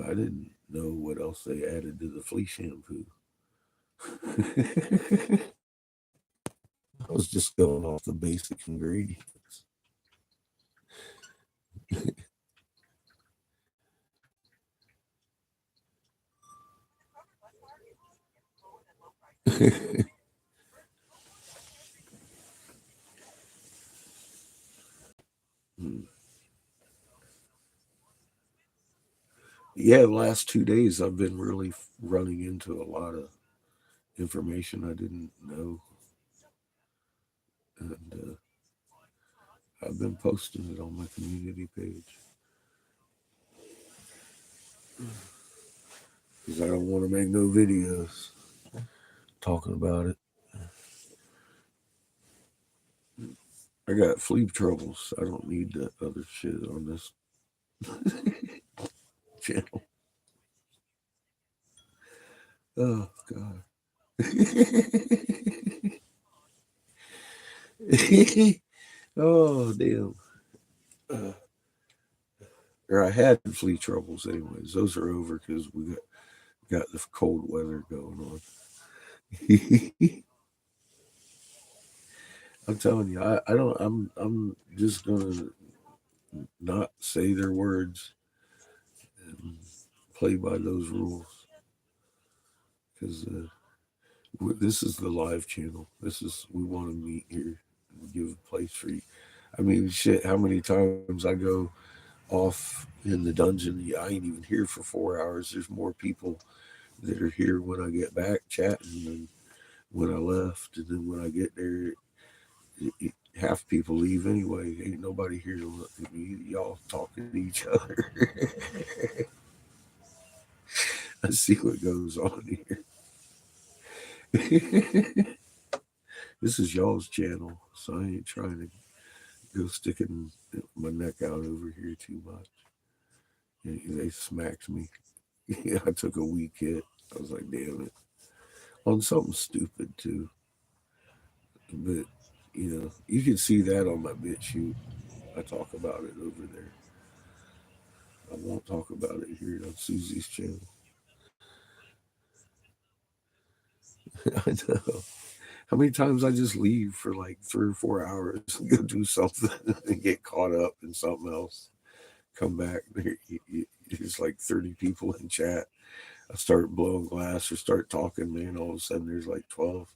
I didn't know what else they added to the flea shampoo. I was just going off the basic ingredients. Yeah, the last 2 days I've been really running into a lot of information I didn't know, and I've been posting it on my community page because I don't want to make no videos talking about it. I got sleep troubles. I don't need that other shit on this channel. Oh God. Oh damn. Uh, or I had sleep troubles anyways. Those are over because we got the cold weather going on. I'm telling you, I don't. I'm just gonna not say their words and play by those rules because this is the live channel. This is we want to meet here and give a place for you. I mean, shit. How many times I go off in the dungeon? I ain't even here for 4 hours. There's more people that are here when I get back chatting than when I left, and then when I get there, half people leave anyway. Ain't nobody here to look at me. Y'all talking to each other. I see what goes on here. This is y'all's channel, so I ain't trying to go sticking my neck out over here too much. They smacked me. Yeah, I took a weak hit. I was like, damn it. On something stupid too. But you can see that on my bit shoot. I talk about it over there. I won't talk about it here on Susie's channel. I know. How many times I just leave for like 3 or 4 hours and go do something and get caught up in something else. Come back. There's like 30 people in chat. I start blowing glass or start talking, man. All of a sudden there's like 12.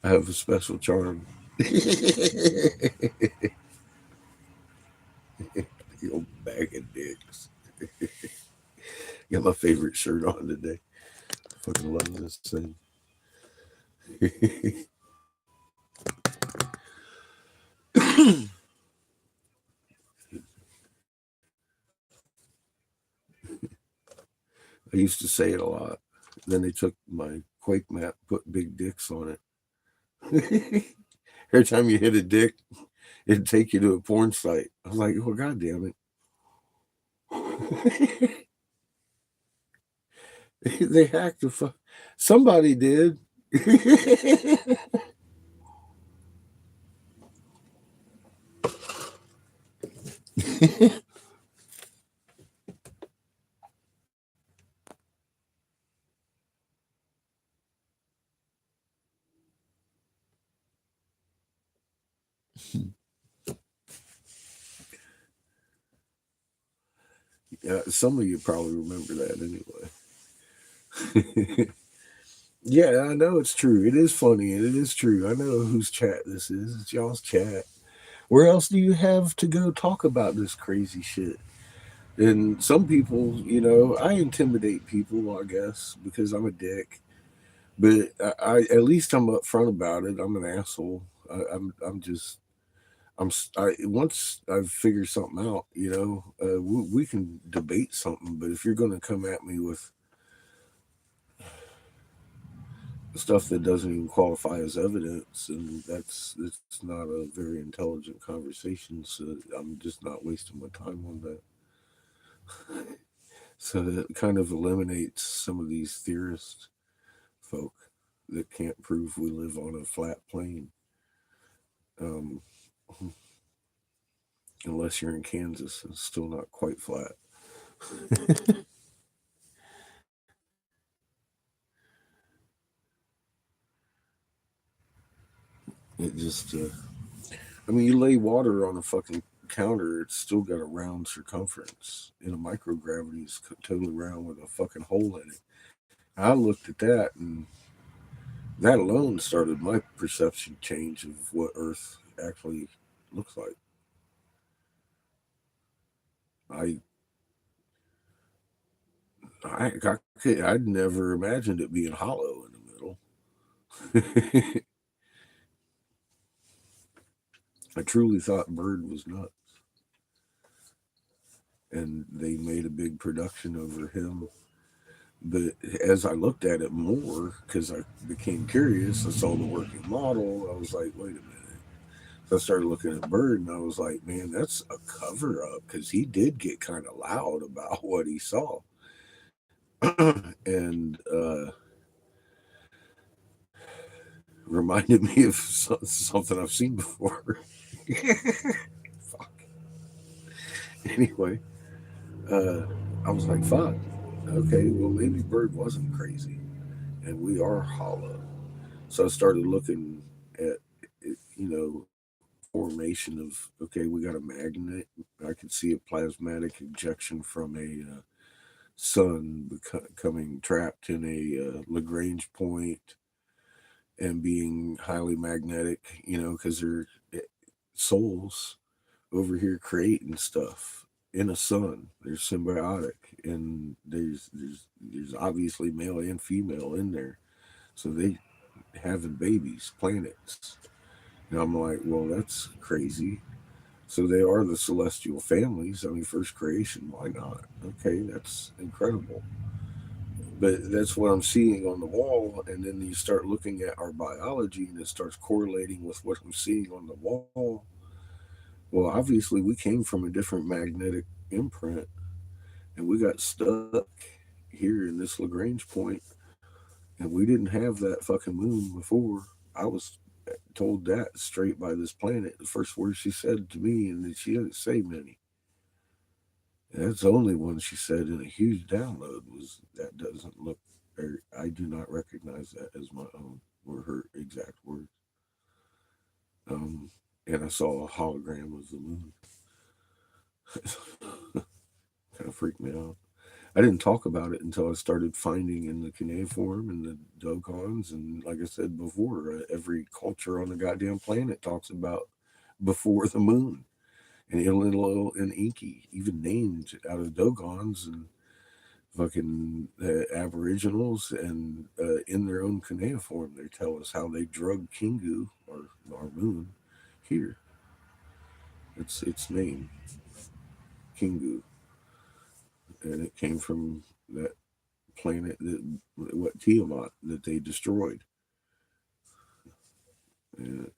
I have a special charm. The old bag of dicks. Got my favorite shirt on today. Fucking love this thing. I used to say it a lot. Then they took my Quake map, put big dicks on it. Every time you hit a dick, it'd take you to a porn site. I was like, oh, God damn it. They hacked the fuck. Somebody did. Yeah, some of you probably remember that anyway. Yeah, I know it's true. It is funny and it is true. I know whose chat this is. It's y'all's chat. Where else do you have to go talk about this crazy shit? And some people, I intimidate people, I guess, because I'm a dick. But I at least I'm upfront about it. I'm an asshole. I'm just once I've figured something out, we can debate something. But if you're going to come at me with stuff that doesn't even qualify as evidence, and it's not a very intelligent conversation. So I'm just not wasting my time on that. So that kind of eliminates some of these theorist folk that can't prove we live on a flat plane. Um, unless you're in Kansas, it's still not quite flat. It just, I mean, you lay water on a fucking counter, it's still got a round circumference. In a microgravity, it's totally round with a fucking hole in it. I looked at that, and that alone started my perception change of what Earth actually looks like. I I'd never imagined it being hollow in the middle. I truly thought Bird was nuts, and they made a big production over him. But as I looked at it more, because I became curious, I saw the working model. I was like, wait a minute. So I started looking at Bird, and I was like, man, that's a cover up, because he did get kind of loud about what he saw. And reminded me of something I've seen before. Fuck. Anyway, uh, I was like, fuck. Okay, well, maybe Bird wasn't crazy, and we are hollow. So I started looking at, formation of, okay, we got a magnet. I could see a plasmatic ejection from a sun becoming trapped in a Lagrange point and being highly magnetic, because they're souls over here creating stuff in a sun. They're symbiotic, and there's obviously male and female in there, so they having babies, planets. And I'm like, well, that's crazy. So they are the celestial families. I mean, first creation, why not? Okay, that's incredible. But that's what I'm seeing on the wall, and then you start looking at our biology, and it starts correlating with what I'm seeing on the wall. Well, obviously, we came from a different magnetic imprint, and we got stuck here in this Lagrange point, and we didn't have that fucking moon before. I was told that straight by this planet. The first word she said to me, and she didn't say many. And that's the only one she said in a huge download was that doesn't look, or I do not recognize that as my own, were her exact words. Um, and I saw a hologram of the moon. Kind of freaked me out. I didn't talk about it until I started finding in the cuneiform and the dogons, and like I said before, every culture on the goddamn planet talks about before the moon, and Ililo and Inky even named out of dogons and fucking aboriginals, and in their own cuneiform they tell us how they drug Kingu, or our moon, here. Its name, Kingu, and it came from that planet that what Tiamat that they destroyed, and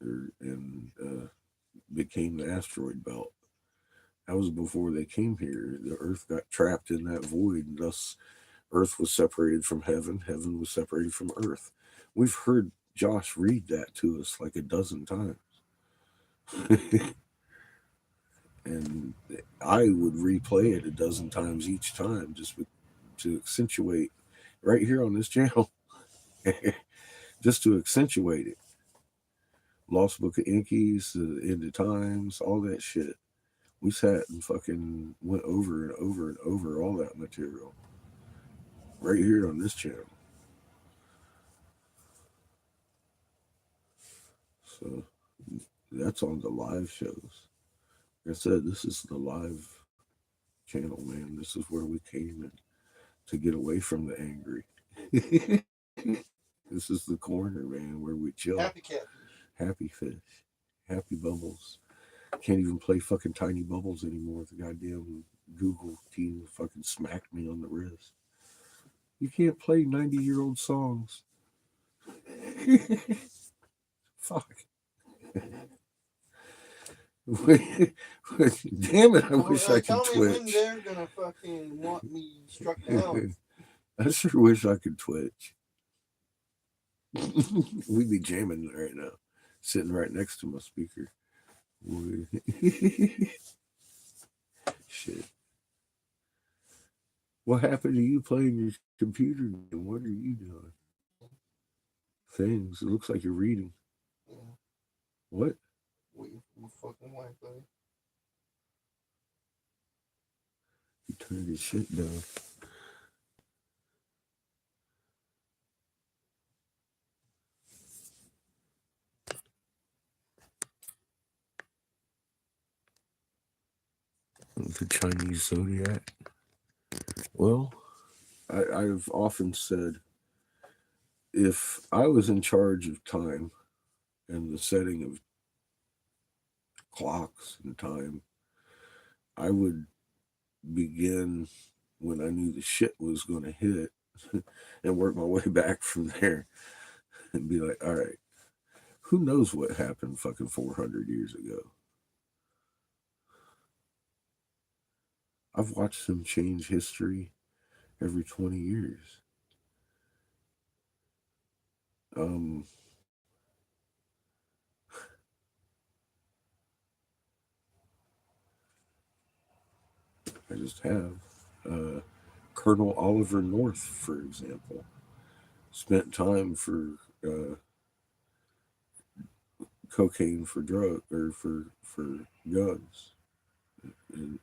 became the asteroid belt. That was before they came here. The Earth got trapped in that void, and thus Earth was separated from heaven. Heaven was separated from Earth. We've heard Josh read that to us like a dozen times. And I would replay it a dozen times each time just to accentuate right here on this channel, just to accentuate it. Lost Book of Inkies, the End of Times, all that shit. We sat and fucking went over and over and over all that material right here on this channel. So that's on the live shows. Like I said, this is the live channel, man. This is where we came in to get away from the angry. This is the corner, man, where we chill. Happy Catfish. Happy fish. Happy bubbles. Can't even play fucking tiny bubbles anymore. The goddamn Google team fucking smacked me on the wrist. You can't play 90-year-old songs. Fuck. Damn it, I wish I could tell twitch. me when they're gonna fucking want me struck down. I sure wish I could twitch. We'd be jamming right now, sitting right next to my speaker. Shit. What happened to you playing your computer game? What are you doing? Things. It looks like you're reading. Yeah. What? Waiting for my fucking wife, buddy. Turn this shit down. The Chinese zodiac. Well, I've often said if I was in charge of time and the setting of clocks and time, I would begin when I knew the shit was going to hit and work my way back from there and be like, all right, who knows what happened fucking 400 years ago? I've watched them change history every 20 years. I just have. Colonel Oliver North, for example, spent time for cocaine for drug or for guns and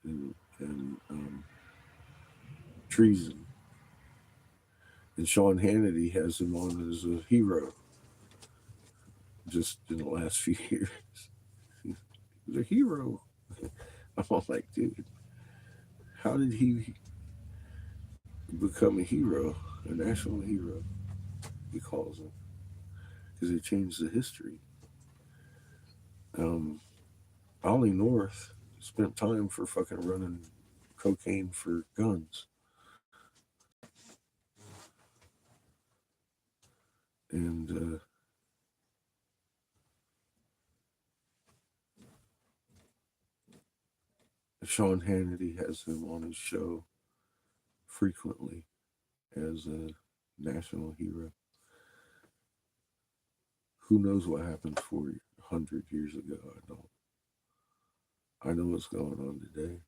treason. And Sean Hannity has him on as a hero just in the last few years. He's a hero. I'm all like, dude, how did he become a hero, a national hero? He calls him because he changed the history. Um, Ollie North spent time for fucking running cocaine for guns. And Sean Hannity has him on his show frequently as a national hero. Who knows what happened 400 years ago? I don't. I know what's going on today.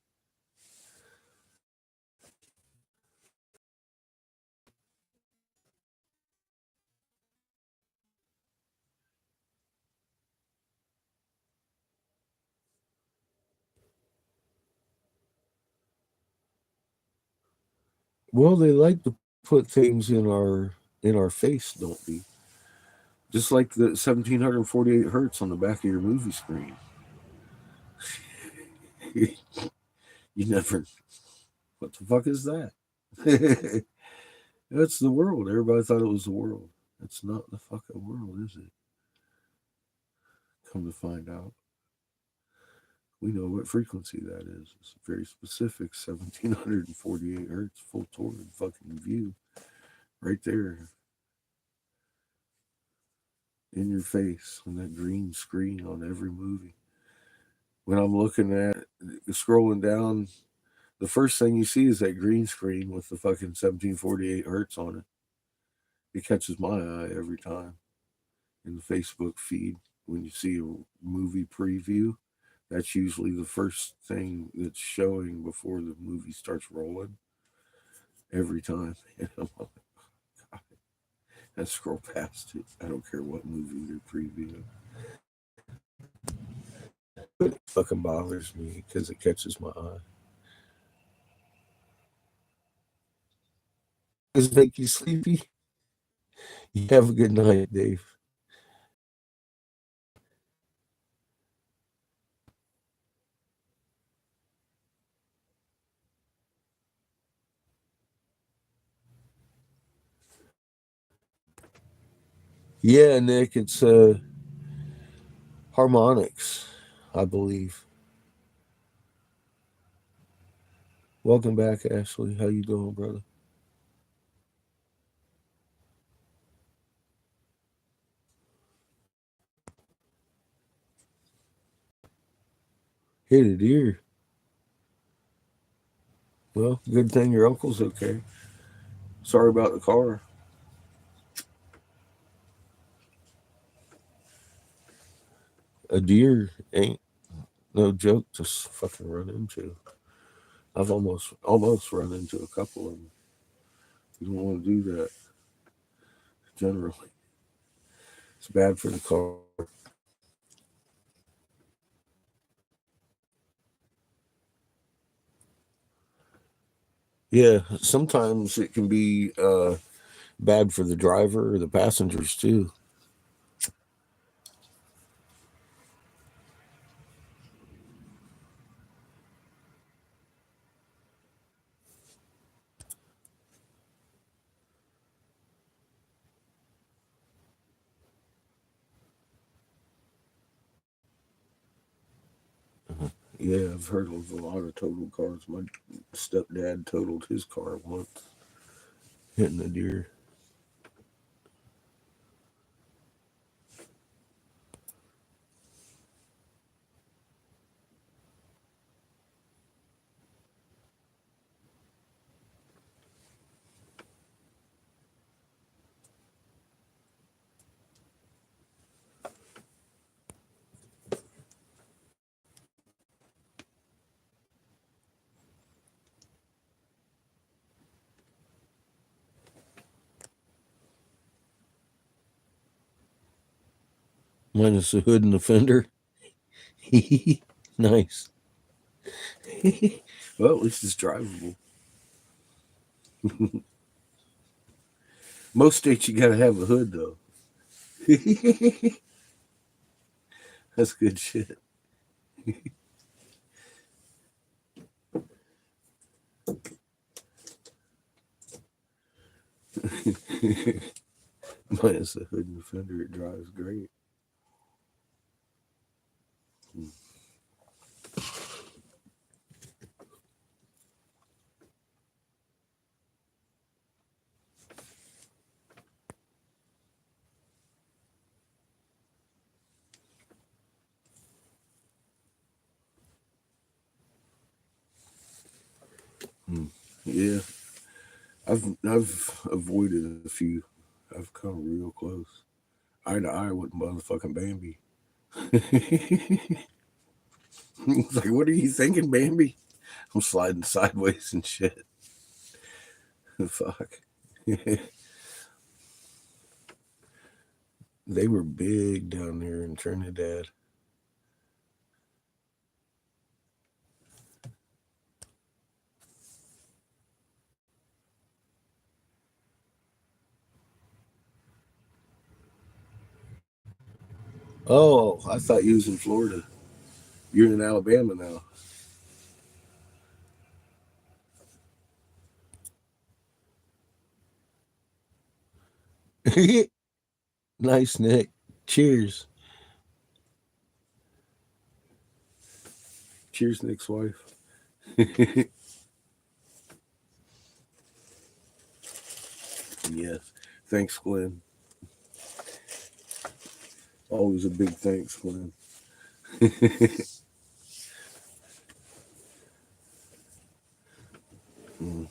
Well, they like to put things in our face, don't they? Just like the 1748 hertz on the back of your movie screen. You never. What the fuck is that? That's the world. Everybody thought it was the world. It's not the fucking world, is it? Come to find out, we know what frequency that is. It's a very specific 1748 hertz full toward fucking view. Right there in your face on that green screen on every movie. When I'm looking at scrolling down, the first thing you see is that green screen with the fucking 1748 hertz on it. It catches my eye every time in the Facebook feed when you see a movie preview. That's usually the first thing that's showing before the movie starts rolling every time. And I'm like, God, I scroll past it. I don't care what movie they're previewing. But it fucking bothers me because it catches my eye. Does it make you sleepy? You have a good night, Dave. Yeah, Nick, it's harmonics, I believe. Welcome back, Ashley. How you doing, brother? Hit a deer. Well, good thing your uncle's okay. Sorry about the car. A deer ain't no joke to fucking run into. I've almost run into a couple of them. You don't want to do that generally. It's bad for the car. Yeah, sometimes it can be bad for the driver or the passengers too. Yeah, I've heard of a lot of totaled cars. My stepdad totaled his car once, hitting a deer. Minus the hood and the fender. Nice. Well, at least it's drivable. Most states you gotta have a hood though. That's good shit. Minus the hood and the fender, it drives great. Yeah, I've avoided a few. I've come real close. Eye to eye with motherfucking Bambi. It's like, what are you thinking, Bambi? I'm sliding sideways and shit. Fuck. They were big down there in Trinidad. Oh, I thought you was in Florida. You're in Alabama now. Nice, Nick. Cheers. Cheers, Nick's wife. Yes. Thanks, Glenn. Always a big thanks, Glenn. Mm.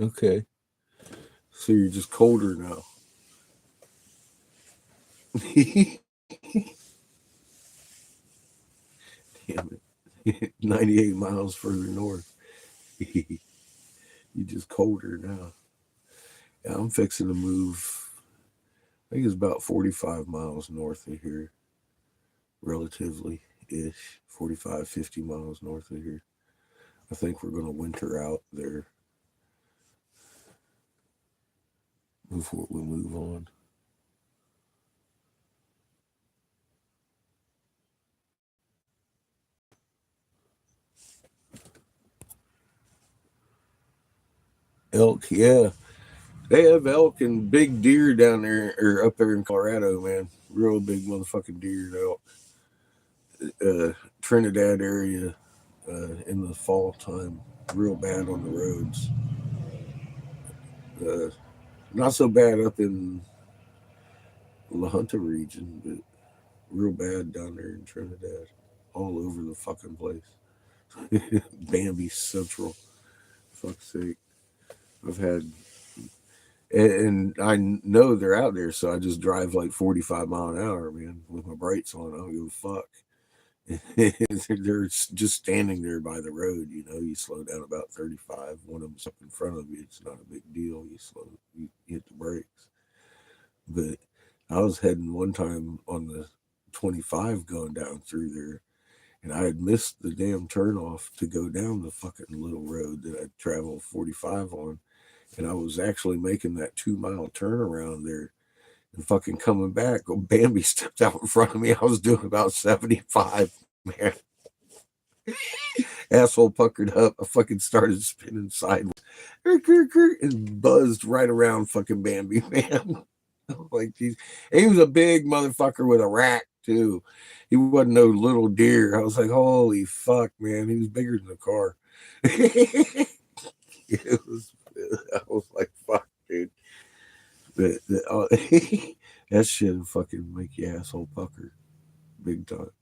Okay. So you're just colder now. Damn it. 98 miles further north. You're just colder now. Yeah, I'm fixing to move. I think it's about 45 miles north of here, relatively ish. 45, 50 miles north of here. I think we're going to winter out there before we move on. Elk, yeah. They have elk and big deer down there, or up there in Colorado, man. Real big motherfucking deer and elk. Trinidad area in the fall time, real bad on the roads. Uh, Not so bad up in La Junta region, but real bad down there in Trinidad, all over the fucking place. Bambi Central, fuck's sake. I've had, and I know they're out there, so I just drive like 45 mile an hour, man, with my brights on. I don't give a fuck. They're just standing there by the road. You slow down about 35. One of them's up in front of you. It's not a big deal. You hit the brakes. But I was heading one time on the 25 going down through there, and I had missed the damn turnoff to go down the fucking little road that I traveled 45 on. And I was actually making that 2 mile turnaround there and fucking coming back. Oh, Bambi stepped out in front of me. I was doing about 75, man. Asshole puckered up. I fucking started spinning sideways and buzzed right around fucking Bambi, man. Like, geez. He was a big motherfucker with a rack, too. He wasn't no little deer. I was like, holy fuck, man. He was bigger than the car. It was, I was like, fuck, dude. That shit would fucking make you asshole pucker big time.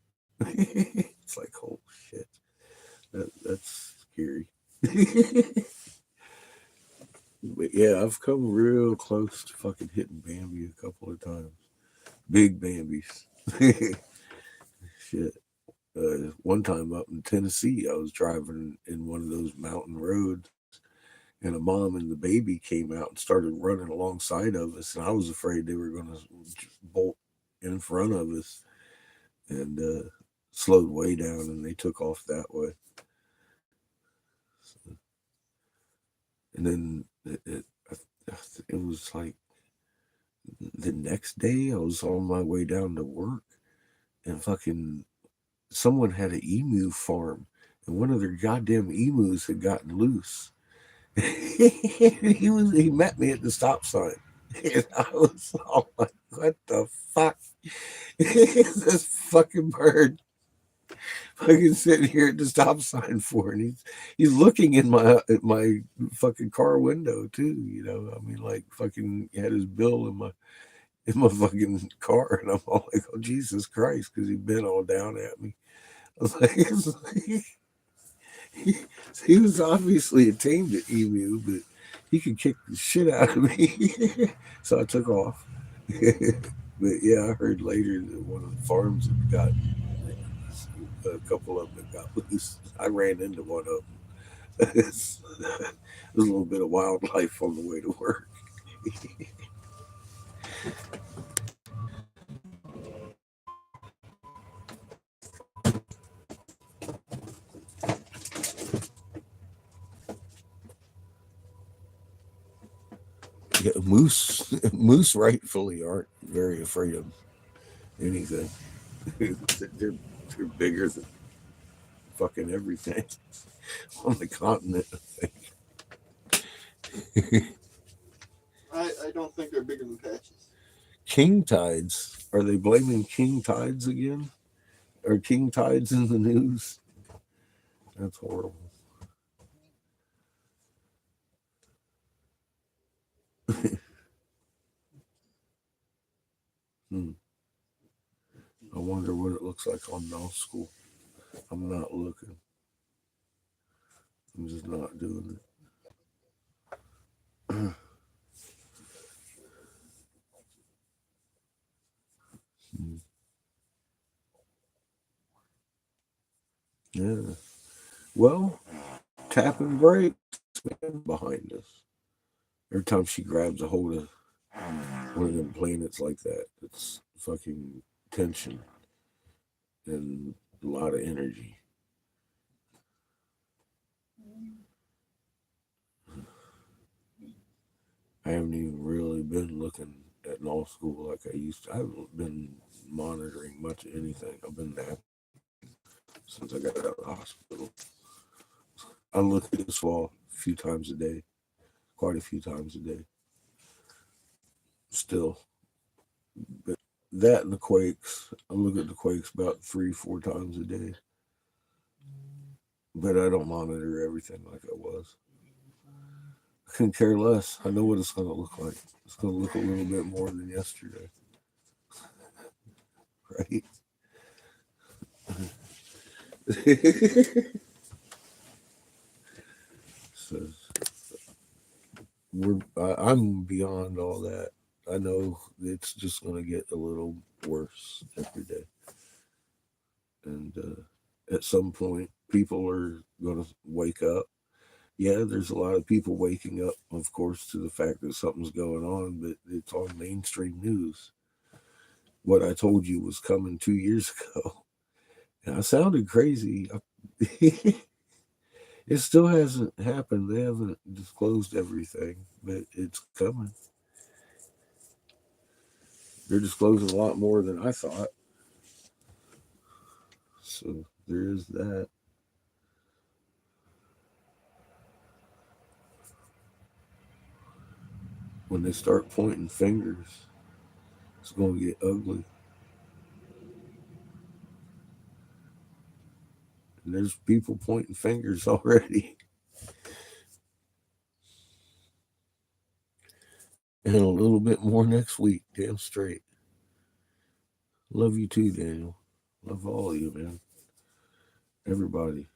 It's like, oh shit. That's scary. But yeah, I've come real close to fucking hitting Bambi a couple of times. Big Bambis. Shit. One time up in Tennessee, I was driving in one of those mountain roads, and a mom and the baby came out and started running alongside of us, and I was afraid they were going to bolt in front of us, and slowed way down, and they took off that way. So, and then it was like the next day I was on my way down to work, and fucking someone had an emu farm, and one of their goddamn emus had gotten loose. He met me at the stop sign, and I was all like, "What the fuck is this fucking bird fucking sitting here at the stop sign for?" And he's looking in my fucking car window too. I mean, like fucking had his bill in my fucking car, and I'm all like, "Oh Jesus Christ," because he'd been all down at me. I was like, he was obviously a tamed emu, but he could kick the shit out of me. So I took off. But yeah, I heard later that one of the farms had got a couple of them that got loose. I ran into one of them. There's a little bit of wildlife on the way to work. Yeah, moose rightfully aren't very afraid of anything. they're, they're bigger than fucking everything on the continent. I don't think they're bigger than patches. King tides. Are they blaming king tides again? Are king tides in the news? That's horrible. Hmm. I wonder what it looks like on Null School. I'm not looking. I'm just not doing it. Hmm. Yeah. Well, tapping brakes behind us. Every time she grabs a hold of one of them planets like that, it's fucking tension and a lot of energy. I haven't even really been looking at law school like I used to. I haven't been monitoring much of anything. I've been napping since I got out of the hospital. I look at this wall a few times a day, quite a few times a day, still. But that and the quakes, I look at the quakes about 3, 4 times a day. But I don't monitor everything like I was. I couldn't care less. I know what it's going to look like. It's going to look a little bit more than yesterday, right? So I'm beyond all that. I know it's just going to get a little worse every day. And at some point, people are going to wake up. Yeah, there's a lot of people waking up, of course, to the fact that something's going on, but it's on mainstream news. What I told you was coming 2 years ago. And I sounded crazy. It still hasn't happened. They haven't disclosed everything, but it's coming. They're disclosing a lot more than I thought. So there is that. When they start pointing fingers, it's going to get ugly. And there's people pointing fingers already. And a little bit more next week, damn straight. Love you too, Daniel. Love all of you, man. Everybody.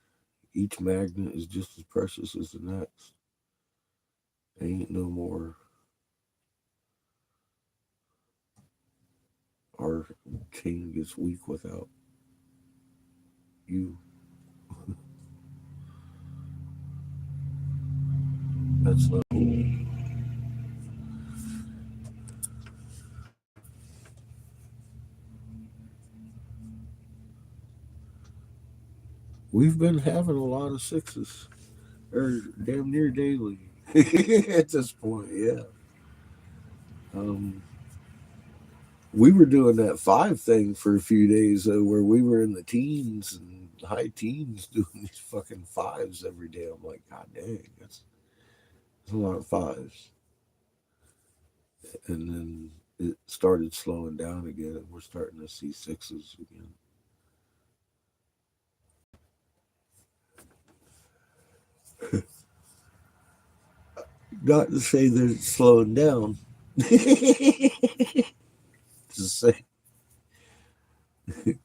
Each magnet is just as precious as the next. Ain't no more. Our chain gets weak without you. That's not cool. We've been having a lot of sixes, or damn near daily at this point. Yeah. Um, we were doing that five thing for a few days where we were in the teens and high teens doing these fucking fives every day. I'm like, God dang, that's a lot of fives. And then it started slowing down again, and we're starting to see sixes again. Not to say that it's slowing down. To say the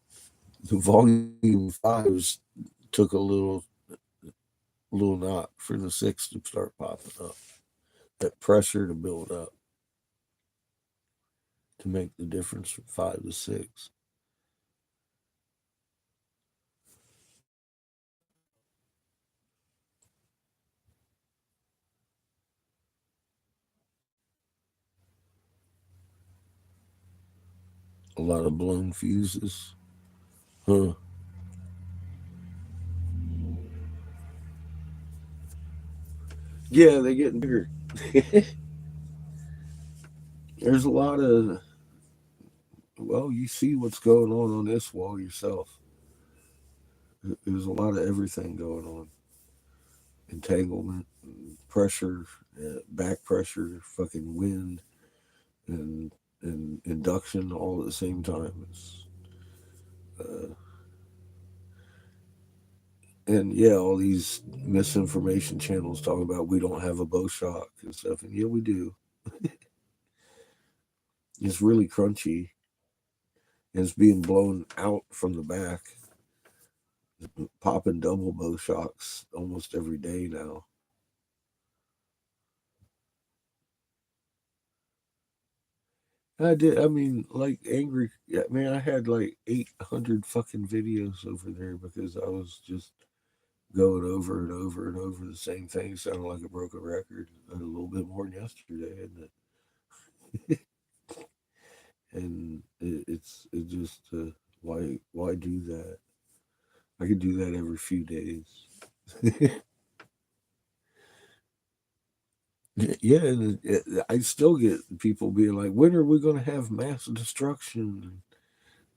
volume fives took a little knock for the six to start popping up. That pressure to build up to make the difference from five to six. A lot of blown fuses. Huh. Yeah, they're getting bigger. There's a lot of, well, you see what's going on this wall yourself. There's a lot of everything going on. Entanglement, pressure, back pressure, fucking wind, and induction all at the same time. Uh, and yeah, all these misinformation channels talking about we don't have a bow shock and stuff, and yeah, we do. It's really crunchy, and it's being blown out from the back, popping double bow shocks almost every day now. I did. I mean, like angry. Yeah, man, I had like 800 fucking videos over there because I was just going over and over and over the same thing. Sounded like a broken record. A little bit more than yesterday, isn't it? And it just why do that? I could do that every few days. Yeah, and I still get people being like, "When are we going to have mass destruction?"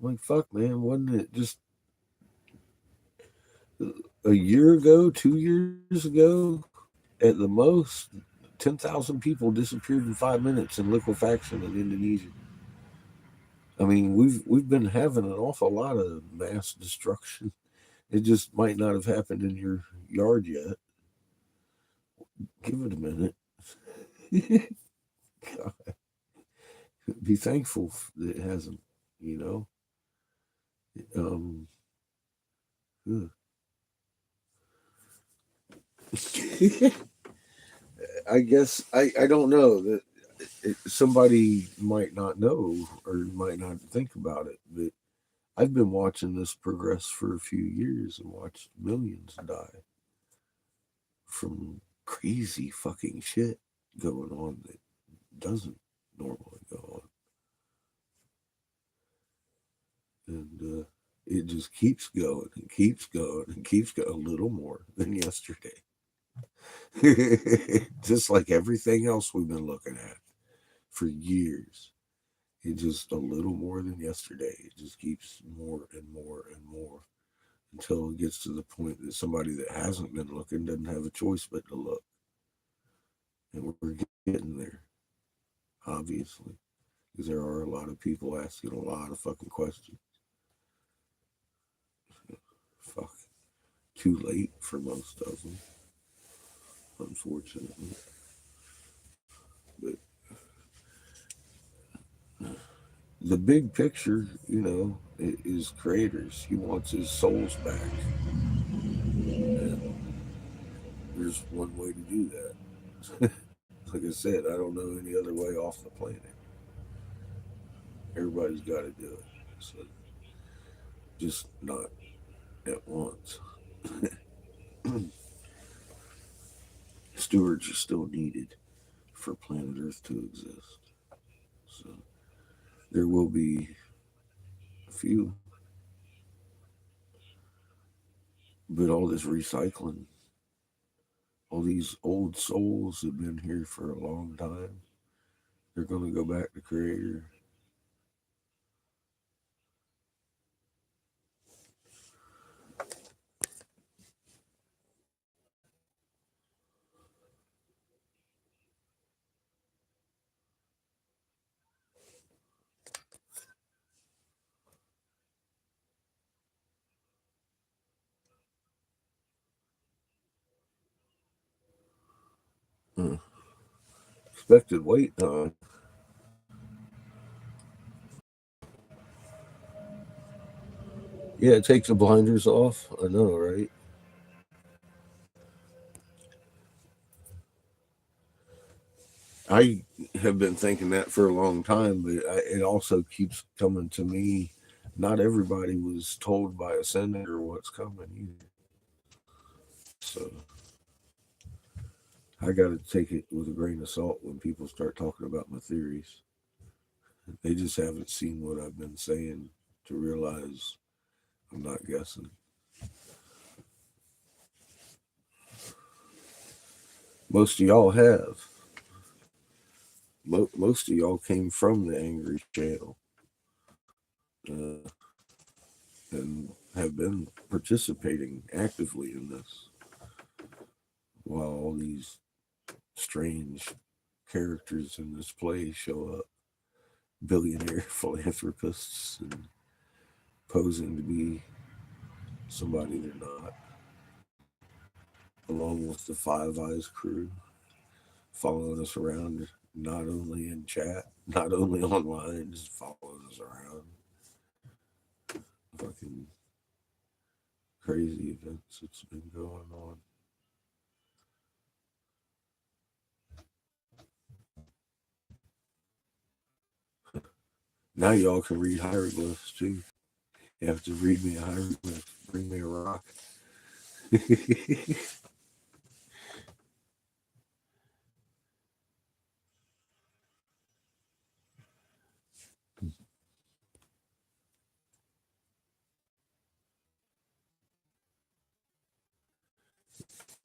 I'm like, "Fuck, man! Wasn't it just a year ago, 2 years ago, at the most, 10,000 people disappeared in 5 minutes in liquefaction in Indonesia. I mean, we've been having an awful lot of mass destruction. It just might not have happened in your yard yet. Give it a minute. Be thankful that it hasn't. You know. Um, I guess I don't know that somebody might not know or might not think about it, but I've been watching this progress for a few years and watched millions die from crazy fucking shit going on that doesn't normally go on. And it just keeps going and keeps going and keeps going a little more than yesterday. Just like everything else we've been looking at for years. It just a little more than yesterday. It just keeps more and more and more until it gets to the point that somebody that hasn't been looking doesn't have a choice but to look. And we're getting there, obviously, because there are a lot of people asking a lot of fucking questions. Fuck. Too late for most of them, unfortunately. But the big picture, is creators. He wants his souls back. And there's one way to do that. Like I said, I don't know any other way off the planet. Everybody's got to do it. So just not at once. Stewards are still needed for planet Earth to exist. So there will be a few, but all this recycling, all these old souls have been here for a long time. They're going to go back to Creator. Expected wait time. Yeah, it takes the blinders off. I know, right? I have been thinking that for a long time, but it also keeps coming to me. Not everybody was told by a senator what's coming either. So I got to take it with a grain of salt when people start talking about my theories. They just haven't seen what I've been saying to realize I'm not guessing. Most of y'all have. Most of y'all came from the Angry Channel uh, and have been participating actively in this while all these strange characters in this play show up, billionaire philanthropists and posing to be somebody they're not, along with the Five Eyes crew following us around, not only in chat, not only online, just following us around. Fucking crazy events that's been going on. Now y'all can read hieroglyphs too. You have to read me a hieroglyph. Bring me a rock.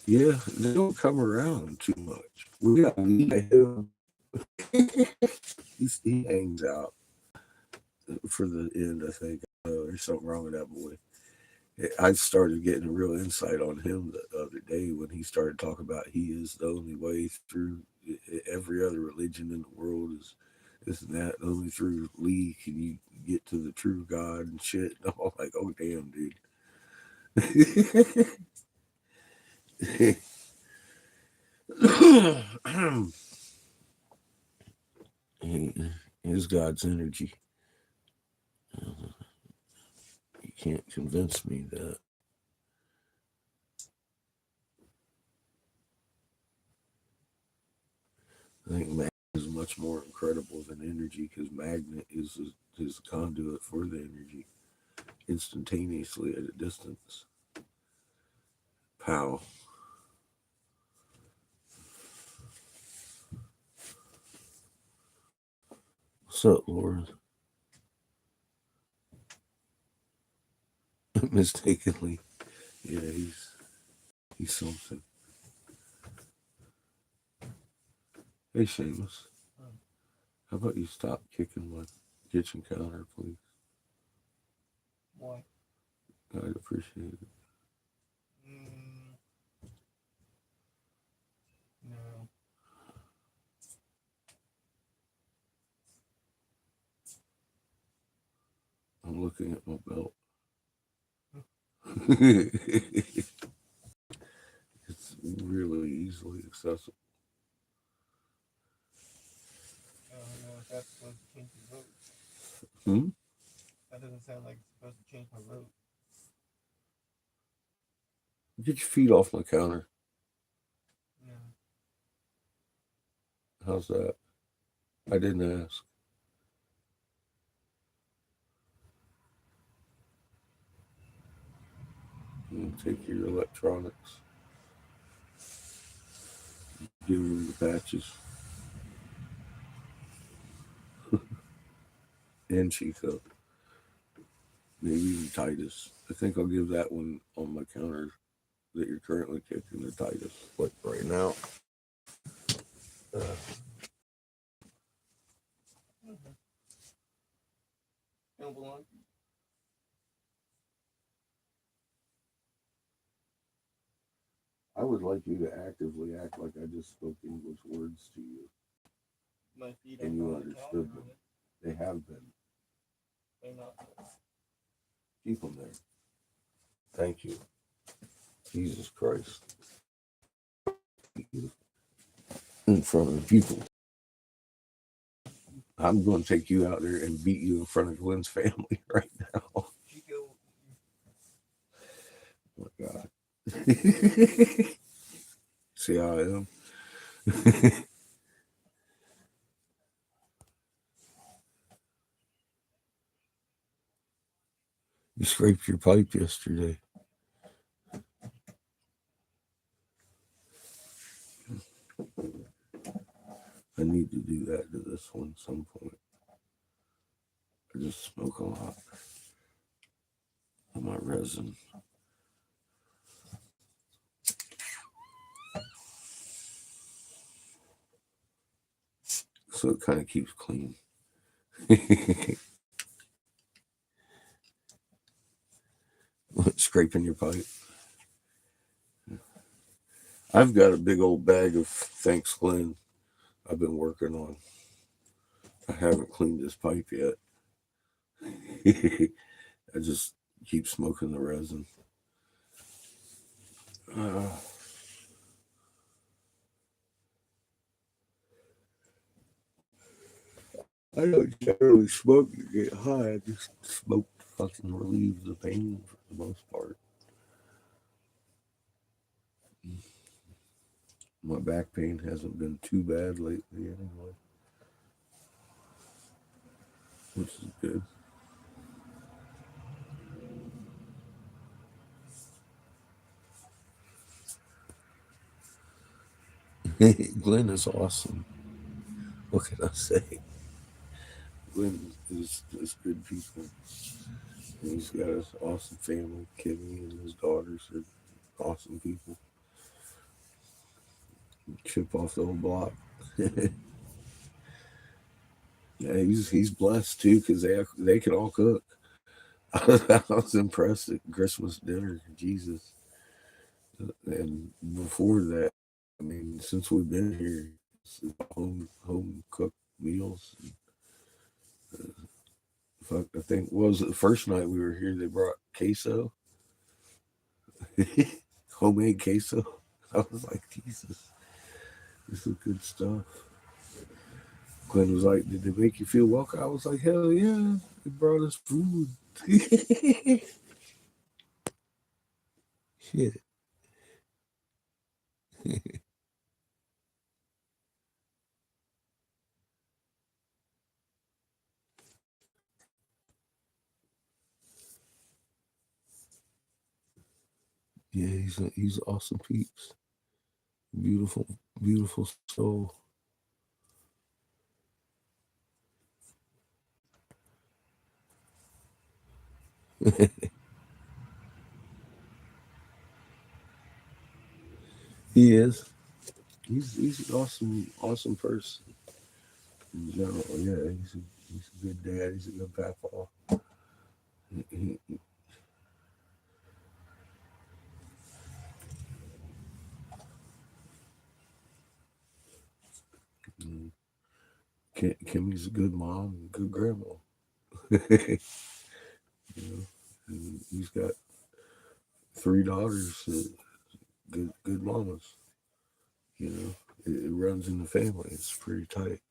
Yeah, they don't come around too much. We got him. He hangs out for the end, I think. There's something wrong with that boy. I started getting a real insight on him the other day when he started talking about he is the only way through. Every other religion in the world is this and that. Only through Lee can you get to the true God and shit. And I'm like, oh damn, dude. Is God's energy. You can't convince me that. I think magnet is much more incredible than energy because magnet is his conduit for the energy. instantaneously at a distance. Pow. What's up, Lord? Mistakenly. Yeah, he's something. Hey, Seamus. How about you stop kicking my kitchen counter, please? Why? I'd appreciate it. No. I'm looking at my belt. It's really easily accessible. I don't know if that's supposed to change my vote. That doesn't sound like it's supposed to change my vote. Get your feet off my counter. No. How's that? I didn't ask. Take your electronics. Give them the patches. And Chico. Maybe even Titus. I think I'll give that one on my counter that you're currently kicking to Titus. Like right now. Don't belong. I would like you to actively act like I just spoke English words to you. My feet And aren't you on the understood counter, them. They have been. They're not. Keep them there. Thank you. Jesus Christ. In front of the people. I'm going to take you out there and beat you in front of Glenn's family right now. Oh my God. See how I am? You scraped your pipe yesterday. I need to do that to this one at some point. I just smoke a lot of my resin. So it kind of keeps clean. Scraping your pipe. I've got a big old bag of Thanks Glenn I've been working on. I haven't cleaned this pipe yet. I just keep smoking the resin. I don't generally smoke to get high. I just smoke to fucking relieve the pain for the most part. My back pain hasn't been too bad lately anyway, which is good. Glenn is awesome. What can I say? Glenn is good people. And he's got an awesome family. Kimmy and his daughters are awesome people. Chip off the old block. Yeah, he's blessed too because they can all cook. I was impressed at Christmas dinner, Jesus. And before that, I mean, since we've been here, it's home cooked meals. I think was it the first night we were here. They brought queso, homemade queso. I was like, Jesus, this is good stuff. Glenn was like, "Did they make you feel welcome?" I was like, "Hell yeah, they brought us food." Shit. Yeah, he's awesome peeps. Beautiful, beautiful soul. He is. He's an awesome person in general. Yeah, he's a good dad. He's a good papa. He, Kimmy's a good mom, and good grandma. you know, and he's got three daughters, good mamas. You know, it runs in the family. It's pretty tight.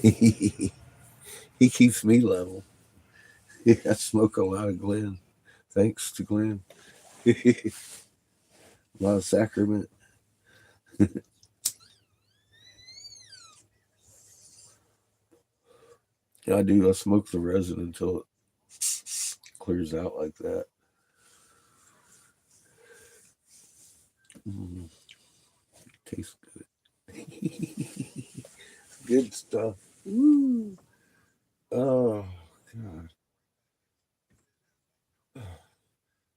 He keeps me level. I smoke a lot of Glen. Thanks to Glen. A lot of sacrament. Yeah, I do. I smoke the resin until it clears out like that. Mm, tastes good. Good stuff. Woo. Oh, God.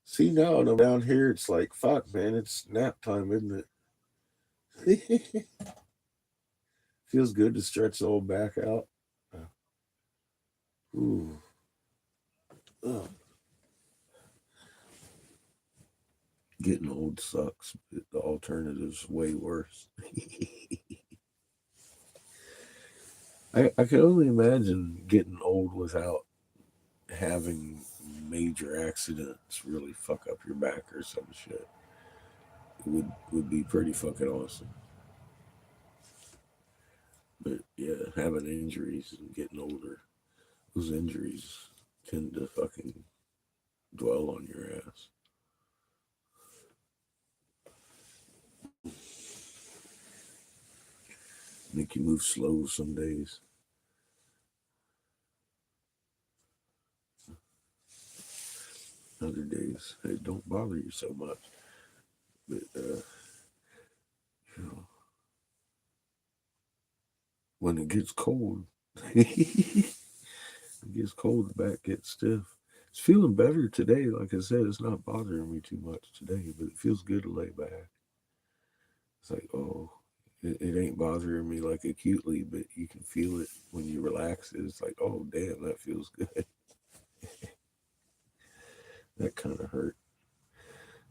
See, now when I'm down here, it's like, fuck, man, it's nap time, isn't it? Feels good to stretch the old back out. Ooh. Oh, getting old sucks, but the alternative's way worse. I can only imagine getting old without having major accidents really fuck up your back or some shit. It would be pretty fucking awesome. But yeah, having injuries and getting older, those injuries tend to fucking dwell on your ass. Make you move slow some days. Other days, it don't bother you so much. But you know, when it gets cold, it gets cold, the back gets stiff. It's feeling better today. Like I said, it's not bothering me too much today, but it feels good to lay back. It's like, oh, it ain't bothering me like acutely, but you can feel it when you relax it. It's like, oh, damn, that feels good. That kind of hurt.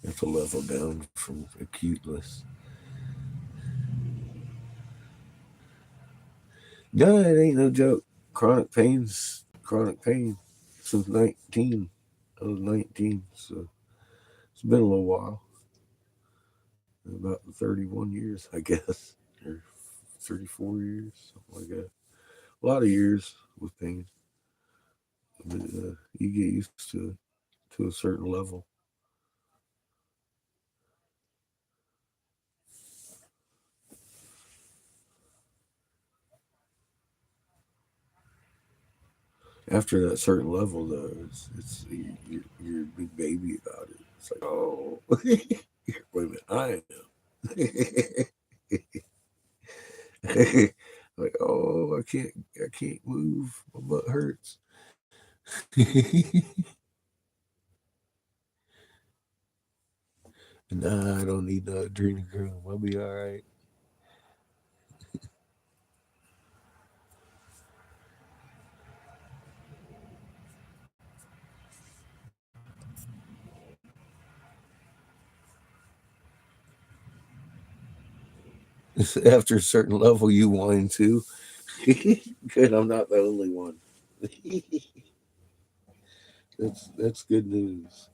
You have to level down from acuteness. No, it ain't no joke. Chronic pain since 19. I was 19, so it's been a little while. About 31 years, I guess, or 34 years, something like that. A lot of years with pain, but you get used to a certain level. After that certain level, though, it's you're a big baby about it. It's like, oh, wait a minute, I am. Like, oh, I can't move. My butt hurts. Nah, I don't need no adrenochrome. I'll be all right. After a certain level, you whine too. Good, I'm not the only one. That's good news.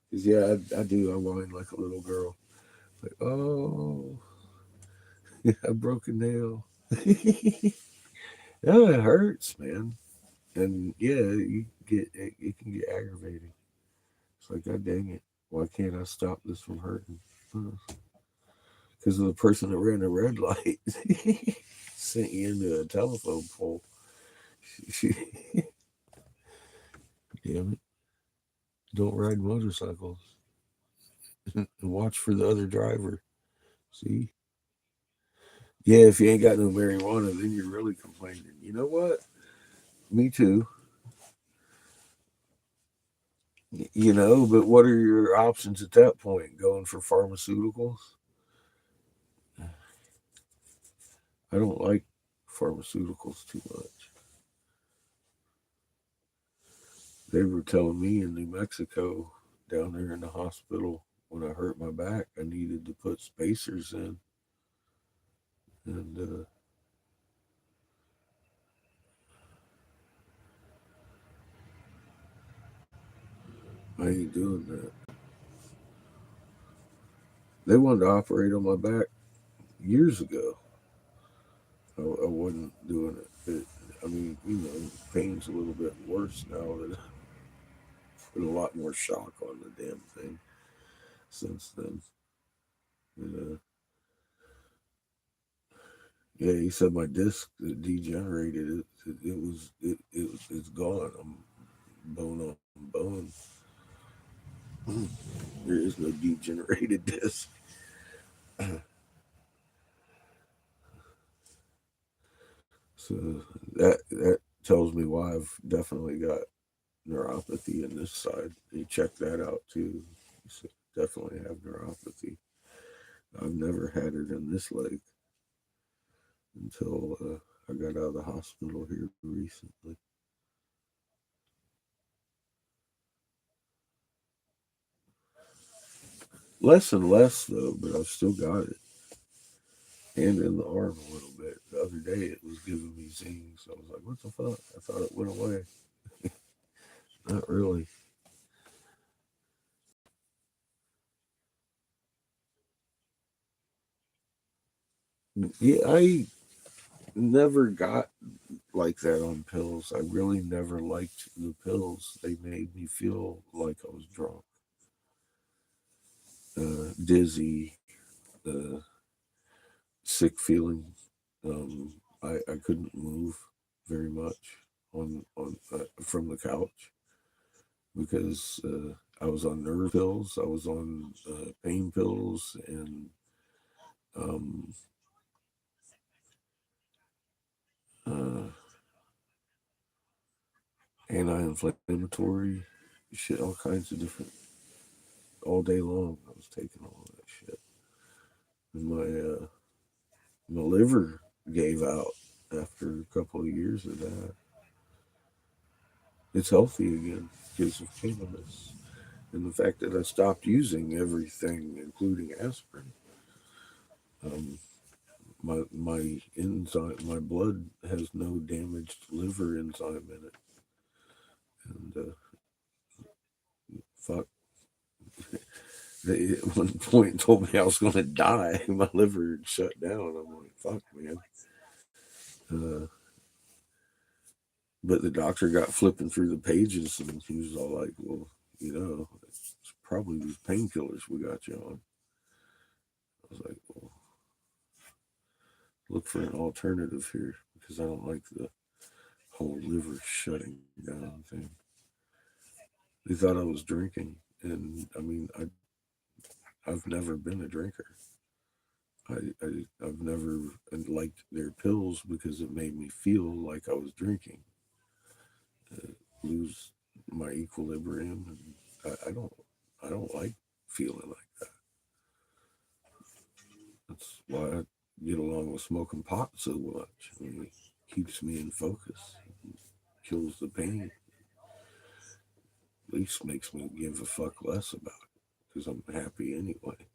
Cause yeah, I do. I whine like a little girl. Like, oh, I broke a nail. Yeah, it hurts, man. And yeah, it can get aggravating. It's like, God dang it, why can't I stop this from hurting? Because of the person that ran the red light sent you into a telephone pole. Damn it. Don't ride motorcycles. Watch for the other driver. See? Yeah, if you ain't got no marijuana, then you're really complaining. You know what? Me too. But what are your options at that point? Going for pharmaceuticals? I don't like pharmaceuticals too much. They were telling me in New Mexico, down there in the hospital, when I hurt my back, I needed to put spacers in. And I ain't doing that. They wanted to operate on my back years ago. I wasn't doing it. I mean, pain's a little bit worse now. That put a lot more shock on the damn thing since then. And, yeah, he said my disc degenerated. It's gone. I'm bone on bone. There is no degenerated disc. So that tells me why I've definitely got neuropathy in this side. He checked that out too. He said, definitely have neuropathy. I've never had it in this leg until I got out of the hospital here recently. Less and less though, but I've still got it. And in the arm a little bit. The other day it was giving me zings. I was like, what the fuck? I thought it went away. Not really. Yeah, I never got like that on pills. I really never liked the pills. They made me feel like I was drunk, dizzy, uh, sick feeling. I couldn't move very much on from the couch because I was on nerve pills. I was on pain pills and um, uh, anti-inflammatory shit, all kinds of different. All day long, I was taking all that shit. And my liver gave out after a couple of years of that. It's healthy again because of cannabis and the fact that I stopped using everything, including aspirin. Um, my enzyme, my blood has no damaged liver enzyme in it, and fuck. They at one point told me I was going to die. My liver had shut down. I'm like, fuck, man. Uh, But the doctor got flipping through the pages and he was all like, well, it's probably these painkillers we got you on. I was like, well, look for an alternative here because I don't like the whole liver shutting down thing. They thought I was drinking. And I mean, I've never been a drinker. I've never liked their pills because it made me feel like I was drinking. Lose my equilibrium, and I don't like feeling like that. That's why I get along with smoking pot so much. I mean, it keeps me in focus, kills the pain. At least makes me give a fuck less about it because I'm happy anyway.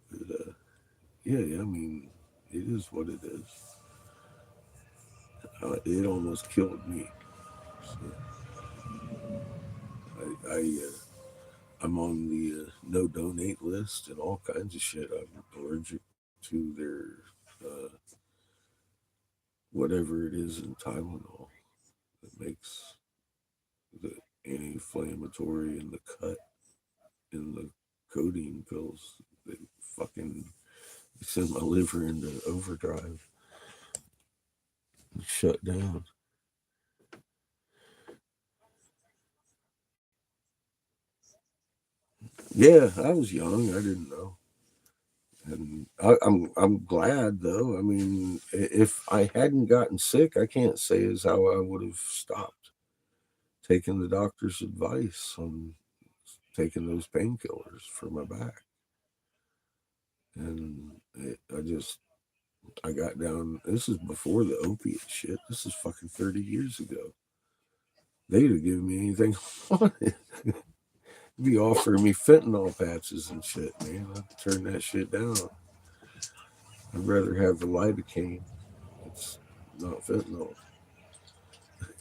But, yeah, I mean, it is what it is. It almost killed me. So I'm on the no donate list and all kinds of shit. I'm allergic to their whatever it is in Tylenol that makes the anti-inflammatory and the cut in the codeine pills. They fucking send my liver into overdrive. shut down. Yeah, I was young. I didn't know. And I'm glad though. I mean, if I hadn't gotten sick, I can't say as how I would have stopped taking the doctor's advice on taking those painkillers for my back. And I got down. This is before the opiate shit. This is fucking 30 years ago. They'd have given me anything I wanted. Be offering me fentanyl patches and shit, man. I'd turn that shit down. I'd rather have the lidocaine. It's not fentanyl.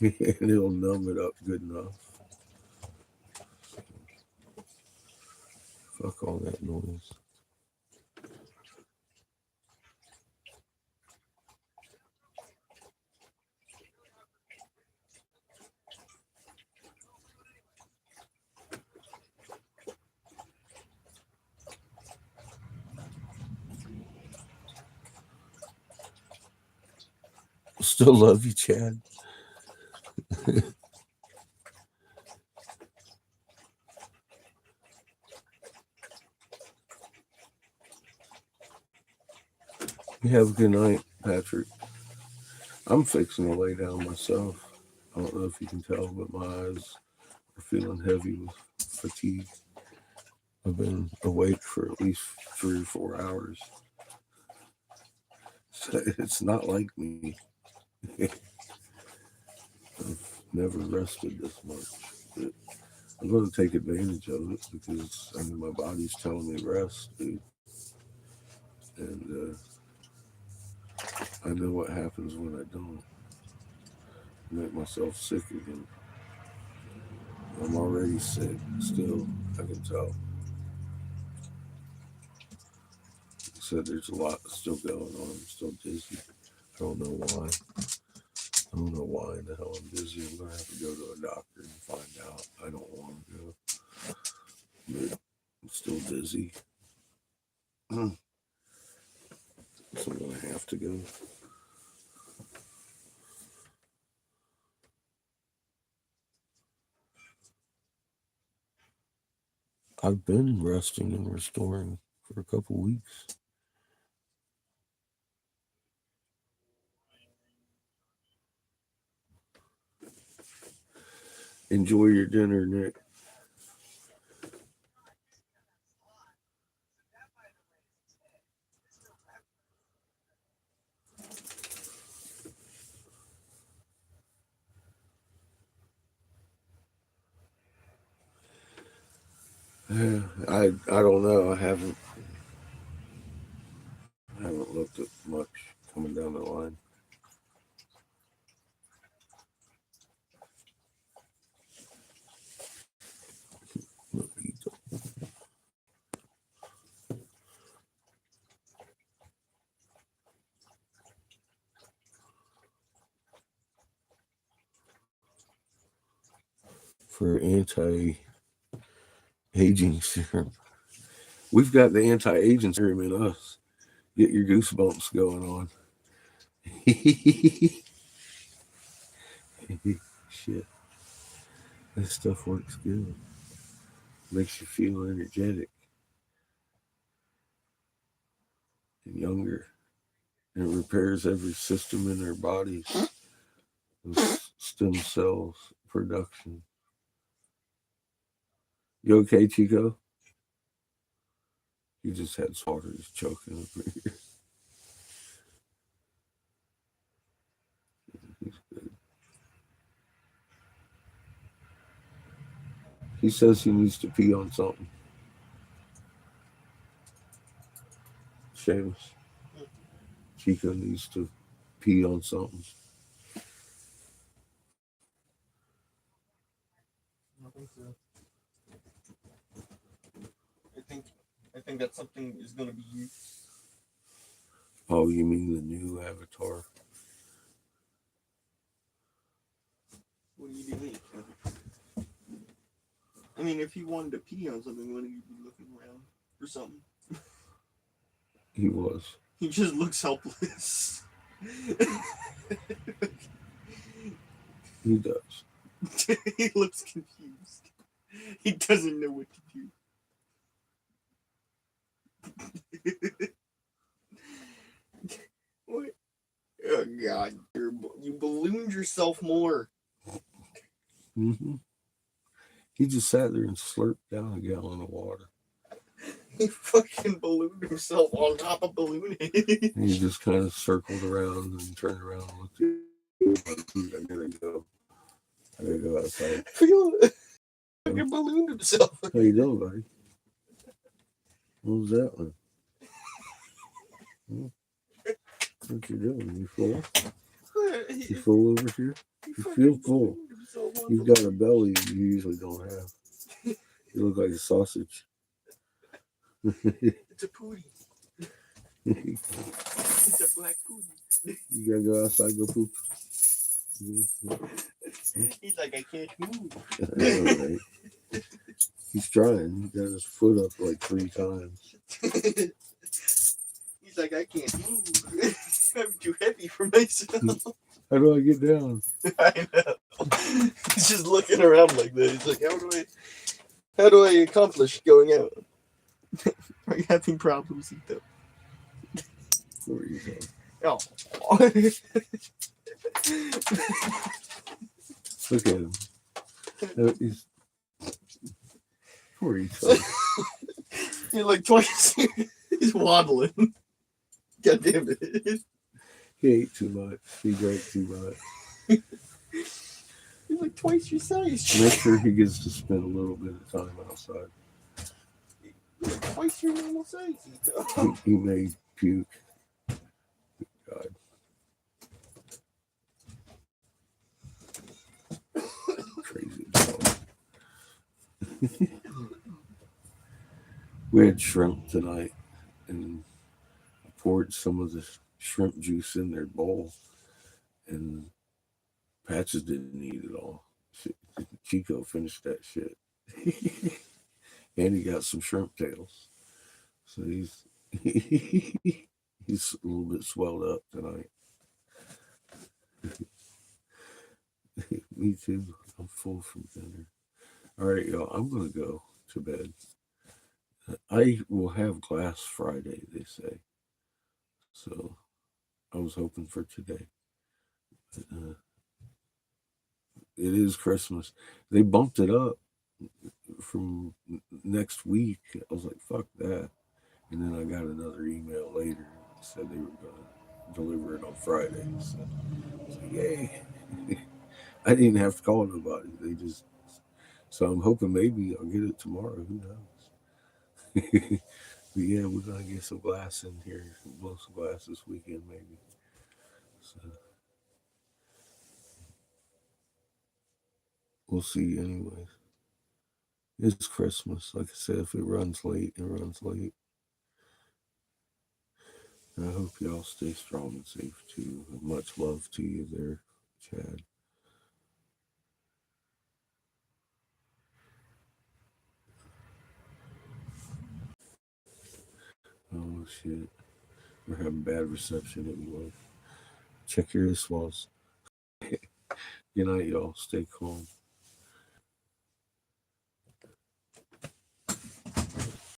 And it'll numb it up good enough. Fuck all that noise. Still love you, Chad. You have a good night, Patrick. I'm fixing to lay down myself. I don't know if you can tell, but my eyes are feeling heavy with fatigue. I've been awake for at least 3 or 4 hours. So it's not like me. I've never rested this much. But I'm going to take advantage of it because I mean my body's telling me rest, dude. And I know what happens when I don't. I make myself sick again. I'm already sick. Still, I can tell. Said there's a lot still going on. I'm still dizzy. I don't know why. I don't know why in the hell I'm dizzy. I'm gonna have to go to a doctor and find out. I don't want to go, but I'm still dizzy. So I'm gonna have to go. I've been resting and restoring for a couple weeks. Enjoy your dinner, Nick. I don't know. I haven't looked at much coming down the line. For anti-aging serum, we've got the anti-aging serum in us. Get your goosebumps going on. Shit, this stuff works good. Makes you feel energetic and younger. And it repairs every system in our bodies. Stem cells production. You okay, Chico? You just had water just choking over here. He's good. He says he needs to pee on something. Seamus. Chico needs to pee on something. I think so. I think that something is gonna be you. Oh, you mean the new avatar? What do you think? I mean, if he wanted to pee on something, wouldn't he be looking around for something? He was. He just looks helpless. He does. He looks confused. He doesn't know what to do. What? Oh God! You ballooned yourself more. Mm-hmm. He just sat there and slurped down a gallon of water. He fucking ballooned himself on top of ballooning. And he just kind of circled around and turned around and looked at me like, dude, I gotta go. I gotta go outside. Fucking ballooned himself. How you doing, buddy? What was that one? What you doing? You full? You full over here? You feel full. You've got a belly you usually don't have. You look like a sausage. It's a pootie. It's a black pootie. You gotta go outside, go poop. He's like, I can't move. Right. He's trying. He got his foot up like 3 times. He's like, I can't move. I'm too heavy for myself. How do I get down? I know. He's just looking around like that. He's like, how do I accomplish going out? Are you having problems, Ito? Poor Ethan. Oh. Look at him. He's... Poor Ethan. You're like twice. He's waddling. God damn it. He ate too much. He drank too much. He's like twice your size. Make sure he gets to spend a little bit of time outside. Like twice your normal size, Ito. He may puke. God. Crazy dog. We had shrimp tonight, and I poured some of the shrimp juice in their bowl, and Patches didn't eat it all. Chico finished that shit. And he got some shrimp tails. So he's he's a little bit swelled up tonight. Me too. I'm full from dinner. All right, y'all. I'm gonna go to bed. I will have glass Friday, they say. So I was hoping for today. It is Christmas. They bumped it up from next week. I was like, fuck that. And then I got another email later that said they were going to deliver it on Friday. So I was like, yay. I didn't even have to call nobody. They just, so I'm hoping maybe I'll get it tomorrow. Who knows? But yeah, we're going to get some glass in here. Blow some glass this weekend, maybe. So we'll see anyways. It's Christmas. Like I said, if it runs late, it runs late. And I hope y'all stay strong and safe too. Much love to you there, Chad. Oh shit. We're having bad reception anyway. Check your swallows. Good night, y'all. Stay calm.